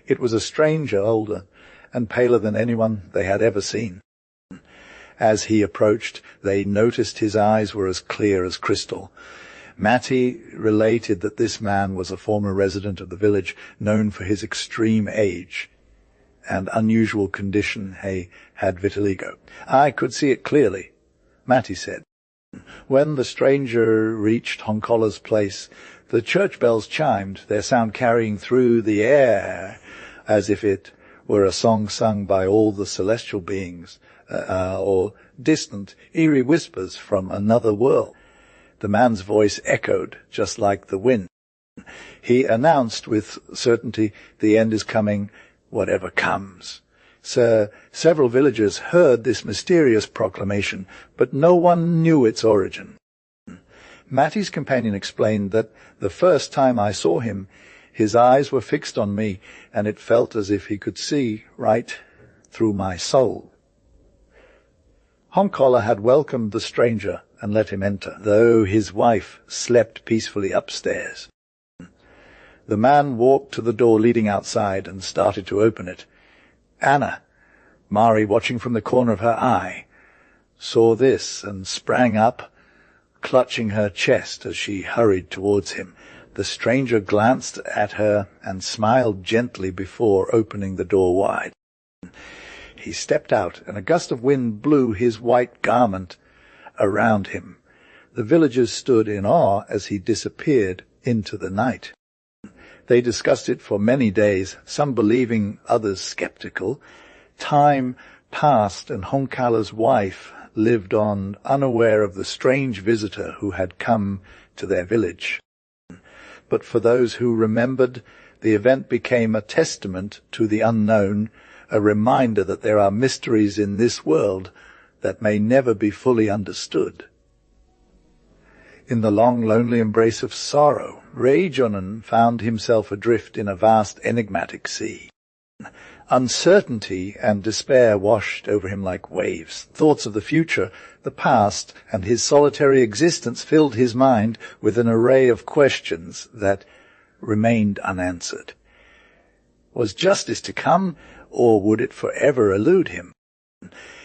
It was a stranger, older and paler than anyone they had ever seen. As he approached, they noticed his eyes were as clear as crystal. Matty related that this man was a former resident of the village, known for his extreme age and unusual condition. He had vitiligo. "I could see it clearly," Matty said. When the stranger reached Honkola's place, the church bells chimed, their sound carrying through the air as if it were a song sung by all the celestial beings, or distant, eerie whispers from another world. The man's voice echoed just like the wind. He announced with certainty, "The end is coming, whatever comes." Several villagers heard this mysterious proclamation, but no one knew its origin. Matty's companion explained that the first time I saw him, his eyes were fixed on me, and it felt as if he could see right through my soul. Honkola had welcomed the stranger and let him enter, though his wife slept peacefully upstairs. The man walked to the door leading outside and started to open it. Anna, Mari watching from the corner of her eye, saw this and sprang up, clutching her chest as she hurried towards him. The stranger glanced at her and smiled gently before opening the door wide. He stepped out, and a gust of wind blew his white garment around him. The villagers stood in awe as he disappeared into the night. They discussed it for many days, some believing, others skeptical. Time passed, and Honkala's wife lived on, unaware of the strange visitor who had come to their village. But for those who remembered, the event became a testament to the unknown, a reminder that there are mysteries in this world that may never be fully understood. In the long, lonely embrace of sorrow, Reijonen found himself adrift in a vast, enigmatic sea. Uncertainty and despair washed over him like waves. Thoughts of the future, the past, and his solitary existence filled his mind with an array of questions that remained unanswered. Was justice to come, or would it forever elude him?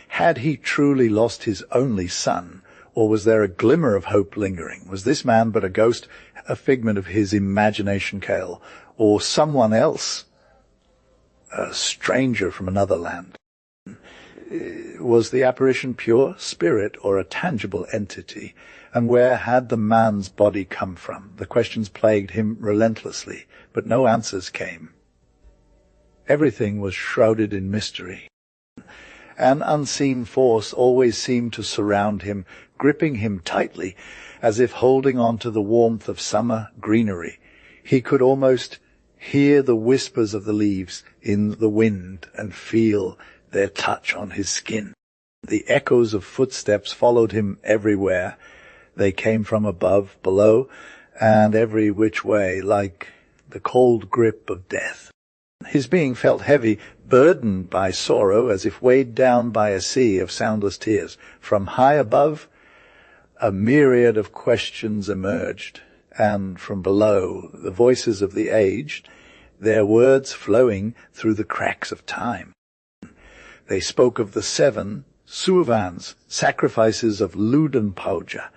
Had he truly lost his only son, Or was there a glimmer of hope lingering? Was this man but a ghost, a figment of his imagination, Kale, or someone else, a stranger from another land? Was the apparition pure spirit or a tangible entity? And where had the man's body come from? The questions plagued him relentlessly, but no answers came. Everything was shrouded in mystery. An unseen force always seemed to surround him, gripping him tightly, as if holding on to the warmth of summer greenery. He could almost hear the whispers of the leaves in the wind and feel their touch on his skin. The echoes of footsteps followed him everywhere. They came from above, below, and every which way, like the cold grip of death. His being felt heavy, burdened by sorrow, as if weighed down by a sea of soundless tears. From high above, a myriad of questions emerged, and from below, the voices of the aged, their words flowing through the cracks of time. They spoke of the 7 Suivans, sacrifices of Ludenpauja,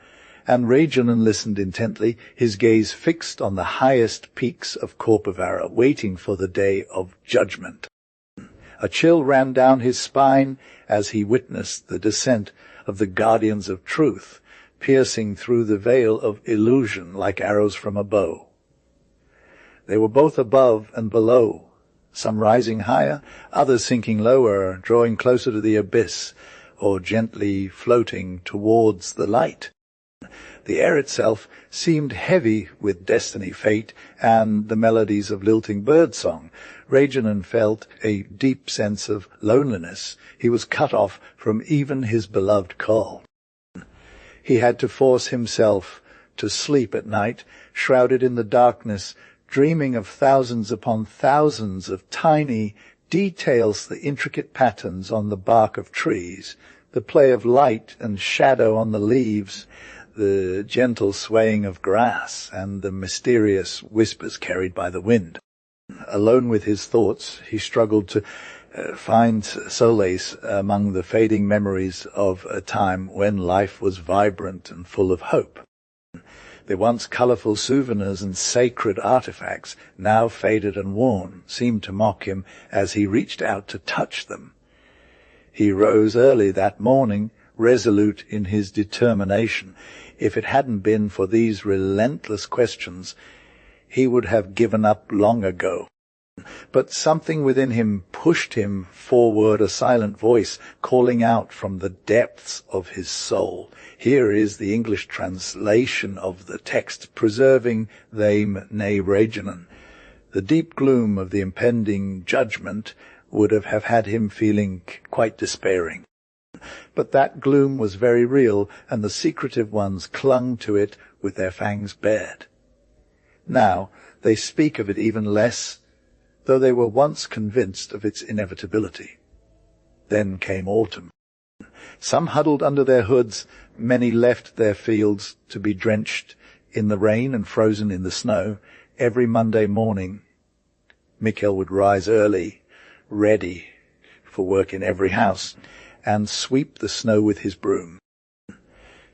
and Reijonen listened intently, his gaze fixed on the highest peaks of Korpivara, waiting for the day of judgment. A chill ran down his spine as he witnessed the descent of the guardians of truth, piercing through the veil of illusion like arrows from a bow. They were both above and below, some rising higher, others sinking lower, drawing closer to the abyss, or gently floating towards the light. The air itself seemed heavy with destiny, fate, and the melodies of lilting birdsong. Reijonen felt a deep sense of loneliness. He was cut off from even his beloved call. He had to force himself to sleep at night, shrouded in the darkness, dreaming of thousands upon thousands of tiny details, the intricate patterns on the bark of trees, the play of light and shadow on the leaves, the gentle swaying of grass, and the mysterious whispers carried by the wind. Alone with his thoughts, he struggled to find solace among the fading memories of a time when life was vibrant and full of hope. The once colourful souvenirs and sacred artifacts, now faded and worn, seemed to mock him as he reached out to touch them. He rose early that morning, resolute in his determination. If it hadn't been for these relentless questions, he would have given up long ago. But something within him pushed him forward, a silent voice calling out from the depths of his soul. Here is the English translation of the text, preserving them ne Reijonen. The deep gloom of the impending judgment would have had him feeling quite despairing. But that gloom was very real, and the secretive ones clung to it with their fangs bared. Now they speak of it even less, though they were once convinced of its inevitability. Then came autumn. Some huddled under their hoods, many left their fields to be drenched in the rain and frozen in the snow. Every Monday morning, Mikkel would rise early, ready for work in every house, and sweep the snow with his broom.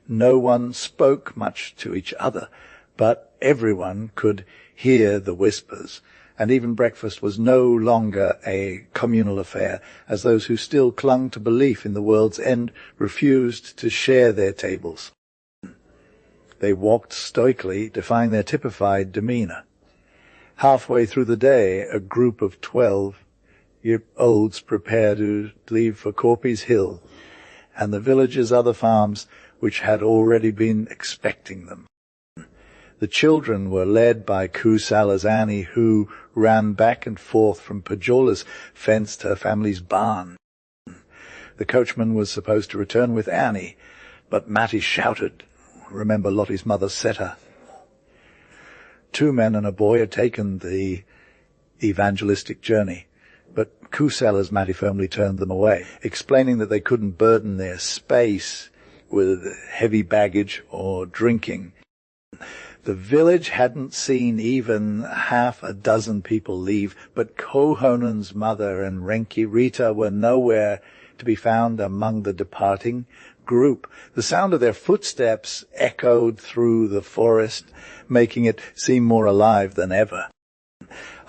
No one spoke much to each other, but everyone could hear the whispers, and even breakfast was no longer a communal affair, as those who still clung to belief in the world's end refused to share their tables. They walked stoically, defying their typified demeanour. Halfway through the day, a group of 12-year-olds prepared to leave for Korpi's Hill, and the village's other farms, which had already been expecting them. The children were led by Kusala's Annie, who ran back and forth from Pajola's fence to her family's barn. The coachman was supposed to return with Annie, but Matti shouted. Remember, Lottie's mother set her. 2 men and a boy had taken the evangelistic journey, but Kusala's Matti firmly turned them away, explaining that they couldn't burden their space with heavy baggage or drinking. The village hadn't seen even half a dozen people leave, but Kohonen's mother and Renki Rita were nowhere to be found among the departing. group. The sound of their footsteps echoed through the forest, making it seem more alive than ever.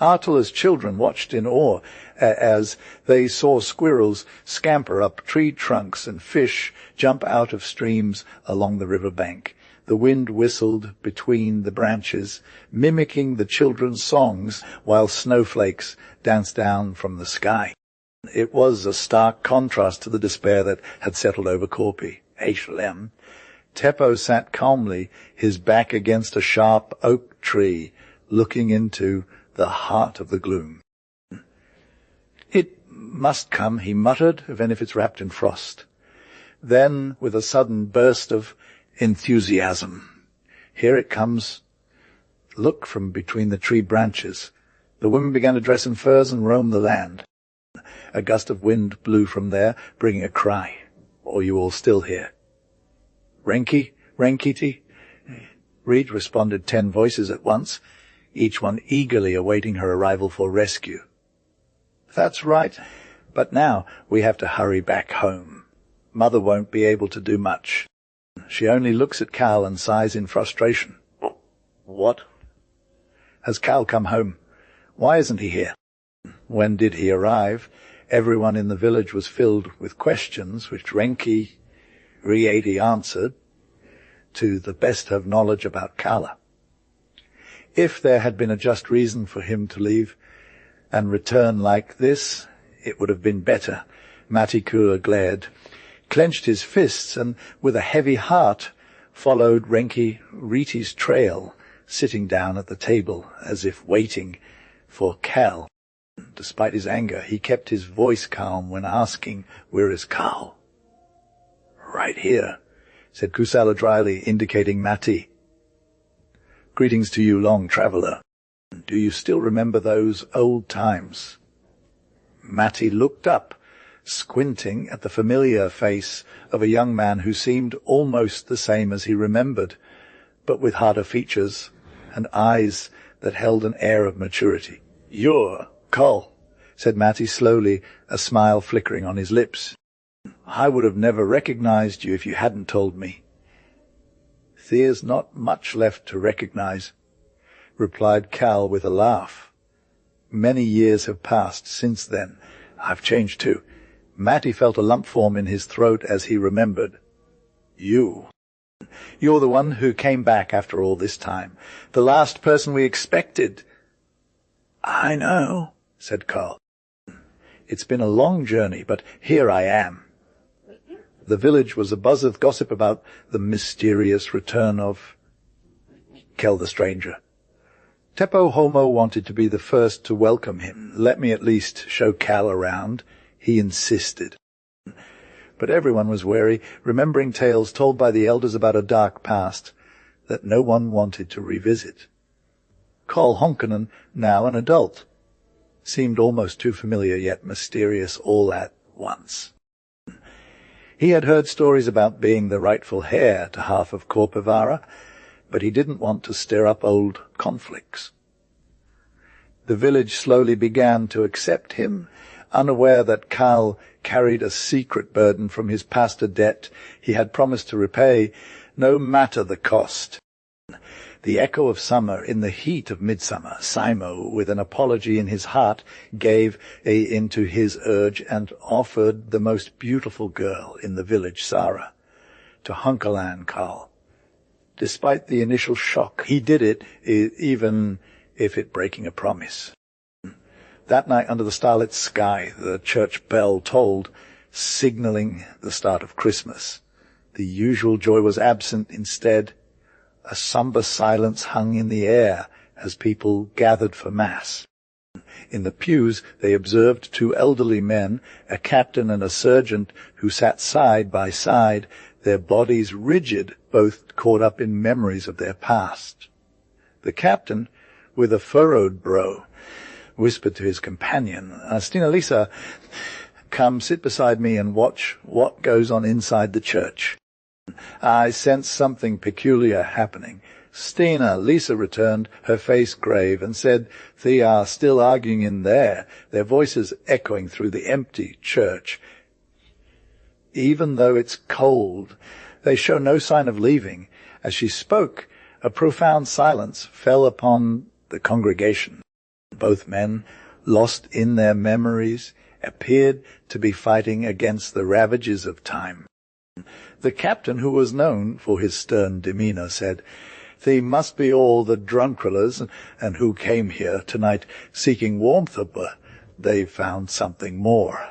Artula's children watched in awe as they saw squirrels scamper up tree trunks and fish jump out of streams along the river bank. The wind whistled between the branches, mimicking the children's songs while snowflakes danced down from the sky. It was a stark contrast to the despair that had settled over KULKU-UKON. Teppo sat calmly, his back against a sharp oak tree, looking into the heart of the gloom. "It must come," he muttered, "even if it's wrapped in frost." Then, with a sudden burst of enthusiasm, "Here it comes. Look from between the tree branches." The women began to dress in furs and roam the land. A gust of wind blew from there, bringing a cry. "Are you all still here?" "Renki? Renkiti?" Reed responded 10 voices at once, each one eagerly awaiting her arrival for rescue. "That's right, but now we have to hurry back home. Mother won't be able to do much." She only looks at Cal and sighs in frustration. "What? Has Cal come home? Why isn't he here?" When did he arrive? Everyone in the village was filled with questions, which Renki Rieti answered to the best of knowledge about Kala. If there had been a just reason for him to leave and return like this, it would have been better. Matikura glared, clenched his fists, and with a heavy heart followed Renki Rieti's trail, sitting down at the table as if waiting for Cal. Despite his anger, he kept his voice calm when asking, "Where is Cal?" "Right here," said Kusala dryly, indicating Mati. "Greetings to you, long traveler. Do you still remember those old times?" Mati looked up, squinting at the familiar face of a young man who seemed almost the same as he remembered, but with harder features and eyes that held an air of maturity. "You're Cole," said Mati slowly, a smile flickering on his lips. "I would have never recognized you if you hadn't told me." "There's not much left to recognize," replied Cal with a laugh. "Many years have passed since then. I've changed too." Mati felt a lump form in his throat as he remembered. You're the one who came back after all this time. The last person we expected." "I know," said Carl. "It's been a long journey, but here I am." The village was abuzz of gossip about the mysterious return of Kel the stranger. Teppo Homo wanted to be the first to welcome him. "Let me at least show Cal around," he insisted. But everyone was wary, remembering tales told by the elders about a dark past that no one wanted to revisit. Carl Honkanen, now an adult, seemed almost too familiar yet mysterious all at once. He had heard stories about being the rightful heir to half of Korpivara, but he didn't want to stir up old conflicts. The village slowly began to accept him, unaware that Cal carried a secret burden from his past, a debt he had promised to repay, no matter the cost. The echo of summer in the heat of midsummer, Simo, with an apology in his heart, gave into his urge and offered the most beautiful girl in the village, Sara, to Hunkalan Cal. Despite the initial shock, he did it, even if it breaking a promise. That night under the starlit sky, the church bell tolled, signaling the start of Christmas. The usual joy was absent. Instead, a somber silence hung in the air as people gathered for Mass. In the pews they observed 2 elderly men, a captain and a sergeant, who sat side by side, their bodies rigid, both caught up in memories of their past. The captain, with a furrowed brow, whispered to his companion, "Stina Lisa, come sit beside me and watch what goes on inside the church. I sense something peculiar happening." "Stina," Lisa returned, her face grave, and said, "They are still arguing in there," their voices echoing through the empty church. even though it's cold. They show no sign of leaving. As she spoke, a profound silence fell upon the congregation. Both men, lost in their memories, appeared to be fighting against the ravages of time. The captain, who was known for his stern demeanour, said, "They must be all the drunkrellers and who came here tonight seeking warmth, but they've found something more."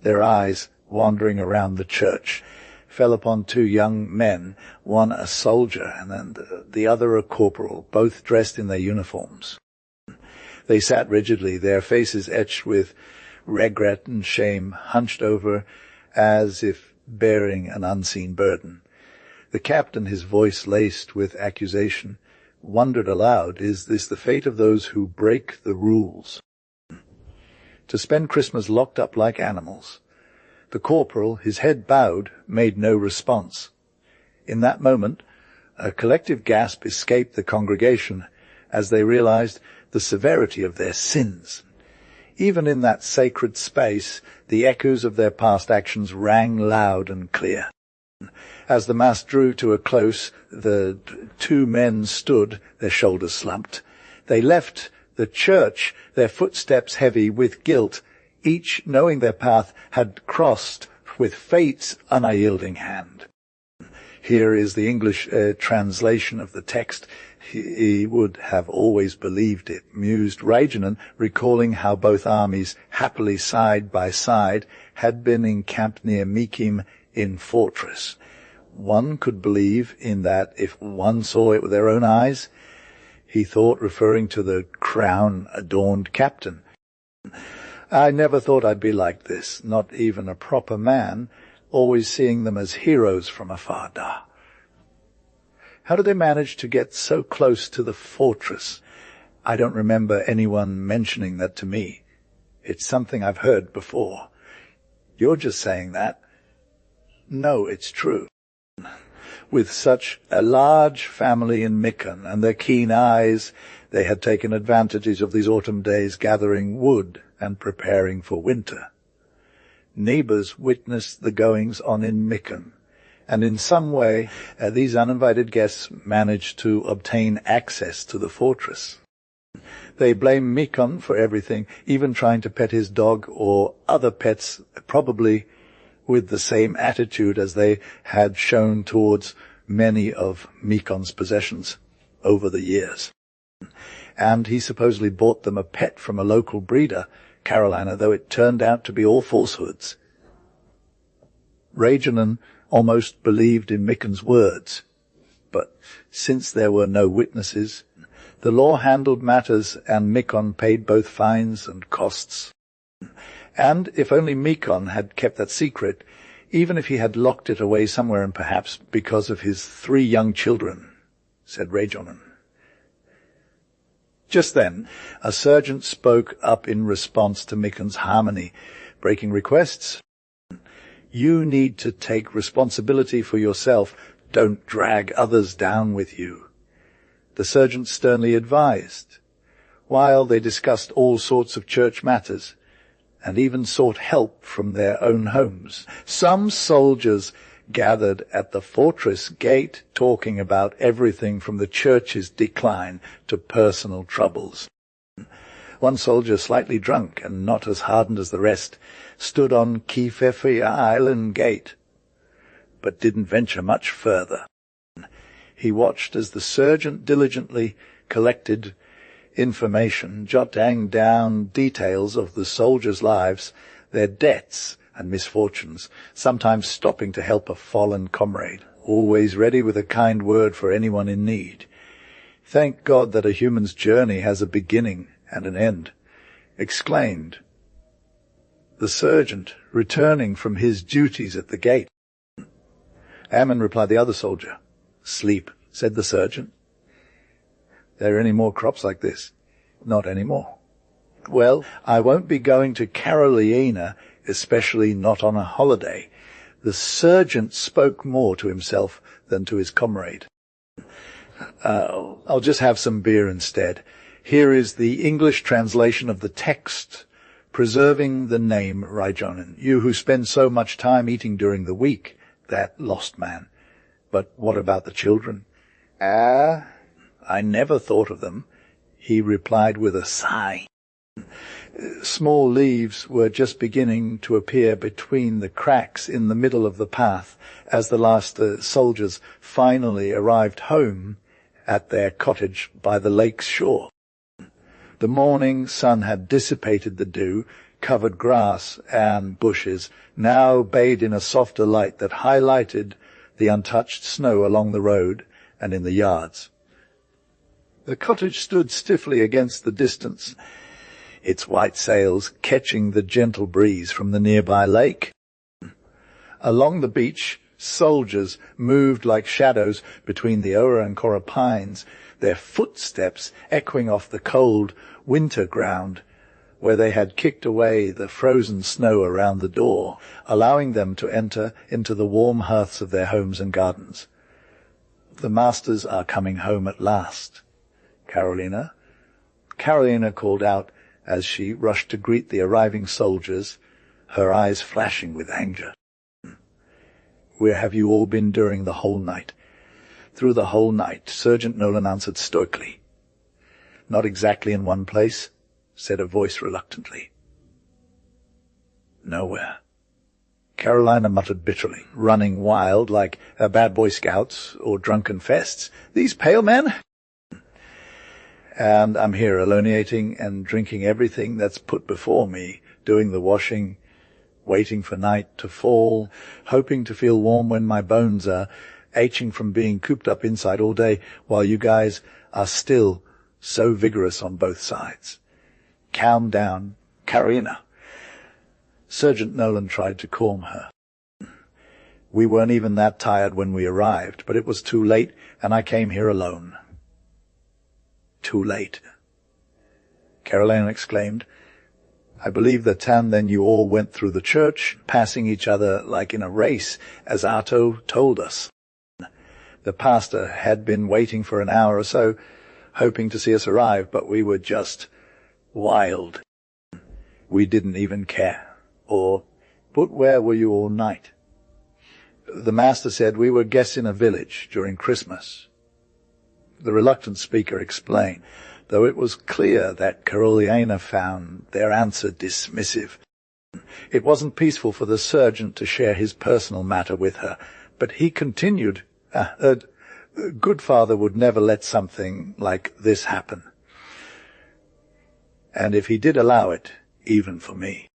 Their eyes, wandering around the church, fell upon two young men, one a soldier and the other a corporal, both dressed in their uniforms. They sat rigidly, their faces etched with regret and shame, hunched over as if bearing an unseen burden. The captain, his voice laced with accusation, wondered aloud, is this the fate of those who break the rules? To spend Christmas locked up like animals. The corporal, his head bowed, made no response. In that moment, a collective gasp escaped the congregation as they realized the severity of their sins. Even in that sacred space, the echoes of their past actions rang loud and clear. As the mass drew to a close, the two men stood, their shoulders slumped. They left the church, their footsteps heavy with guilt, each knowing their path had crossed with fate's unyielding hand. Here is the English translation of the text. He would have always believed it, mused Reijonen, recalling how both armies, happily side by side, had been encamped near Mykim in fortress. One could believe in that if one saw it with their own eyes, he thought, referring to the crown-adorned captain. I never thought I'd be like this, not even a proper man, always seeing them as heroes from afar. How did they manage to get so close to the fortress? I don't remember anyone mentioning that to me. It's something I've heard before. You're just saying that. No, it's true. With such a large family in Mykin and their keen eyes, they had taken advantages of these autumn days gathering wood and preparing for winter. Neighbours witnessed the goings-on in Mykin, and in some way these uninvited guests managed to obtain access to the fortress. They blamed Mykin for everything, even trying to pet his dog or other pets, probably with the same attitude as they had shown towards many of Mykon's possessions over the years. And he supposedly bought them a pet from a local breeder, Carolina, though it turned out to be all falsehoods. Reijonen almost believed in Mykon's words, but since there were no witnesses, the law handled matters and Mykon paid both fines and costs. And if only Mykon had kept that secret, even if he had locked it away somewhere and perhaps because of his 3 young children, said Reijonen. Just then, a sergeant spoke up in response to Mykon's harmony, breaking requests. You need to take responsibility for yourself. Don't drag others down with you. The sergeant sternly advised, while they discussed all sorts of church matters, and even sought help from their own homes. Some soldiers gathered at the fortress gate talking about everything from the church's decline to personal troubles. One soldier, slightly drunk and not as hardened as the rest, stood on Kefefia Island gate, but didn't venture much further. He watched as the sergeant diligently collected information, jotting down details of the soldiers' lives, their debts and misfortunes, sometimes stopping to help a fallen comrade, always ready with a kind word for anyone in need. Thank God that a human's journey has a beginning and an end, exclaimed the sergeant, returning from his duties at the gate. Ammon, replied the other soldier. Sleep, said the sergeant. There any more crops like this? Not any more. Well, I won't be going to Carolina, especially not on a holiday. The sergeant spoke more to himself than to his comrade. I'll just have some beer instead. Here is the English translation of the text preserving the name Reijonen, you who spend so much time eating during the week, that lost man. But what about the children? I never thought of them, he replied with a sigh. Small leaves were just beginning to appear between the cracks in the middle of the path as the last soldiers finally arrived home at their cottage by the lake's shore. The morning sun had dissipated the dew, covered grass and bushes, now bathed in a softer light that highlighted the untouched snow along the road and in the yards. The cottage stood stiffly against the distance, its white sails catching the gentle breeze from the nearby lake. Along the beach, soldiers moved like shadows between the Ora and Kora pines, their footsteps echoing off the cold winter ground where they had kicked away the frozen snow around the door, allowing them to enter into the warm hearths of their homes and gardens. The masters are coming home at last. Carolina called out as she rushed to greet the arriving soldiers, her eyes flashing with anger. Where have you all been during the whole night? Through the whole night, Sergeant Nolan answered stoically. Not exactly in one place, said a voice reluctantly. Nowhere. Carolina muttered bitterly, running wild like bad Boy Scouts or drunken fests. These pale men? And I'm here aloniating and drinking everything that's put before me, doing the washing, waiting for night to fall, hoping to feel warm when my bones are aching from being cooped up inside all day, while you guys are still so vigorous on both sides. Calm down, Carolina. Sergeant Nolan tried to calm her. We weren't even that tired when we arrived, but it was too late, and I came here alone. Too late, Carolina exclaimed. I believe that then you all went through the church, passing each other like in a race, as Arto told us. The pastor had been waiting for an hour or so, hoping to see us arrive, but we were just wild. We didn't even care. But where were you all night? The master said we were guests in a village during Christmas. The reluctant speaker explained, though it was clear that Carolina found their answer dismissive. It wasn't peaceful for the sergeant to share his personal matter with her, but he continued, good father would never let something like this happen. And if he did allow it, even for me.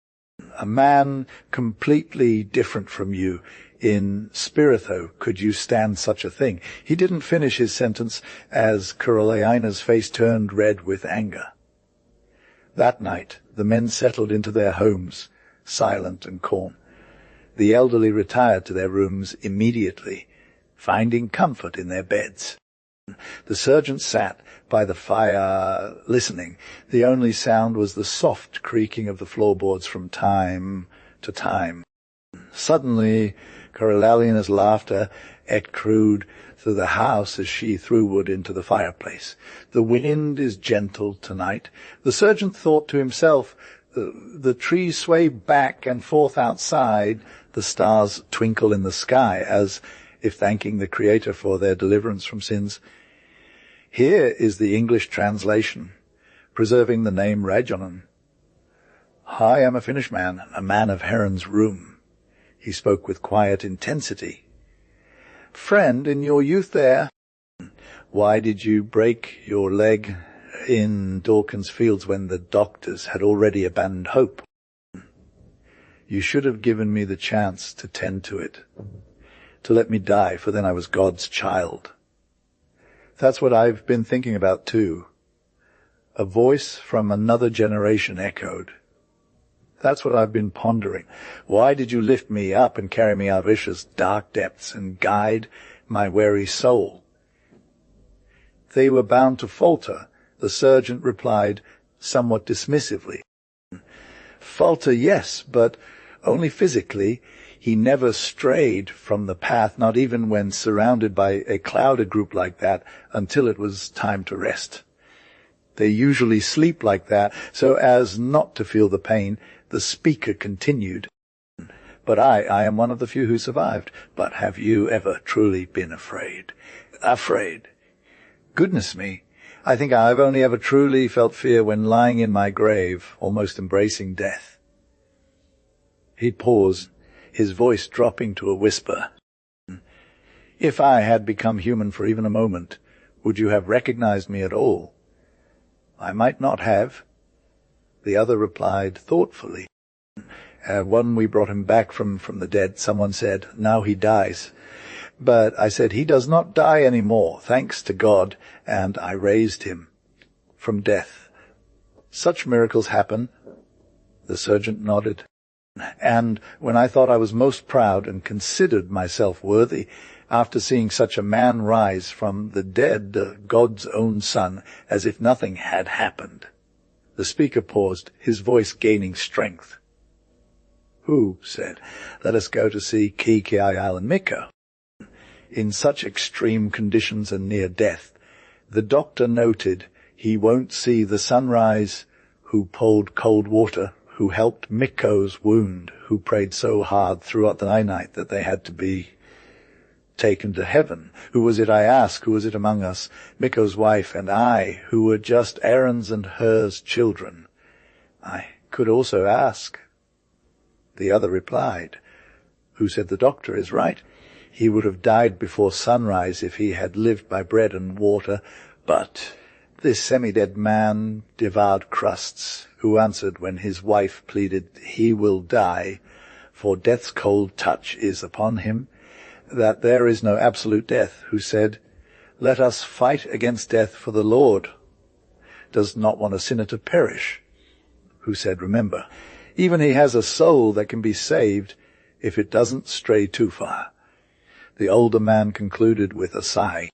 A man completely different from you, in spirit, though, could you stand such a thing? He didn't finish his sentence as Carolina's face turned red with anger. That night, the men settled into their homes, silent and calm. The elderly retired to their rooms immediately, finding comfort in their beds. The sergeant sat by the fire, listening. The only sound was the soft creaking of the floorboards from time to time. Suddenly, Carolina's laughter echoed through the house as she threw wood into the fireplace. The wind is gentle tonight. The sergeant thought to himself, the trees sway back and forth outside, the stars twinkle in the sky, as if thanking the Creator for their deliverance from sins. Here is the English translation, preserving the name Reijonen. I am a Finnish man, a man of Heron's room. He spoke with quiet intensity. Friend, in your youth there, why did you break your leg in Dawkins Fields when the doctors had already abandoned hope? You should have given me the chance to tend to it, to let me die, for then I was God's child. That's what I've been thinking about too. A voice from another generation echoed. That's what I've been pondering. Why did you lift me up and carry me out of Isha's dark depths and guide my weary soul? They were bound to falter, the sergeant replied somewhat dismissively. Falter, yes, but only physically. He never strayed from the path, not even when surrounded by a clouded group like that, until it was time to rest. They usually sleep like that, so as not to feel the pain. The speaker continued, "But I am one of the few who survived. But have you ever truly been afraid?" Afraid? Goodness me, I think I've only ever truly felt fear when lying in my grave, almost embracing death. He'd paused, his voice dropping to a whisper. "If I had become human for even a moment, would you have recognized me at all?" "I might not have." The other replied thoughtfully. When we brought him back from the dead, someone said, "Now he dies." But I said, "He does not die any more, thanks to God," and I raised him from death. Such miracles happen. The surgeon nodded. And when I thought I was most proud and considered myself worthy, after seeing such a man rise from the dead, God's own son, as if nothing had happened. The speaker paused, his voice gaining strength. "Who said, 'Let us go to see KULKU-UKON and Mikko'?" In such extreme conditions and near death, the doctor noted he won't see the sunrise, who pulled cold water, who helped Mikko's wound, who prayed so hard throughout the night that they had to be taken to heaven. Who was it, I ask? Who was it among us? Mikko's wife and I, who were just Aaron's and hers children. I could also ask. The other replied, "Who said the doctor is right? He would have died before sunrise if he had lived by bread and water, but this semi-dead man devoured crusts, who answered when his wife pleaded, 'He will die, for death's cold touch is upon him,' that there is no absolute death, who said, 'Let us fight against death, for the Lord does not want a sinner to perish,' who said, 'Remember, even he has a soul that can be saved if it doesn't stray too far.'" The older man concluded with a sigh.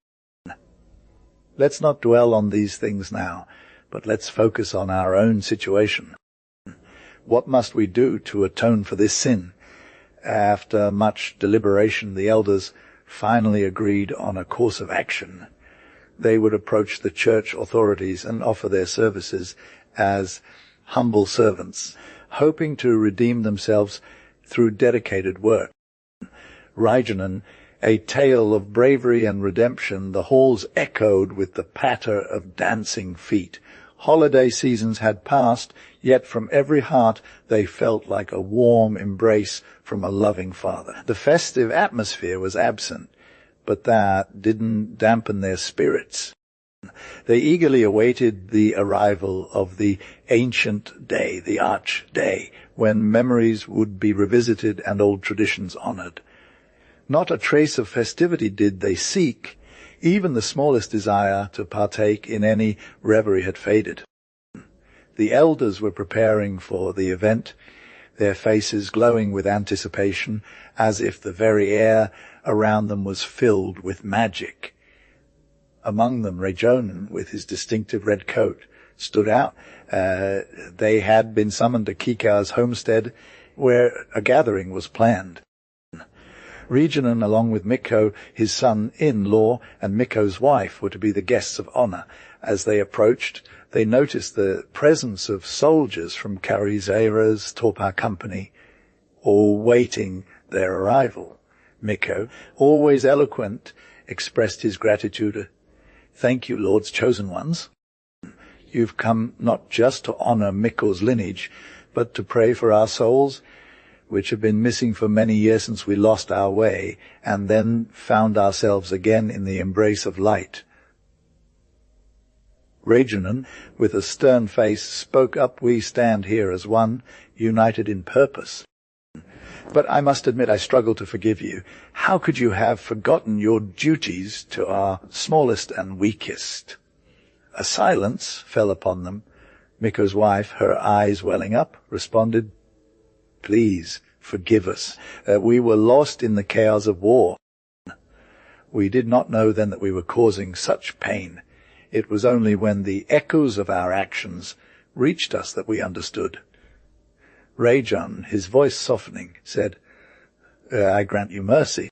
Let's not dwell on these things now, but let's focus on our own situation. What must we do to atone for this sin? After much deliberation, the elders finally agreed on a course of action. They would approach the church authorities and offer their services as humble servants, hoping to redeem themselves through dedicated work. Reijonen, a tale of bravery and redemption, the halls echoed with the patter of dancing feet. Holiday seasons had passed, yet from every heart they felt like a warm embrace from a loving father. The festive atmosphere was absent, but that didn't dampen their spirits. They eagerly awaited the arrival of the ancient day, the arch day, when memories would be revisited and old traditions honored. Not a trace of festivity did they seek. Even the smallest desire to partake in any revelry had faded. The elders were preparing for the event, their faces glowing with anticipation, as if the very air around them was filled with magic. Among them, Reijonen, with his distinctive red coat, stood out. They had been summoned to Kika's homestead, where a gathering was planned. Reijonen, along with Mikko, his son-in-law, and Mikko's wife, were to be the guests of honor. As they approached, they noticed the presence of soldiers from Karisaira's Torpa company, all waiting their arrival. Mikko, always eloquent, expressed his gratitude. "Thank you, Lord's chosen ones. You've come not just to honor Mikko's lineage, but to pray for our souls, which have been missing for many years since we lost our way, and then found ourselves again in the embrace of light." Reijonen, with a stern face, spoke up, "We stand here as one, united in purpose. But I must admit I struggle to forgive you. How could you have forgotten your duties to our smallest and weakest?" A silence fell upon them. Mikko's wife, her eyes welling up, responded, "Please forgive us. We were lost in the chaos of war. We did not know then that we were causing such pain. It was only when the echoes of our actions reached us that we understood." Reijonen, his voice softening, said, "I grant you mercy.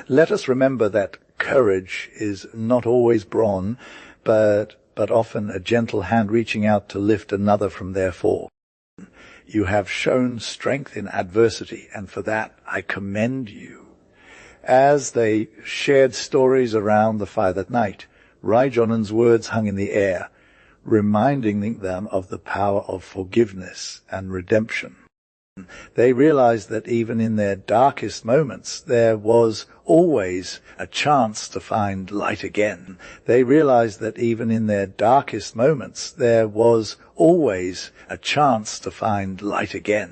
Let us remember that courage is not always brawn, but but often a gentle hand reaching out to lift another from their fall. You have shown strength in adversity, and for that I commend you. As they shared stories around the fire that night, Reijonen's words hung in the air, reminding them of the power of forgiveness and redemption. They realized that even in their darkest moments, there was always a chance to find light again. They realized that even in their darkest moments, there was always a chance to find light again.